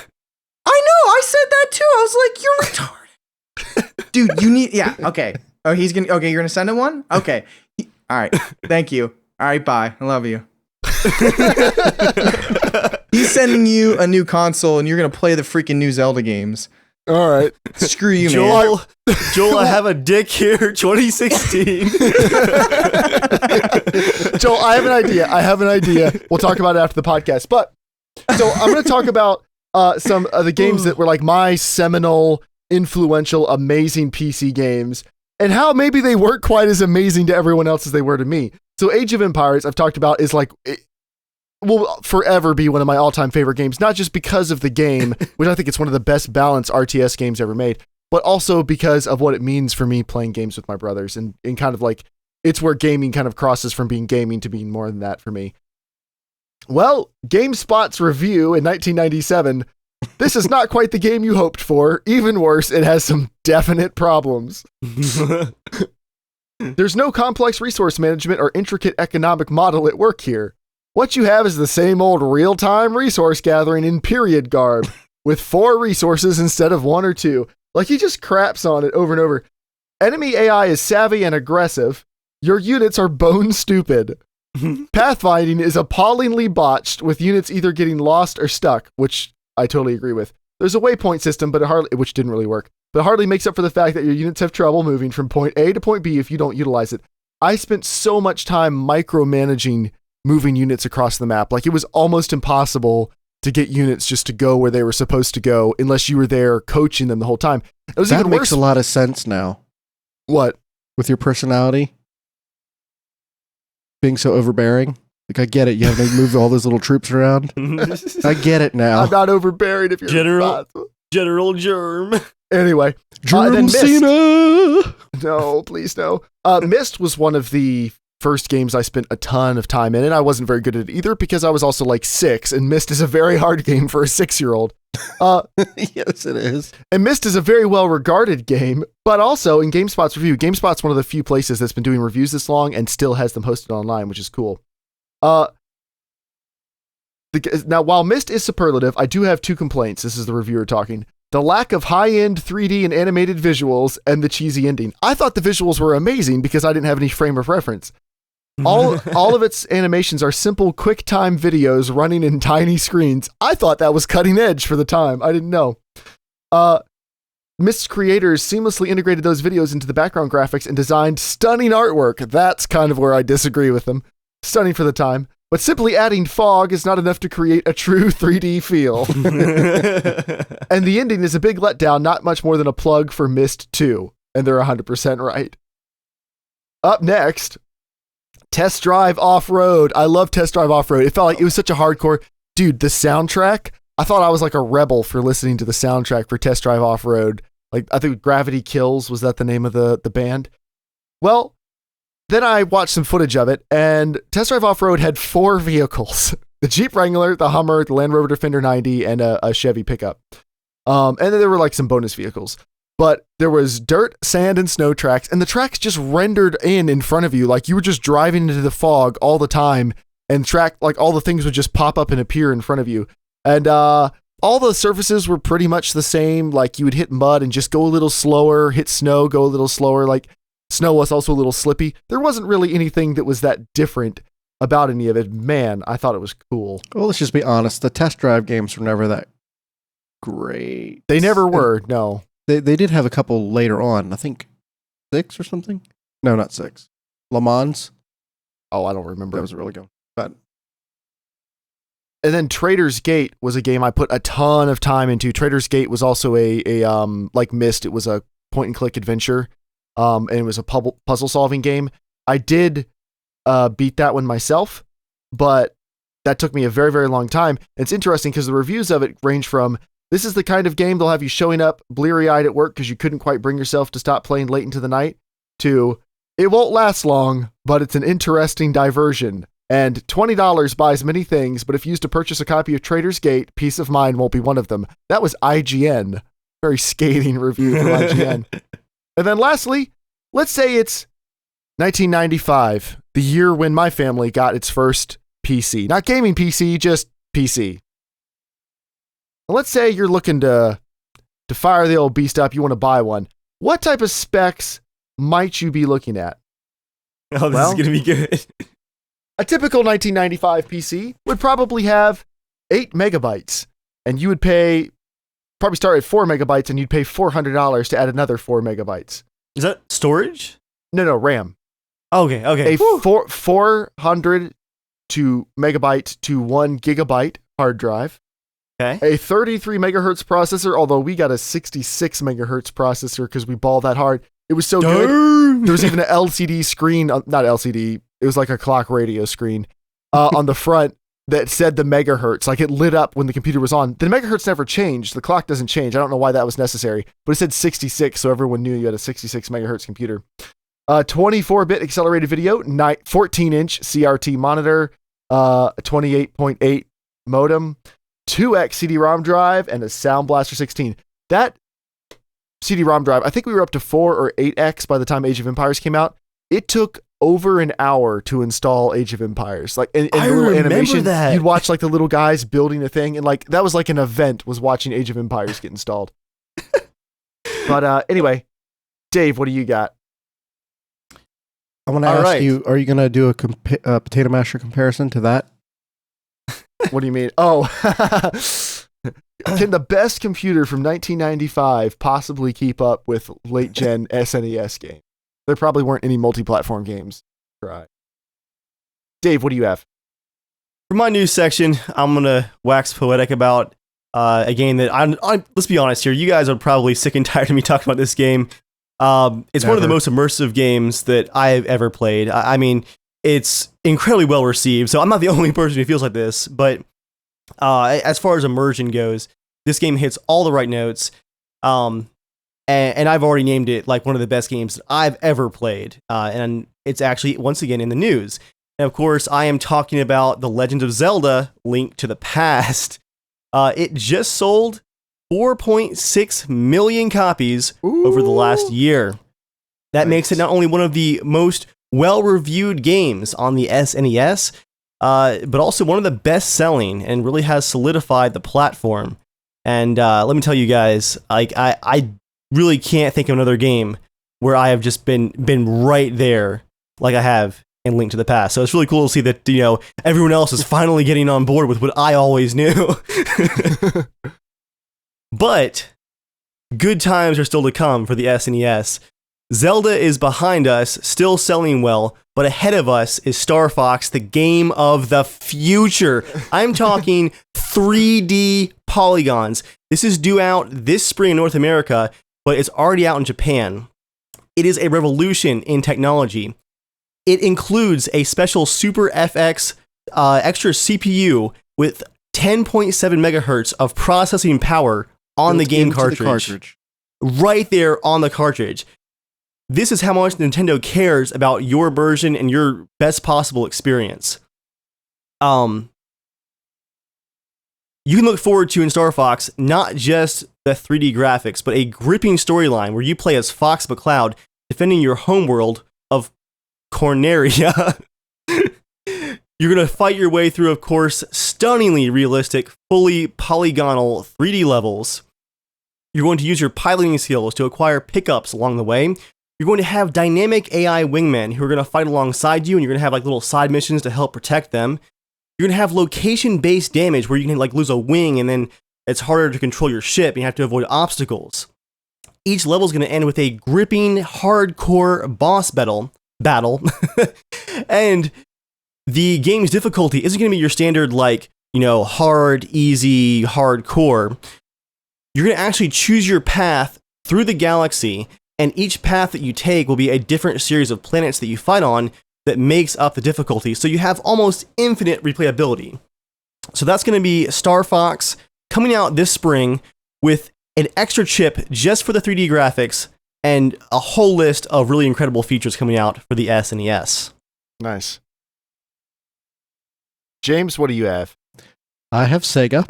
know, I said that too. I was like, you're retarded. Dude, you need, yeah, okay. Oh, you're gonna send him one? Okay. All right, thank you. All right, bye. I love you. He's sending you a new console and you're gonna play the freaking new Zelda games. All right. Screw you, man. Joel, I have a dick here, 2016. Joel, I have an idea. We'll talk about it after the podcast. But so I'm going to talk about some of the games that were like my seminal, influential, amazing PC games, and how maybe they weren't quite as amazing to everyone else as they were to me. So Age of Empires, I've talked about, is like, it will forever be one of my all-time favorite games, not just because of the game, which I think it's one of the best balanced RTS games ever made, but also because of what it means for me playing games with my brothers, and kind of like, it's where gaming kind of crosses from being gaming to being more than that for me. Well, GameSpot's review in 1997, this is not quite the game you hoped for. Even worse, it has some definite problems. There's no complex resource management or intricate economic model at work here. What you have is the same old real-time resource gathering in period garb, with 4 resources instead of 1 or 2. Like, he just craps on it over and over. Enemy AI is savvy and aggressive. Your units are bone stupid. Pathfinding is appallingly botched, with units either getting lost or stuck, which I totally agree with. There's a waypoint system, which didn't really work, but it hardly makes up for the fact that your units have trouble moving from point A to point B if you don't utilize it. I spent so much time micromanaging moving units across the map. Like, it was almost impossible to get units just to go where they were supposed to go unless you were there coaching them the whole time. It was That even makes worse. a lot of sense now. What? With your personality being so overbearing. Like, I get it. You have to move all those little troops around. I get it now. I'm not overbearing if you're General Germ. Anyway, Germ then Myst. Cena! No, please no. Myst was one of the first games I spent a ton of time in, and I wasn't very good at it either because I was also like 6, and Myst is a very hard game for a 6-year-old. Yes, it is. And Myst is a very well-regarded game, but also in GameSpot's review, GameSpot's one of the few places that's been doing reviews this long and still has them hosted online, which is cool. Now, while Myst is superlative, I do have 2 complaints. This is the reviewer talking. The lack of high-end 3D and animated visuals and the cheesy ending. I thought the visuals were amazing because I didn't have any frame of reference. All of its animations are simple QuickTime videos running in tiny screens. I thought that was cutting edge for the time. I didn't know. Myst's creators seamlessly integrated those videos into the background graphics and designed stunning artwork. That's kind of where I disagree with them. Stunning for the time. But simply adding fog is not enough to create a true 3D feel. And the ending is a big letdown, not much more than a plug for Myst 2. And they're 100% right. Up next, Test Drive Off-Road. I love Test Drive Off-Road. It felt like it was such a hardcore... Dude, the soundtrack, I thought I was like a rebel for listening to the soundtrack for Test Drive Off-Road. Like, I think Gravity Kills, was that the name of the band? Well, then I watched some footage of it, and Test Drive Off-Road had 4 vehicles. The Jeep Wrangler, the Hummer, the Land Rover Defender 90, and a Chevy pickup. And then there were like some bonus vehicles. But there was dirt, sand, and snow tracks, and the tracks just rendered in front of you. Like you were just driving into the fog all the time, and like all the things would just pop up and appear in front of you. And all the surfaces were pretty much the same. Like you would hit mud and just go a little slower, hit snow, go a little slower. Like snow was also a little slippy. There wasn't really anything that was that different about any of it. Man, I thought it was cool. Well, let's just be honest. The test drive games were never that great. They never were, no. They did have a couple later on. I think 6 or something. No, not 6. Le Mans. Oh, I don't remember. That was really good. But and then Trader's Gate was a game I put a ton of time into. Trader's Gate was also a like Myst. It was a point and click adventure. And it was a puzzle solving game. I did beat that one myself, but that took me a very, very long time. It's interesting because the reviews of it range from, this is the kind of game they'll have you showing up bleary-eyed at work because you couldn't quite bring yourself to stop playing late into the night, to, it won't last long, but it's an interesting diversion. And $20 buys many things, but if used to purchase a copy of Trader's Gate, peace of mind won't be one of them. That was IGN. Very scathing review from IGN. And then lastly, let's say it's 1995, the year when my family got its first PC. Not gaming PC, just PC. Let's say you're looking to fire the old beast up, you want to buy one. What type of specs might you be looking at? Oh, this is going to be good. A typical 1995 PC would probably have 8 megabytes, and you would probably start at 4 megabytes, and you'd pay $400 to add another 4 megabytes. Is that storage? No, RAM. Okay. A 400 megabyte to 1 gigabyte hard drive. Okay. A 33 megahertz processor, although we got a 66 megahertz processor because we balled that hard. It was so good. There was even an LCD screen, not LCD, it was like a clock radio screen on the front that said the megahertz. Like it lit up when the computer was on. The megahertz never changed. The clock doesn't change. I don't know why that was necessary, but it said 66, so everyone knew you had a 66 megahertz computer. 24-bit accelerated video, 14-inch CRT monitor, 28.8 modem, 2x CD-ROM drive, and a Sound Blaster 16. That CD-ROM drive, I think we were up to 4 or 8x by the time Age of Empires came out. It took over an hour to install Age of Empires. Like, and I the little remember animation, that. you'd watch like the little guys building a thing, and like that was like an event, was watching Age of Empires get installed. But anyway, Dave, what do you got? I want to ask you, are you going to do a potato masher comparison to that? What do you mean? Oh, can the best computer from 1995 possibly keep up with late gen SNES games? There probably weren't any multi-platform games. Right. Dave, what do you have? For my news section, I'm going to wax poetic about a game that let's be honest here. You guys are probably sick and tired of me talking about this game. It's one of the most immersive games that I've ever played. I mean, it's incredibly well received, so I'm not the only person who feels like this, but as far as immersion goes, this game hits all the right notes, and I've already named it like one of the best games I've ever played, and it's actually, once again, in the news. And of course, I am talking about The Legend of Zelda: Link to the Past. It just sold 4.6 million copies over the last year. That makes it not only one of the most well-reviewed games on the SNES, but also one of the best-selling, and really has solidified the platform. And let me tell you guys, like I really can't think of another game where I have just been right there like I have in Link to the Past. So it's really cool to see that, you know, everyone else is finally getting on board with what I always knew. But good times are still to come for the SNES. Zelda is behind us, still selling well, but ahead of us is Star Fox, the game of the future. I'm talking 3D polygons. This is due out this spring in North America, but it's already out in Japan. It is a revolution in technology. it includes a special Super FX extra CPU with 10.7 megahertz of processing power on the game cartridge. Right there on the cartridge. This is how much Nintendo cares about your version and your best possible experience. You can look forward to in Star Fox not just the 3D graphics, but a gripping storyline where you play as Fox McCloud defending your homeworld of Corneria. You're going to fight your way through, of course, stunningly realistic, fully polygonal 3D levels. You're going to use your piloting skills to acquire pickups along the way. You're going to have dynamic AI wingmen who are going to fight alongside you, and you're going to have like little side missions to help protect them. You're going to have location-based damage where you can like lose a wing, and then it's harder to control your ship, and you have to avoid obstacles. Each level is going to end with a gripping, hardcore boss battle. And the game's difficulty isn't going to be your standard, like, you know, hard, easy, hardcore. You're going to actually choose your path through the galaxy, and each path that you take will be a different series of planets that you fight on that makes up the difficulty. So you have almost infinite replayability. So that's going to be Star Fox coming out this spring with an extra chip just for the 3D graphics and a whole list of really incredible features coming out for the SNES. Nice. James, what do you have? I have Sega,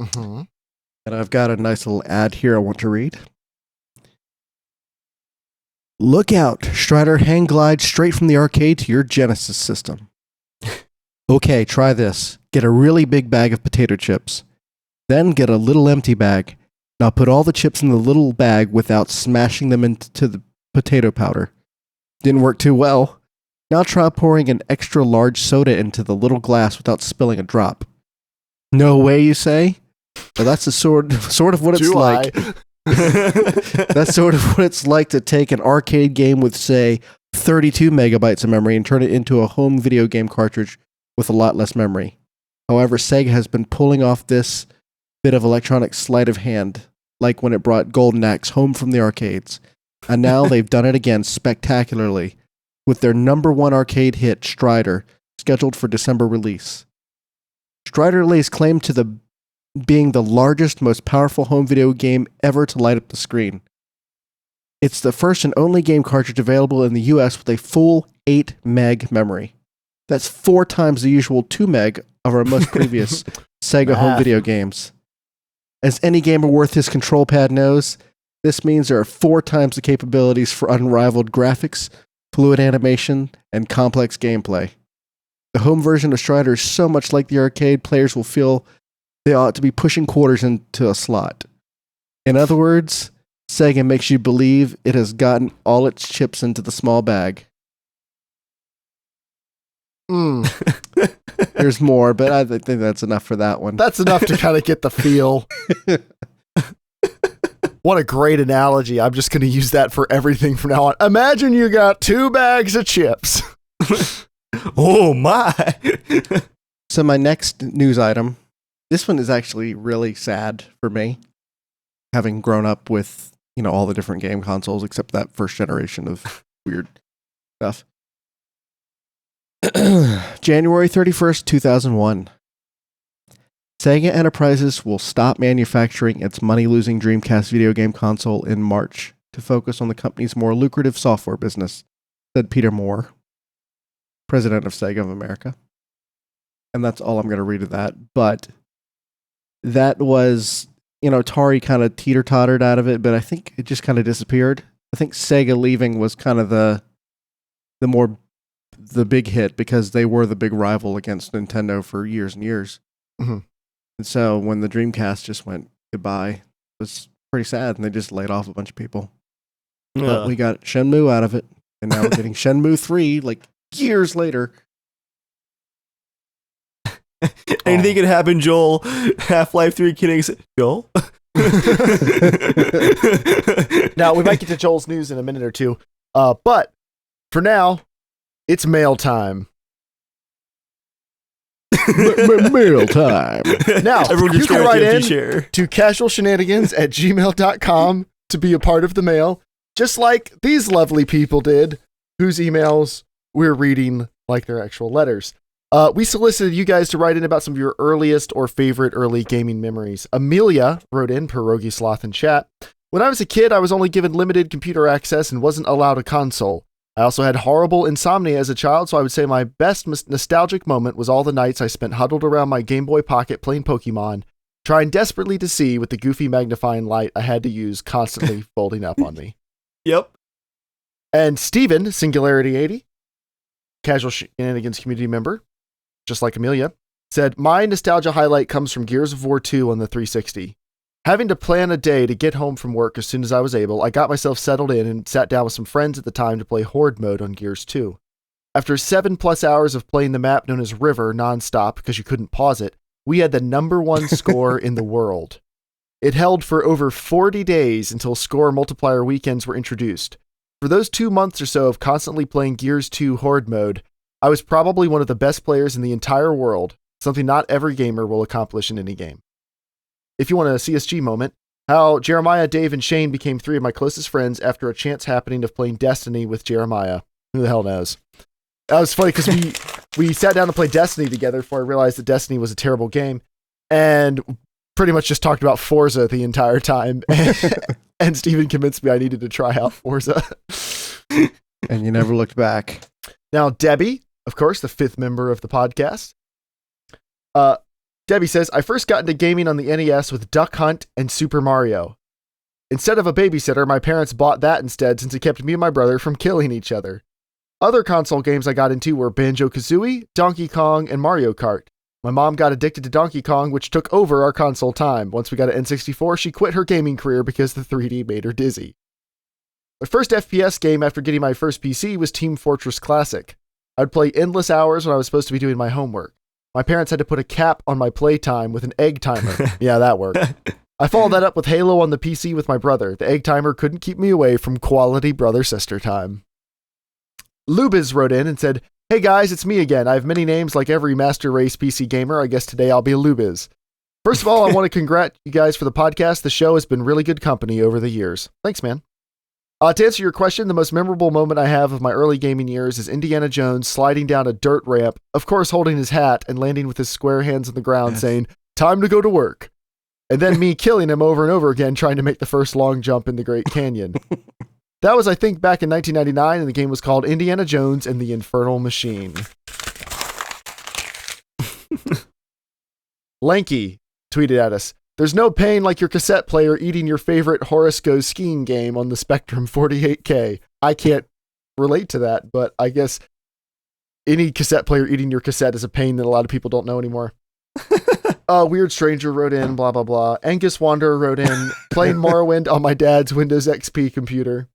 Mm-hmm. and I've got a nice little ad here I want to read. Look out, Strider hang glides straight from the arcade to your Genesis system. Okay, try this. Get a really big bag of potato chips. Then get a little empty bag. Now put all the chips in the little bag without smashing them into the potato powder. Didn't work too well. Now try pouring an extra large soda into the little glass without spilling a drop. No way, you say? Well, that's the sort of what it's like. That's sort of what it's like to take an arcade game with, say, 32 megabytes of memory and turn it into a home video game cartridge with a lot less memory. However, Sega has been pulling off this bit of electronic sleight of hand, like when it brought Golden Axe home from the arcades. And now they've done it again spectacularly with their #1 arcade hit, Strider, scheduled for December release. Strider lays claim to being the largest, most powerful home video game ever to light up the screen. It's the first and only game cartridge available in the US with a full 8 meg memory. That's 4 times the usual 2 meg of our most previous Sega home video games. As any gamer worth his control pad knows, this means there are 4 times the capabilities for unrivaled graphics, fluid animation, and complex gameplay. The home version of Strider is so much like the arcade, players will feel they ought to be pushing quarters into a slot. In other words, Sega makes you believe it has gotten all its chips into the small bag. There's more, but I think that's enough for that one. That's enough to kind of get the feel. What a great analogy. I'm just going to use that for everything from now on. Imagine you got 2 bags of chips. Oh my. So my next news item, this one is actually really sad for me, having grown up with, you know, all the different game consoles except that first generation of weird stuff. January 31st, 2001. Sega Enterprises will stop manufacturing its money-losing Dreamcast video game console in March to focus on the company's more lucrative software business, said Peter Moore, president of Sega of America. And that's all I'm going to read of that. But that was, you know, Atari kind of teeter-tottered out of it, but I think it just kind of disappeared. I think Sega leaving was kind of the big hit because they were the big rival against Nintendo for years and years. Mm-hmm. And so when the Dreamcast just went goodbye, it was pretty sad, and they just laid off a bunch of people. But we got Shenmue out of it, and now we're getting Shenmue 3 like years later. Anything could happen, Joel. Half-Life 3 kidding. Joel? Now, we might get to Joel's news in a minute or two, but for now, it's mail time. Mail time. Now, Everyone you just can write in share. to casualshenanigans@gmail.com to be a part of the mail, just like these lovely people did, whose emails we're reading like they're actual letters. We solicited you guys to write in about some of your earliest or favorite early gaming memories. Amelia wrote in, Pierogi Sloth in chat. When I was a kid, I was only given limited computer access and wasn't allowed a console. I also had horrible insomnia as a child, so I would say my best nostalgic moment was all the nights I spent huddled around my Game Boy Pocket playing Pokemon, trying desperately to see with the goofy magnifying light I had to use constantly folding up on me. Yep. And Steven, Singularity 80, Casual Shenanigans community member, just like Amelia, said, my nostalgia highlight comes from Gears of War 2 on the 360. Having to plan a day to get home from work as soon as I was able, I got myself settled in and sat down with some friends at the time to play Horde mode on Gears 2. After 7+ hours of playing the map known as River nonstop because you couldn't pause it, we had the #1 score in the world. It held for over 40 days until score multiplier weekends were introduced. For those 2 months or so of constantly playing Gears 2 Horde mode, I was probably one of the best players in the entire world, something not every gamer will accomplish in any game. If you want a CSG moment, how Jeremiah, Dave, and Shane became 3 of my closest friends after a chance happening of playing Destiny with Jeremiah. Who the hell knows? That was funny because we sat down to play Destiny together before I realized that Destiny was a terrible game, and pretty much just talked about Forza the entire time. And Steven convinced me I needed to try out Forza. And you never looked back. Now, Debbie, of course, the 5th member of the podcast. Debbie says, I first got into gaming on the NES with Duck Hunt and Super Mario. Instead of a babysitter, my parents bought that instead since it kept me and my brother from killing each other. Other console games I got into were Banjo-Kazooie, Donkey Kong, and Mario Kart. My mom got addicted to Donkey Kong, which took over our console time. Once we got an N64, she quit her gaming career because the 3D made her dizzy. My first FPS game after getting my first PC was Team Fortress Classic. I'd play endless hours when I was supposed to be doing my homework. My parents had to put a cap on my playtime with an egg timer. Yeah, that worked. I followed that up with Halo on the PC with my brother. The egg timer couldn't keep me away from quality brother-sister time. Lubiz wrote in and said, hey guys, it's me again. I have many names like every Master Race PC gamer. I guess today I'll be Lubiz. First of all, I want to congratulate you guys for the podcast. The show has been really good company over the years. Thanks, man. To answer your question, the most memorable moment I have of my early gaming years is Indiana Jones sliding down a dirt ramp, of course holding his hat and landing with his square hands on the ground saying, time to go to work. And then me killing him over and over again trying to make the first long jump in the Great Canyon. That was, I think, back in 1999, and the game was called Indiana Jones and the Infernal Machine. Lanky tweeted at us, there's no pain like your cassette player eating your favorite Horace Goes Skiing game on the Spectrum 48K. I can't relate to that, but I guess any cassette player eating your cassette is a pain that a lot of people don't know anymore. Weird Stranger wrote in, blah, blah, blah. Angus Wanderer wrote in, playing Morrowind on my dad's Windows XP computer.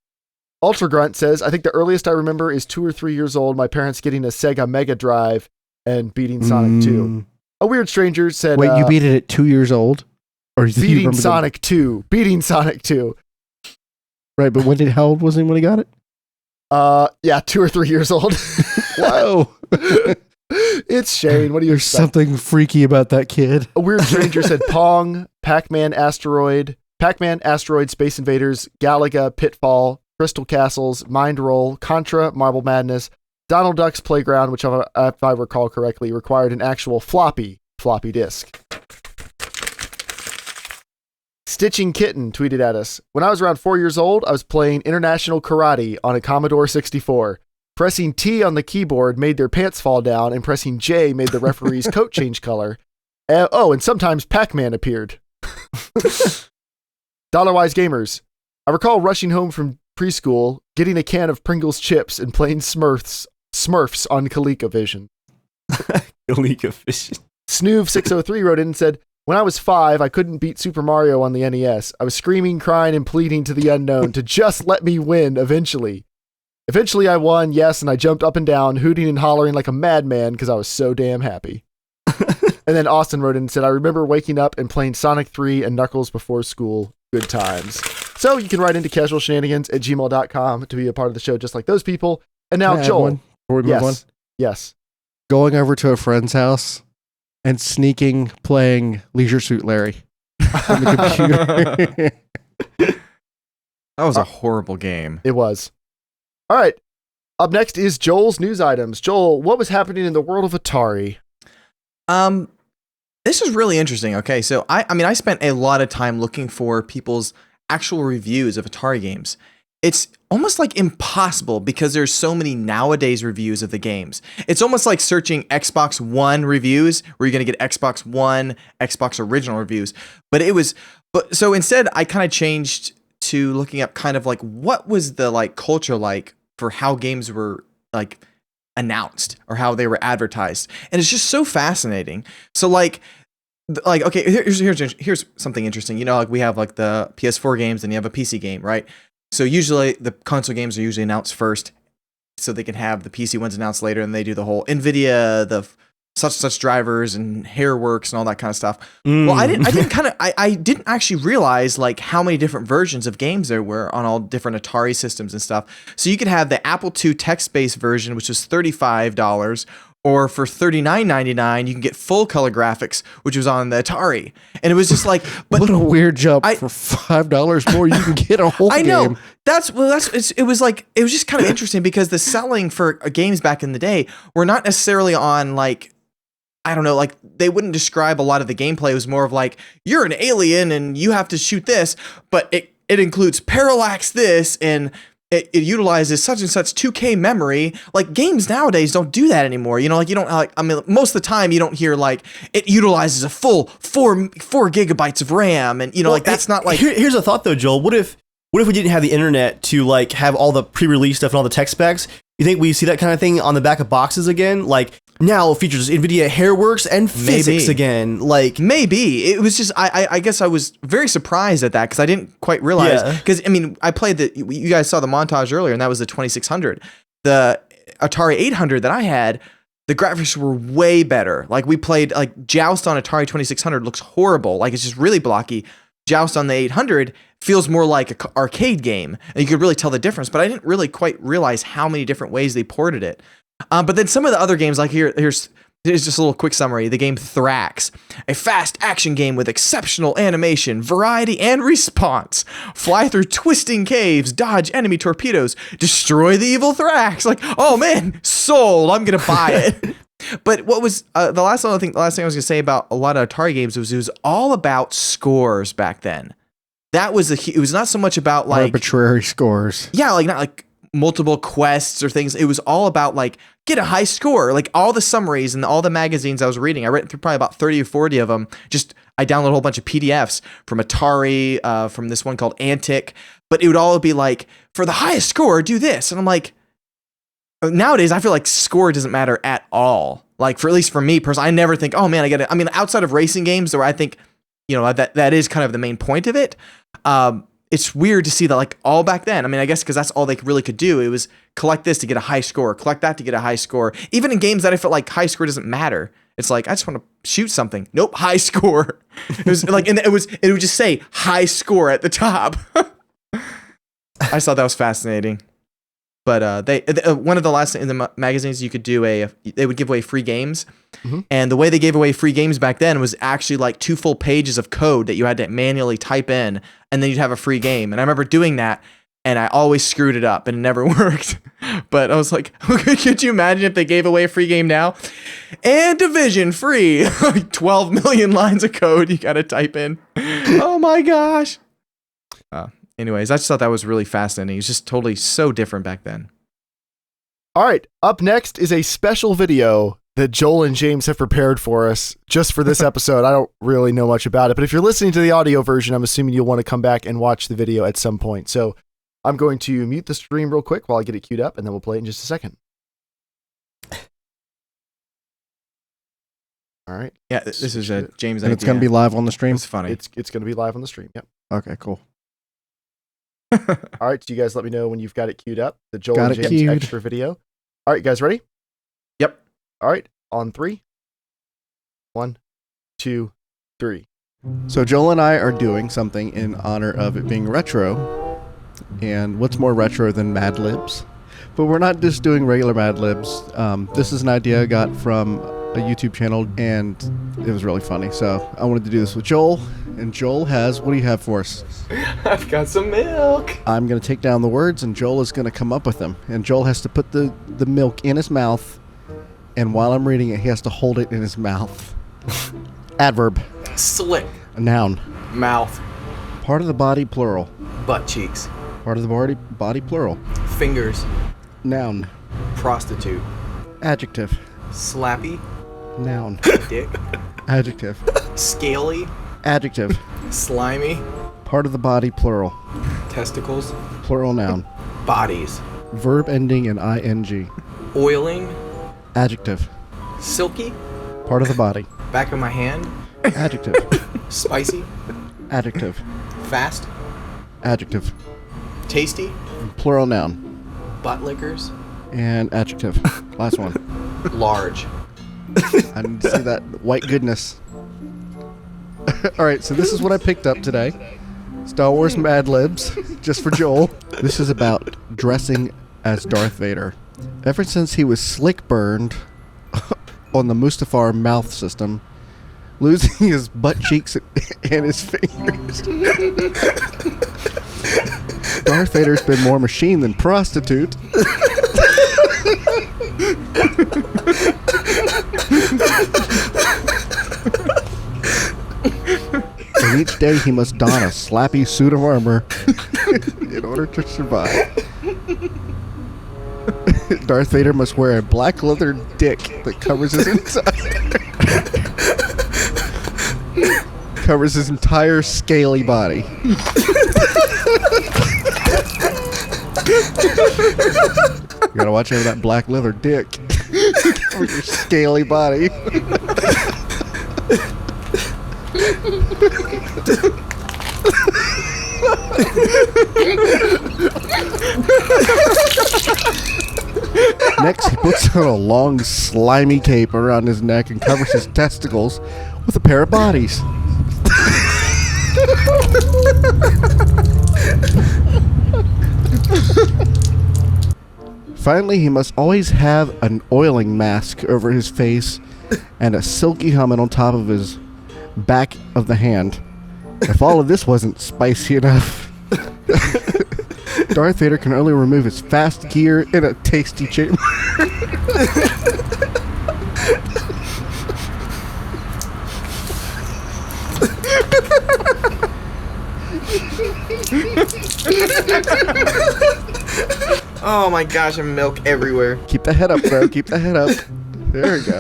Ultra Grunt says, I think the earliest I remember is 2 or 3 years old, my parents getting a Sega Mega Drive and beating Sonic 2. A Weird Stranger said... Wait, you beat it at 2 years old? Or beating Sonic 2. Beating Sonic 2. Right, but how old was he when he got it? Yeah, 2 or 3 years old. Whoa. It's Shane. What do you There's something freaky about that kid. A Weird Stranger said Pong, Pac-Man Asteroid, Space Invaders, Galaga, Pitfall, Crystal Castles, Mind Roll, Contra, Marble Madness, Donald Duck's Playground, which, if I recall correctly, required an actual floppy disk. Stitching Kitten tweeted at us, when I was around 4 years old, I was playing International Karate on a Commodore 64. Pressing T on the keyboard made their pants fall down, and pressing J made the referee's coat change color. And sometimes Pac-Man appeared. Dollarwise Gamers. I recall rushing home from preschool, getting a can of Pringles chips, and playing Smurfs on ColecoVision. ColecoVision. Snoov603 wrote in and said, when I was 5, I couldn't beat Super Mario on the NES. I was screaming, crying, and pleading to the unknown to just let me win eventually. Eventually I won, yes, and I jumped up and down, hooting and hollering like a madman because I was so damn happy. And then Austin wrote in and said, I remember waking up and playing Sonic 3 and Knuckles before school. Good times. So you can write into casualshenanigans@gmail.com to be a part of the show just like those people. And now, Can I add Joel. one before we move on? Yes. Going over to a friend's house and sneaking playing Leisure Suit Larry on the computer. That was a horrible game. It was. All right. Up next is Joel's news items. Joel, what was happening in the world of Atari? This is really interesting. Okay, so I spent a lot of time looking for people's actual reviews of Atari games. It's almost like impossible because there's so many nowadays reviews of the games. It's almost like searching Xbox One reviews where you're going to get Xbox One, Xbox original reviews. So instead I kind of changed to looking up kind of like what was the like culture like for how games were like announced or how they were advertised. And it's just so fascinating. So like okay, here's something interesting. You know, like we have like the PS4 games and you have a PC game, right? So usually the console games are usually announced first so they can have the PC ones announced later, and they do the whole NVIDIA, the such drivers and Hairworks and all that kind of stuff. Well, I didn't actually realize like how many different versions of games there were on all different Atari systems and stuff. So you could have the Apple II text-based version, which was $35, or for $39.99, you can get full color graphics, which was on the Atari. And it was just like, but what a weird jump. For $5 more, you can get a whole game. I know. It was just kind of interesting because the selling for games back in the day were not necessarily on like, I don't know, like they wouldn't describe a lot of the gameplay. It was more of like, you're an alien and you have to shoot this, but it includes parallax this and it utilizes such and such 2K memory. Like games nowadays don't do that anymore. You know, like you don't like, I mean, most of the time you don't hear like it utilizes a full 4 gigabytes of RAM. And you know, like that's not like, here's a thought though, Joel. What if we didn't have the internet to like have all the pre-release stuff and all the tech specs? You think we see that kind of thing on the back of boxes again? Like now features NVIDIA Hairworks and physics again. Like maybe it was just I guess I was very surprised at that because I didn't quite realize because I mean I played you guys saw the montage earlier and that was the 2600. The Atari 800 that I had, the graphics were way better. Like we played like Joust on Atari 2600 looks horrible. Like it's just really blocky. Joust on the 800 feels more like an arcade game, and you could really tell the difference. But I didn't really quite realize how many different ways they ported it. But then some of the other games, like here's just a little quick summary. The game Thrax, a fast action game with exceptional animation, variety, and response. Fly through twisting caves, dodge enemy torpedoes, destroy the evil Thrax. Like, oh man, sold. I'm gonna buy it. But what was the last thing I was gonna say about a lot of Atari games was it was all about scores back then. That was it was not so much about like arbitrary scores. Yeah, like not like multiple quests or things. It was all about like get a high score. Like all the summaries and all the magazines I was reading, I read through probably about 30 or 40 of them. Just I downloaded a whole bunch of PDFs from Atari, from this one called Antic. But it would all be like, for the highest score, do this. And I'm like, nowadays I feel like score doesn't matter at all. Like for at least for me personally, I never think, oh man, I got it. I mean, outside of racing games, where I think, you know, that is kind of the main point of it. It's weird to see that like all back then. I mean, I guess because that's all they really could do. It was collect this to get a high score, collect that to get a high score. Even in games that I felt like high score doesn't matter. It's like, I just want to shoot something. Nope, high score. It was like, and it would just say high score at the top. I just thought that was fascinating. But one of the last in the magazines you could do they would give away free games, and the way they gave away free games back then was actually like 2 full pages of code that you had to manually type in, and then you'd have a free game. And I remember doing that, and I always screwed it up, and it never worked. But I was like, could you imagine if they gave away a free game now? And Division free, like 12 million lines of code you got to type in. Oh my gosh. Anyways, I just thought that was really fascinating. It's just totally so different back then. All right, up next is a special video that Joel and James have prepared for us just for this episode. I don't really know much about it, but if you're listening to the audio version, I'm assuming you'll want to come back and watch the video at some point. So I'm going to mute the stream real quick while I get it queued up, and then we'll play it in just a second. All right. Yeah, this is James. And it's going to be live on the stream? It's funny. It's going to be live on the stream, yep. Okay, cool. All right, so you guys let me know when you've got it queued up. The Joel Got and it James queued. extra video. All right, guys, ready? Yep. All right, on 3. 1, 2, 3. So Joel and I are doing something in honor of it being retro. And what's more retro than Mad Libs? But we're not just doing regular Mad Libs. This is an idea I got from a YouTube channel, and it was really funny. So I wanted to do this with Joel, and Joel has, what do you have for us? I've got some milk. I'm going to take down the words, and Joel is going to come up with them. And Joel has to put the milk in his mouth, and while I'm reading it, he has to hold it in his mouth. Adverb. Slick. A noun. Mouth. Part of the body, plural. Butt cheeks. Part of the body, plural. Fingers. Noun. Prostitute. Adjective. Slappy. Noun. Dick. Adjective. Scaly. Adjective. Slimy. Part of the body, plural. Testicles. Plural noun. Bodies. Verb ending in ing. Oiling. Adjective. Silky. Part of the body. Back of my hand. Adjective. Spicy. Adjective. Fast. Adjective. Tasty. Plural noun. Butt lickers. And adjective. Last one. Large. I need to see that white goodness. All right, so this is what I picked up today. Star Wars Mad Libs, just for Joel. This is about dressing as Darth Vader. Ever since he was slick burned on the Mustafar mouth system, losing his butt cheeks and his fingers, Darth Vader's been more machine than prostitute. And each day he must don a slappy suit of armor in order to survive. Darth Vader must wear a black leather dick that covers his entire scaly body. You gotta watch over that black leather dick for your scaly body. Next, he puts on a long, slimy cape around his neck and covers his testicles with a pair of bodies. Finally, he must always have an oiling mask over his face and a silky helmet on top of his back of the hand. If all of this wasn't spicy enough, Darth Vader can only remove his fast gear in a tasty chamber. Oh my gosh, I'm milk everywhere. Keep the head up, bro. Keep the head up. There we go.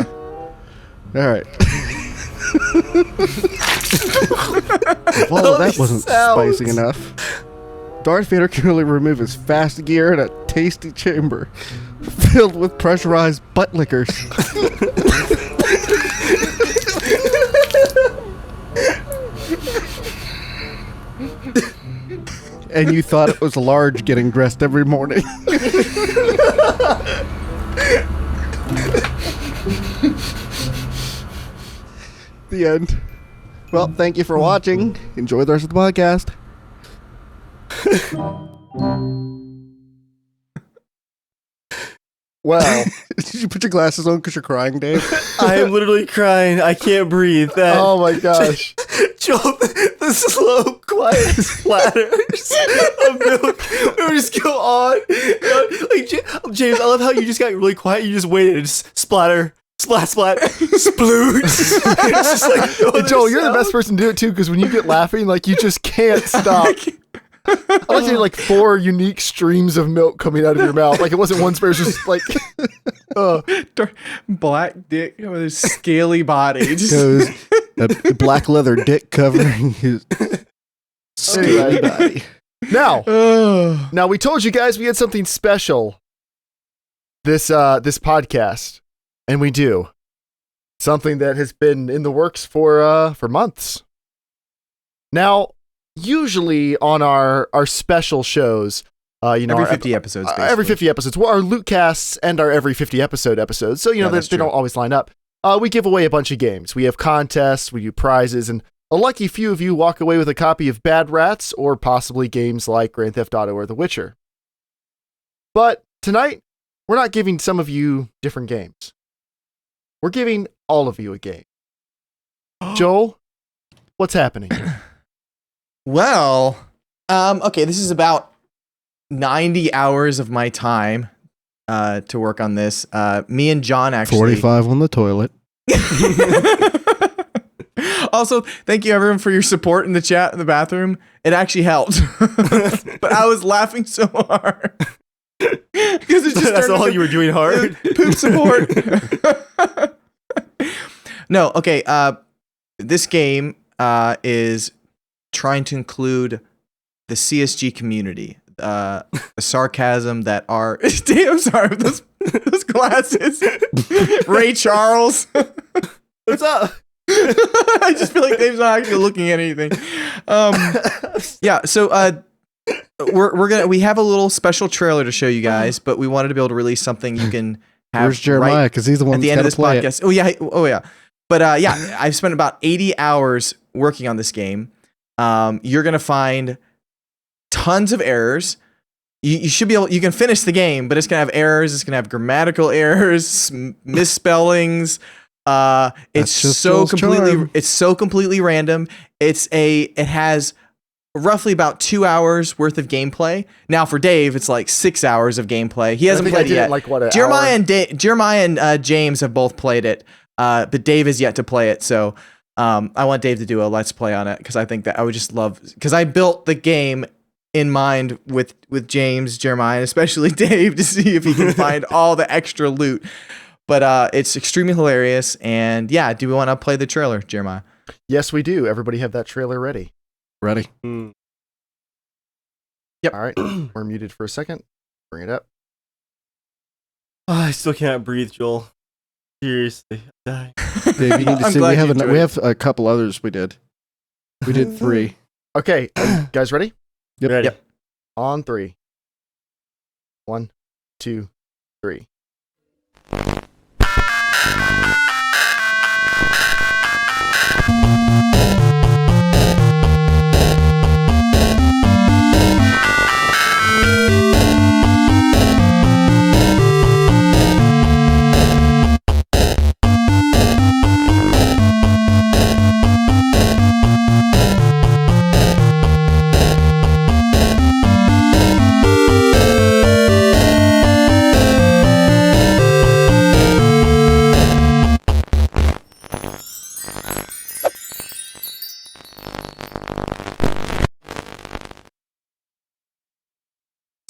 All right. If all of that wasn't spicy enough, Darth Vader can only remove his fast gear in a tasty chamber filled with pressurized butt lickers. And you thought it was large getting dressed every morning. The end. Well, thank you for watching. Enjoy the rest of the podcast. Well, Did you put your glasses on because you're crying, Dave? I am literally crying. I can't breathe. oh my gosh. Joel, the slow, quiet splatters of milk. We would just go on. Like, James, I love how you just got really quiet. You just waited. Just splatter. Splat, splat, splooge. It's just like no And Joel, other you're the best sound. person to do it too, because when you get laughing, like you just can't stop. I like to like 4 unique streams of milk coming out of your mouth. Like it wasn't one spray, it was just like Black dick with his scaly body. Just Goes a black leather dick covering his scaly body. Now we told you guys we had something special this podcast, and we do. Something that has been in the works for months. Now, usually on our special shows, every 50 episodes, basically. every 50 episodes, well, our loot casts and our every 50 episodes. So, Yeah, they that's true. don't always line up. We give away a bunch of games. We have contests, we do prizes, and a lucky few of you walk away with a copy of Bad Rats or possibly games like Grand Theft Auto or The Witcher. But tonight, we're not giving some of you different games. We're giving all of you a game. Joel, what's happening? Well, okay, this is about 90 hours of my time to work on this. Me and John actually 45 on the toilet. Also, thank you everyone for your support in the chat in the bathroom. It actually helped. But I was laughing so hard. Because it's just That's all you were doing hard. Poop support. No, okay. This game is trying to include the CSG community. The sarcasm that are damn sorry, those glasses. Ray Charles. What's up? I just feel like Dave's not actually looking at anything. Yeah, so we have a little special trailer to show you guys, but we wanted to be able to release something you can have. Where's Jeremiah? Because he's the one at the that's end of got this to play podcast. Oh yeah. But yeah, I've spent about 80 hours working on this game. You're gonna find tons of errors. You should be able. You can finish the game, but it's gonna have errors. It's gonna have grammatical errors, misspellings. It's so completely random. It has roughly about 2 hours worth of gameplay. Now for Dave, it's like 6 hours of gameplay. He hasn't played it yet. Like what? Jeremiah and James have both played it, but Dave is yet to play it. So I want Dave to do a let's play on it because I think that I would just love because I built the game in mind with James, Jeremiah, and especially Dave to see if he can find all the extra loot. But it's extremely hilarious. And yeah, do we want to play the trailer, Jeremiah? Yes, we do. Everybody have that trailer ready. Ready? Yep. All right. We're muted for a second. Bring it up. Oh, I still can't breathe, Joel. Seriously. Die. Dave, you need to see. We have a couple others we did. We did 3. Okay. Are you guys ready? Yep. Ready. Yep. On 3. 1, 2, 3.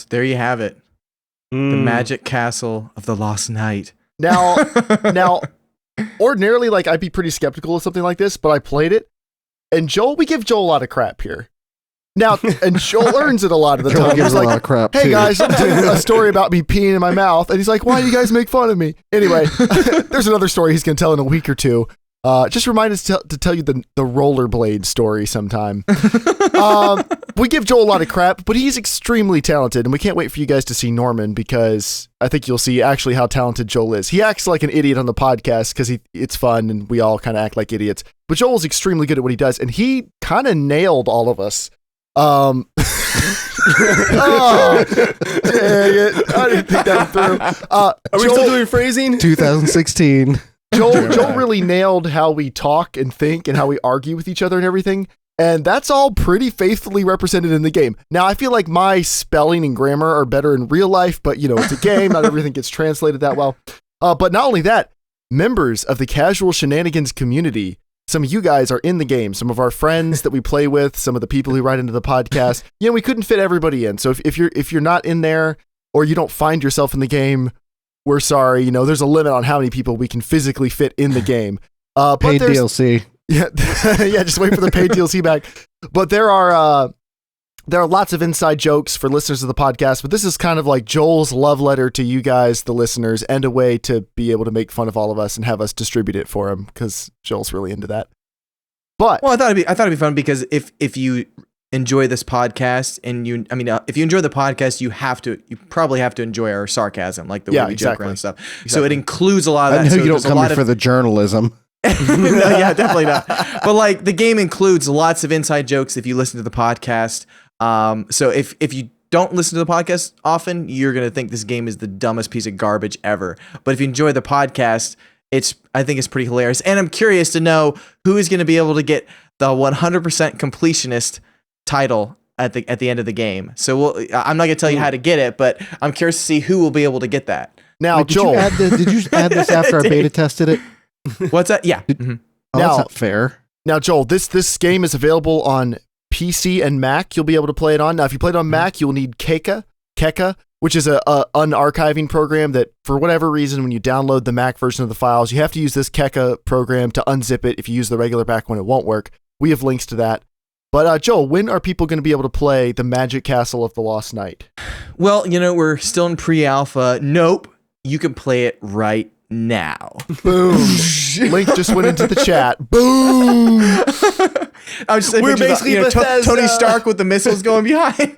There you have it. The magic castle of the lost knight. Now, ordinarily, like I'd be pretty skeptical of something like this, but I played it, and we give Joel a lot of crap here. Now, and Joel earns it a lot of the Joel time. gives He's a like, lot of crap, hey too. guys, I'm doing a story about me peeing in my mouth, and he's like, why do you guys make fun of me? Anyway, there's another story he's going to tell in a week or two. Just remind us to tell you the rollerblade story sometime. We give Joel a lot of crap, but he's extremely talented, and we can't wait for you guys to see Norman because I think you'll see actually how talented Joel is. He acts like an idiot on the podcast because it's fun, and we all kind of act like idiots. But Joel's extremely good at what he does, and he kind of nailed all of us. Oh, dang it. I didn't think that through. Are we still doing phrasing? 2016. Joel really nailed how we talk and think and how we argue with each other and everything. And that's all pretty faithfully represented in the game. Now, I feel like my spelling and grammar are better in real life, but it's a game. Not everything gets translated that well. But not only that, members of the Casual Shenanigans community, some of you guys are in the game. Some of our friends that we play with, some of the people who write into the podcast. We couldn't fit everybody in. So if you're not in there or you don't find yourself in the game, we're sorry. There's a limit on how many people we can physically fit in the game. Paid DLC. Yeah, yeah. Just wait for the paid DLC back. But there are lots of inside jokes for listeners of the podcast. But this is kind of like Joel's love letter to you guys, the listeners, and a way to be able to make fun of all of us and have us distribute it for him because Joel's really into that. But I thought it'd be fun because if you enjoy this podcast and if you enjoy the podcast, you probably have to enjoy our sarcasm, like the way we joke around and stuff. Exactly. So it includes a lot of that. I know so you don't come here for the journalism. No, yeah, definitely not. But like the game includes lots of inside jokes if you listen to the podcast. So if you don't listen to the podcast often, you're gonna think this game is the dumbest piece of garbage ever. But if you enjoy the podcast, I think it's pretty hilarious. And I'm curious to know who is going to be able to get the 100% completionist title at the end of the game. So I'm not going to tell you how to get it, but I'm curious to see who will be able to get that. Now, Wait, Joel, did you add this after I beta tested it? What's that? Yeah. Oh, Now- that's not fair. Now, Joel, this game is available on PC and Mac. You'll be able to play it on. Now, if you play it on Mac, you'll need Keka, which is a unarchiving program that, for whatever reason, when you download the Mac version of the files, you have to use this Keka program to unzip it. If you use the regular back one, it won't work. We have links to that. But Joel, when are people going to be able to play the Magic Castle of the Lost Knight? Well, we're still in pre-alpha. Nope. You can play it right now. Boom. Link just went into the chat. Boom. I was just We're basically Bethesda. Tony Stark with the missiles going behind.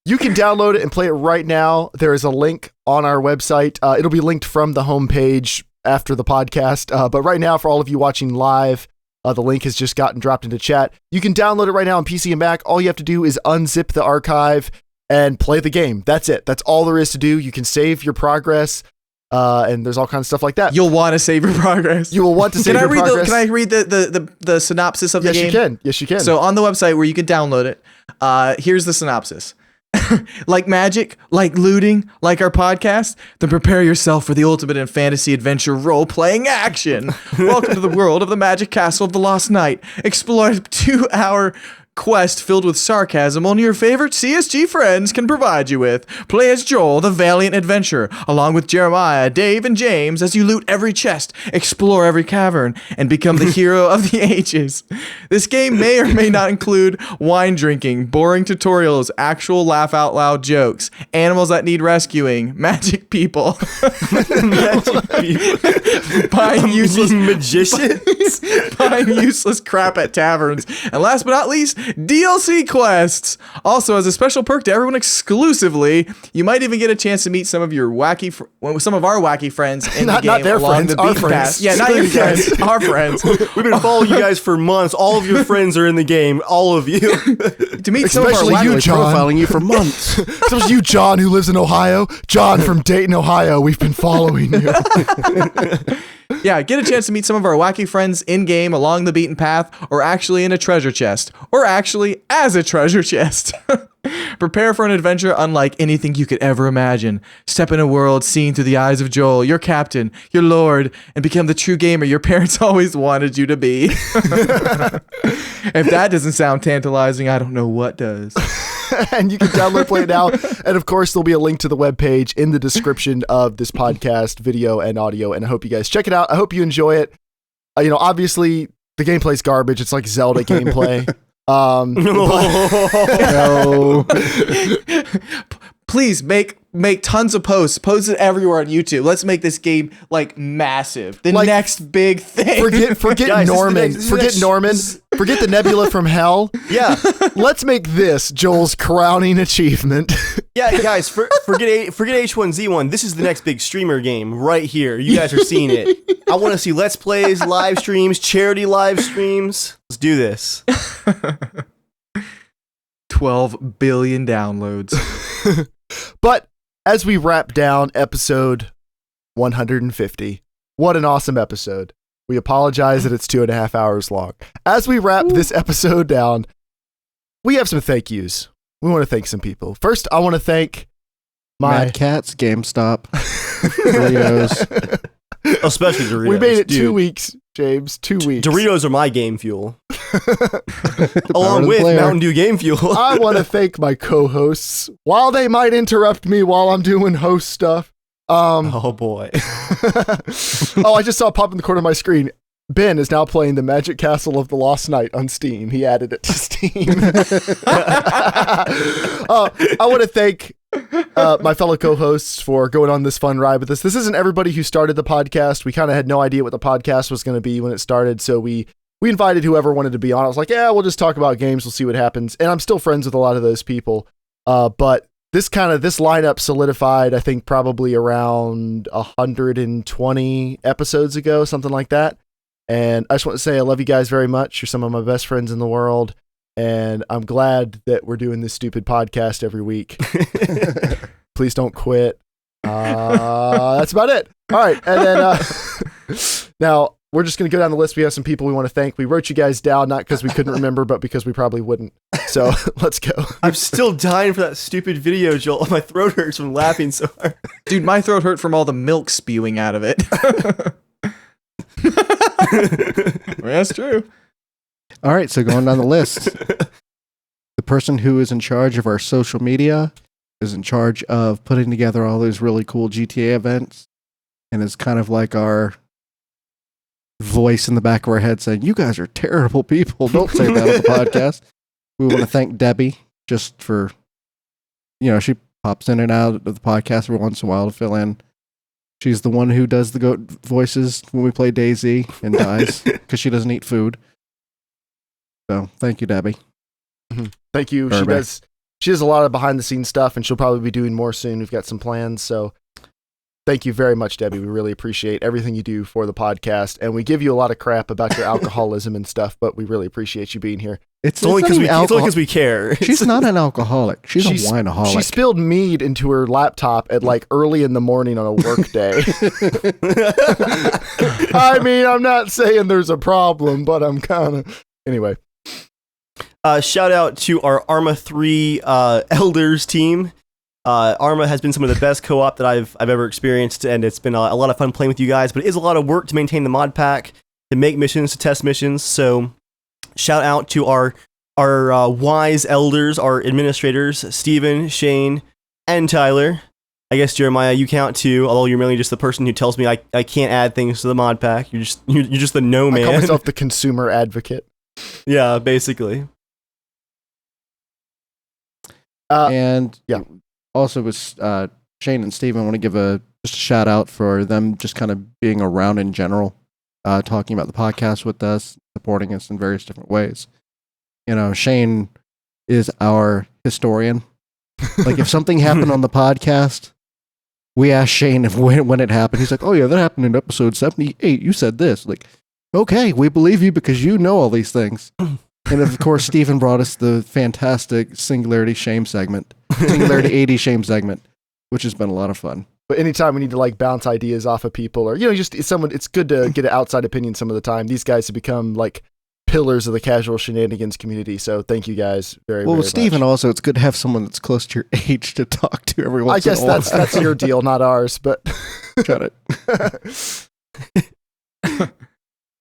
You can download it and play it right now. There is a link on our website. It'll be linked from the homepage after the podcast. But right now, for all of you watching live, the link has just gotten dropped into chat. You can download it right now on PC and Mac. All you have to do is unzip the archive and play the game. That's it. That's all there is to do. You can save your progress, and there's all kinds of stuff like that. You'll want to save your progress. You will want to save your progress. Can I read the synopsis of the game? Yes, you can. Yes, you can. So on the website where you can download it, here's the synopsis. Like magic, like looting, like our podcast, then prepare yourself for the ultimate in fantasy adventure role-playing action. Welcome to the world of the Magic Castle of the Lost Knight. Explore a 2-hour quest filled with sarcasm only your favorite CSG friends can provide you with. Play as Joel, the valiant adventurer, along with Jeremiah, Dave, and James as you loot every chest, explore every cavern, and become the hero of the ages. This game may or may not include wine drinking, boring tutorials, actual laugh-out-loud jokes, animals that need rescuing, magic people, buying useless magicians, buying useless crap at taverns, and last but not least, DLC quests. Also, as a special perk to everyone exclusively, you might even get a chance to meet some of our wacky friends in the game. Not their along friends, the our beaten friends. path. Yeah, not your friends, our friends. We've been following you guys for months. All of your friends are in the game. All of you. To meet some of our Especially you, wacky John. Profiling you for months. Especially you, John, who lives in Ohio. John from Dayton, Ohio. We've been following you. Yeah, get a chance to meet some of our wacky friends in-game along the beaten path, or actually in a treasure chest, or actually as a treasure chest. Prepare for an adventure unlike anything you could ever imagine. Step in a world seen through the eyes of Joel, your captain, your lord, and become the true gamer your parents always wanted you to be. If that doesn't sound tantalizing, I don't know what does. And you can download, play it now. And of course, there'll be a link to the webpage in the description of this podcast, video and audio. And I hope you guys check it out. I hope you enjoy it. Obviously, the gameplay's garbage. It's like Zelda gameplay. No. Please make tons of posts. Post it everywhere on YouTube. Let's make this game like massive. The Like, next big thing. Forget Guys, Norman. Forget Norman. Forget the Nebula from Hell. Yeah, Let's make this Joel's crowning achievement. yeah, guys. Forget H1Z1. This is the next big streamer game right here. You guys are seeing it. I want to see Let's Plays, live streams, charity live streams. Let's do this. 12 billion downloads. But as we wrap down episode 150, what an awesome episode. We apologize that it's 2.5 hours long. As we wrap this episode down, we have some thank yous. We want to thank some people. First, I want to thank my Mad Cats, GameStop, Doritos. Especially Doritos. We made it dude. 2 weeks, James. 2 weeks. Doritos are my game fuel. Power Along to the with player. Mountain Dew game fuel. I want to thank my co-hosts. While they might interrupt me while I'm doing host stuff. Oh boy. I just saw it pop in the corner of my screen. Ben is now playing the Magic Castle of the Lost Knight on Steam. He added it to Steam. I want to thank my fellow co-hosts for going on this fun ride with us. This isn't everybody who started the podcast. We kind of had no idea what the podcast was going to be when it started, so we invited whoever wanted to be on. I was like, yeah, we'll just talk about games. We'll see what happens. And I'm still friends with a lot of those people. But this lineup solidified, I think, probably around 120 episodes ago, something like that. And I just want to say I love you guys very much. You're some of my best friends in the world. And I'm glad that we're doing this stupid podcast every week. Please don't quit. That's about it. All right. And then now we're just going to go down the list. We have some people we want to thank. We wrote you guys down, not because we couldn't remember, but because we probably wouldn't. So let's go. I'm still dying for that stupid video, Joel. My throat hurts from laughing so hard. Dude, my throat hurt from all the milk spewing out of it. That's true. All right, so going down the list. The person who is in charge of our social media is in charge of putting together all those really cool GTA events and is kind of like our voice in the back of our head saying, you guys are terrible people. Don't say that on the podcast. We want to thank Debbie just for, she pops in and out of the podcast every once in a while to fill in. She's the one who does the goat voices when we play DayZ and dies because she doesn't eat food. So thank you, Debbie. Thank you. She does a lot of behind the scenes stuff, and she'll probably be doing more soon. We've got some plans. So thank you very much, Debbie. We really appreciate everything you do for the podcast, and we give you a lot of crap about your alcoholism and stuff, but we really appreciate you being here. It's only because we care. She's not an alcoholic. She's a wineaholic. She spilled mead into her laptop at like early in the morning on a work day. I mean, I'm not saying there's a problem, but I'm kind of... Anyway. Shout out to our Arma 3 Elders team. Arma has been some of the best co-op that I've ever experienced, and it's been a lot of fun playing with you guys, but it is a lot of work to maintain the mod pack, to make missions, to test missions, so shout out to our wise elders, our administrators, Steven, Shane, and Tyler. I guess, Jeremiah, you count too, although you're mainly just the person who tells me I can't add things to the mod pack. You're just the no man. I call myself the consumer advocate. Yeah, basically. And also with Shane and Steven, I want to give just a shout out for them just kind of being around in general, talking about the podcast with us, supporting us in various different ways. Shane is our historian. Like if something happened on the podcast, we asked Shane when it happened. He's like, oh yeah, that happened in episode 78. You said this. Like, okay, we believe you because you know all these things. And of course, Stephen brought us the fantastic Singularity 80 shame segment, which has been a lot of fun. But anytime we need to like bounce ideas off of people, or it's good to get an outside opinion some of the time. These guys have become like pillars of the Casual Shenanigans community. So thank you guys very, very with much. Stephen also, it's good to have someone that's close to your age to talk to every once I in a while. guess that's your deal, not ours. But got it. We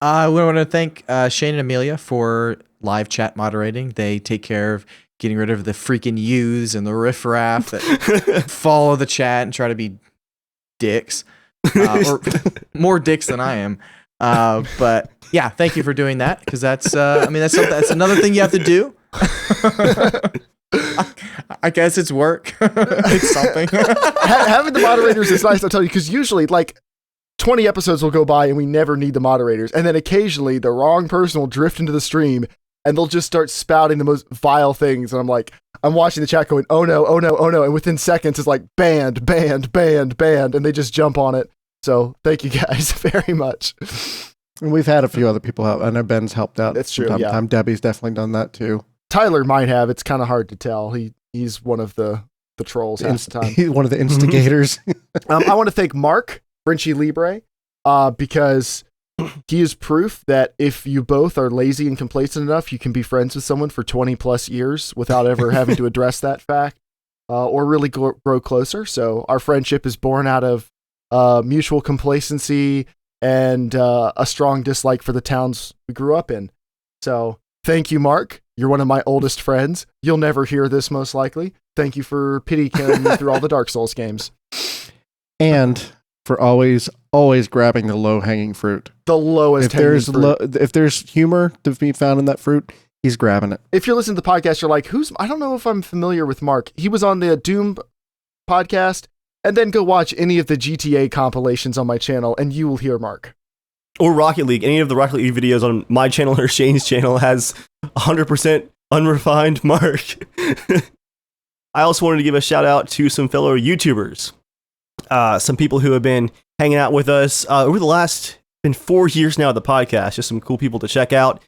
want to thank Shane and Amelia for live chat moderating. They take care of getting rid of the freaking youths and the riffraff that follow the chat and try to be dicks, or more dicks than I am. But yeah, thank you for doing that, because that's another thing you have to do. I guess it's work. It's something. Having the moderators is nice, I'll tell you, because usually like 20 episodes will go by and we never need the moderators, and then occasionally the wrong person will drift into the stream and they'll just start spouting the most vile things, and I'm watching the chat going, oh no, oh no, oh no, and within seconds it's like banned, and they just jump on it. So thank you guys very much. And we've had a few other people help. I know Ben's helped out. That's true. From time Yeah. to time. Debbie's definitely done that too. Tyler might have. It's kind of hard to tell. He's one of the trolls half the time. He's one of the instigators. I want to thank Mark Brinchy Libre, because he is proof that if you both are lazy and complacent enough, you can be friends with someone for 20 plus years without ever having to address that fact, or really grow closer. So our friendship is born out of mutual complacency and a strong dislike for the towns we grew up in. So thank you, Mark. You're one of my oldest friends. You'll never hear this, most likely. Thank you for pity killing me through all the Dark Souls games. And for always grabbing the low-hanging fruit. The lowest hanging fruit. If there's humor to be found in that fruit, he's grabbing it. If you're listening to the podcast, you're like, I don't know if I'm familiar with Mark. He was on the Doom podcast, and then go watch any of the GTA compilations on my channel, and you will hear Mark. Or Rocket League. Any of the Rocket League videos on my channel or Shane's channel has 100% unrefined Mark. I also wanted to give a shout out to some fellow YouTubers. Some people who have been hanging out with us over the last 4 years now of the podcast. Just some cool people to check out.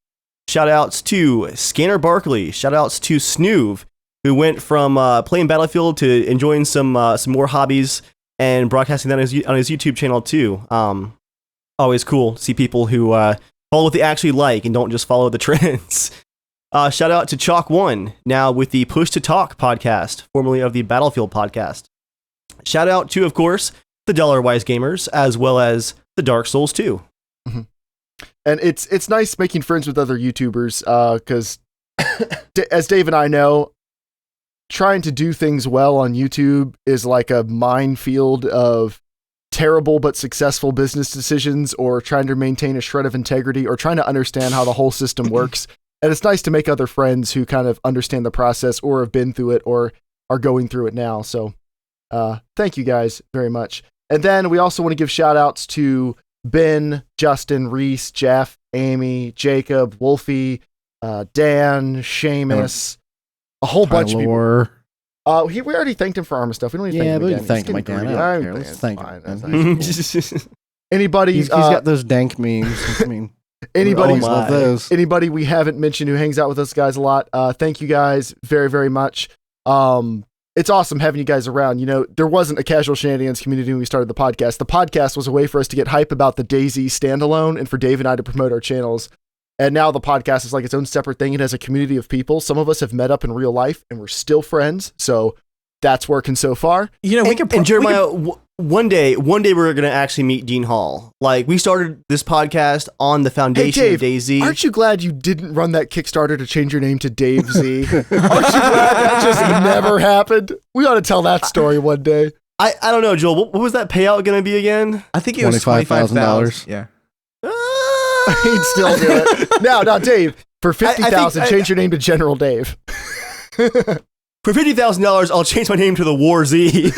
Shout outs to Scanner Barkley. Shout outs to Snoov, who went from playing Battlefield to enjoying some more hobbies and broadcasting that on his YouTube channel too. Always cool to see people who follow what they actually like and don't just follow the trends. Shout out to Chalk One, now with the Push to Talk podcast, formerly of the Battlefield podcast. Shout out to, of course, the Dollar Wise Gamers, as well as the Dark Souls 2. Mm-hmm. And it's nice making friends with other YouTubers, because as Dave and I know, trying to do things well on YouTube is like a minefield of terrible but successful business decisions, or trying to maintain a shred of integrity, or trying to understand how the whole system works. And it's nice to make other friends who kind of understand the process, or have been through it, or are going through it now. So thank you guys very much. And then we also want to give shout outs to Ben, Justin, Reese, Jeff, Amy, Jacob, Wolfie, Dan, Seamus, a whole bunch of people. We already thanked him for Armor stuff. We don't need to thank him again. Thank him again. Let's thank him. Anybody? He's got those dank memes. I mean, anybody love those. Anybody we haven't mentioned who hangs out with us guys a lot. Thank you guys very, very much. It's awesome having you guys around. You know, there wasn't a Casual Shenanigans community when we started the podcast. The podcast was a way for us to get hype about the DayZ standalone and for Dave and I to promote our channels. And now the podcast is like its own separate thing. It has a community of people. Some of us have met up in real life and we're still friends. So that's working so far. You know, and Jeremiah, one day we're going to actually meet Dean Hall. Like, we started this podcast on the foundation of DayZ. Aren't you glad you didn't run that Kickstarter to change your name to Dave Z? Aren't you glad that just never happened? We ought to tell that story one day. I don't know, Joel. What was that payout going to be again? I think it was $25,000. Yeah. He'd still do it. Now, Dave, for $50,000, change your name to General Dave. For $50,000, I'll change my name to the War Z.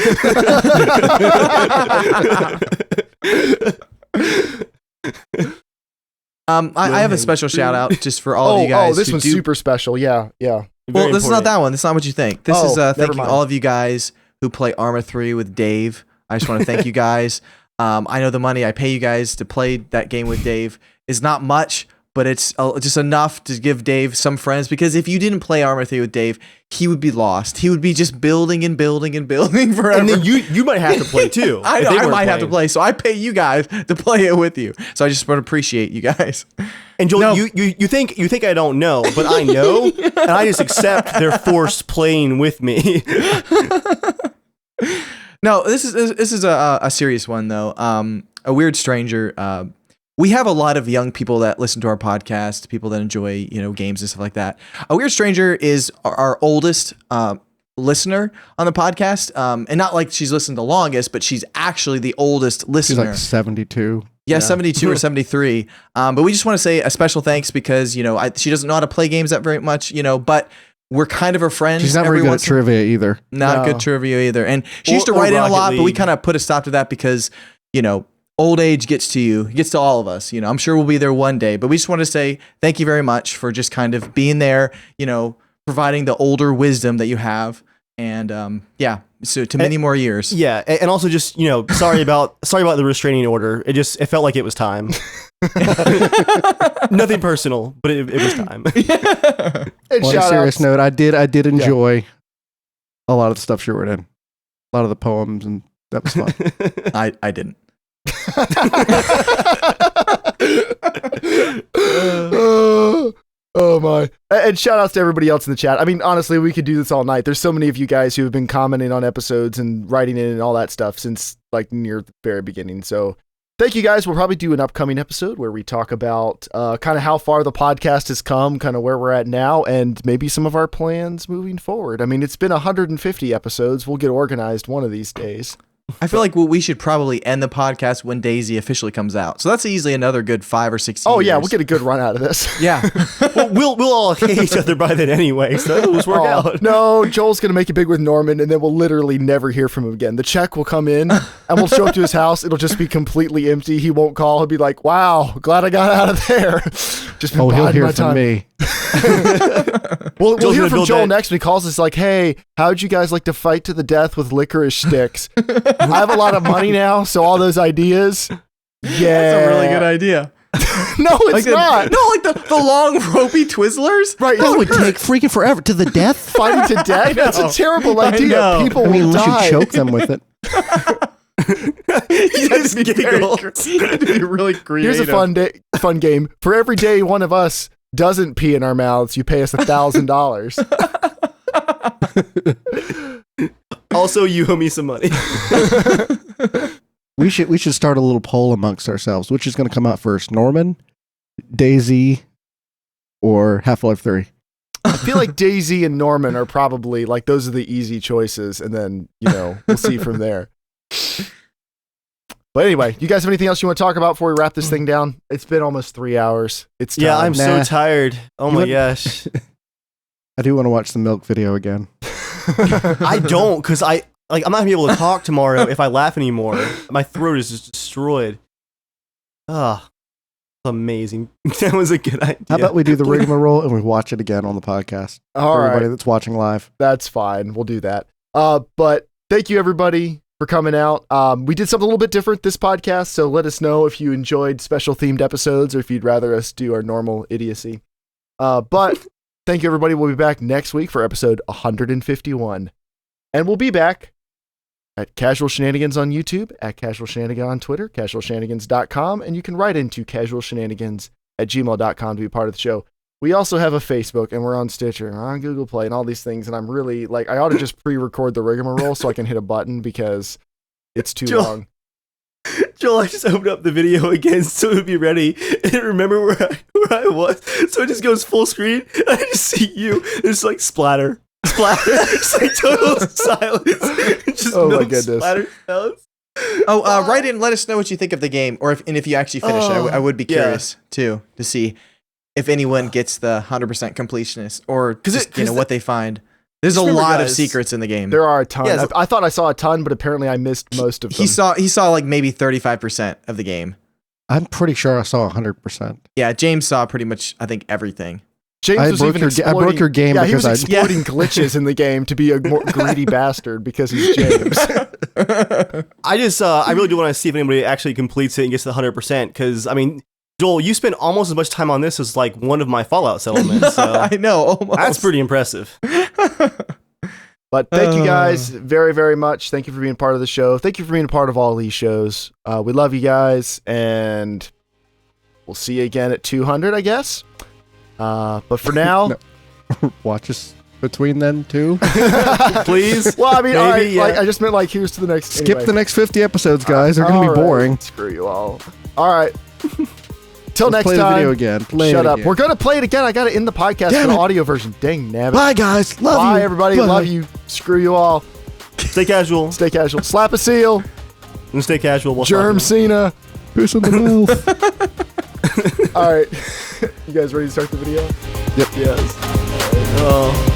I have a special shout out just for all of you guys. Oh, this one's super special. Yeah. Well, this is not that one. This is not what you think. This is thanking all of you guys who play Arma 3 with Dave. I just want to thank you guys. I know the money I pay you guys to play that game with Dave is not much, but it's just enough to give Dave some friends, because if you didn't play Arma 3 with Dave, he would be lost. He would be just building and building and building forever. And then you might have to play too. I might have to play, so I pay you guys to play it with you. So I just want to appreciate you guys. And Joel, you think I don't know, but I know, and I just accept their forced playing with me. No, this is a serious one though. A Weird Stranger. We have a lot of young people that listen to our podcast, people that enjoy, games and stuff like that. A Weird Stranger is our oldest listener on the podcast, and not like she's listened the longest, but she's actually the oldest listener. She's like 72. Yeah, 72 or 73. But we just want to say a special thanks because she doesn't know how to play games that very much, but we're kind of her friends. She's not very good at trivia either. Not good trivia either. And she used to write in a lot, but we kind of put a stop to that because, old age gets to you, gets to all of us. I'm sure we'll be there one day, but we just want to say thank you very much for just kind of being there, providing the older wisdom that you have. And so to many more years. Yeah, and also just sorry about the restraining order. It felt like it was time. Nothing personal, but it was time. On a serious note, I did enjoy a lot of the stuff she wrote in, a lot of the poems, and that was fun. I didn't. Oh my. And shout outs to everybody else in the chat. I mean, honestly, we could do this all night. There's so many of you guys who have been commenting on episodes and writing in and all that stuff since like near the very beginning. So thank you guys. We'll probably do an upcoming episode where we talk about kind of how far the podcast has come, kind of where we're at now, and maybe some of our plans moving forward. I mean, it's been 150 episodes. We'll get organized one of these days. I feel like we should probably end the podcast when DayZ officially comes out. So that's easily another good 5 or 6 years. Oh yeah, we'll get a good run out of this. Yeah. we'll all hate each other by then anyway, so it'll just work out. No, Joel's going to make it big with Norman, and then we'll literally never hear from him again. The check will come in, and we'll show up to his house. It'll just be completely empty. He won't call. He'll be like, wow, glad I got out of there. Just been he'll hear my from time. me. We'll hear from Joel next when he calls us like, hey, how'd you guys like to fight to the death with licorice sticks? I have a lot of money now, so all those ideas. Yeah. That's a really good idea. No, it's not. The long ropey Twizzlers? Right. That would take freaking forever. To the death? Fighting to death? That's a terrible idea. People will unless die. you choke them with it. You just giggle. You have to be really creative. Here's a fun game. For every day one of us doesn't pee in our mouths, you pay us $1,000. Also, you owe me some money. We should start a little poll amongst ourselves. Which is going to come out first, Norman, DayZ, or Half-Life 3? I feel like DayZ and Norman are probably like those are the easy choices, and then we'll see from there. But anyway, you guys have anything else you want to talk about before we wrap this thing down? It's been almost 3 hours. It's time. Yeah, I'm so tired. Oh my gosh. I do want to watch the milk video again. I don't, because I'm not gonna be able to talk tomorrow if I laugh anymore. My throat is just destroyed. Ah, amazing. That was a good idea. How about we do the rigmarole and we watch it again on the podcast? All for right. everybody that's watching live. That's fine. We'll do that. But thank you everybody for coming out. We did something a little bit different this podcast, so let us know if you enjoyed special themed episodes or if you'd rather us do our normal idiocy. But thank you everybody. We'll be back next week for episode 151. And we'll be back at Casual Shenanigans on YouTube, at Casual Shenanigans on Twitter, casualshenanigans.com, and you can write into casualshenanigans@gmail.com to be part of the show. We also have a Facebook, and we're on Stitcher, on Google Play, and all these things, and I'm really, I ought to just pre-record the rigmarole so I can hit a button because it's too long. Joel, I just opened up the video again so it would be ready, and remember where I was, so it just goes full screen, and I just see you, it's like splatter. It's like total silence. Just Oh no my goodness. splatter sounds. Write in and let us know what you think of the game, or if you actually finish it. I would be curious too to see if anyone gets the 100% completionist or just what they find. There's a lot of secrets in the game. There are a ton. Yeah, I thought I saw a ton, but apparently I missed most of them. He saw like maybe 35% of the game. I'm pretty sure I saw 100%. Yeah, James saw pretty much I think everything. James I broke your game he was because exploiting glitches in the game to be a more greedy bastard because he's James. I really do want to see if anybody actually completes it and gets to the 100%, because, I mean, Joel, you spent almost as much time on this as, like, one of my Fallout settlements, so I know, almost. that's pretty impressive. But thank you guys very, very much. Thank you for being part of the show. Thank you for being a part of all these shows. We love you guys, and we'll see you again at 200, I guess. But for now... watch us between then too. Please. Well, I mean, Maybe, all right, yeah. I just meant here's to the next... Skip the next 50 episodes, guys. They're going to be boring. Screw you all. All right. Till next play time. the video again. Shut up. We're going to play it again. I got it in the podcast for the audio version. Dang nabbit. Bye, guys. Love you. Bye, everybody. Bye. Love you. Screw you all. Stay casual. Stay casual. Slap a seal. And stay casual. We'll Germ Cena. Piss in the mouth. All right. You guys ready to start the video? Yep. Yes. Oh.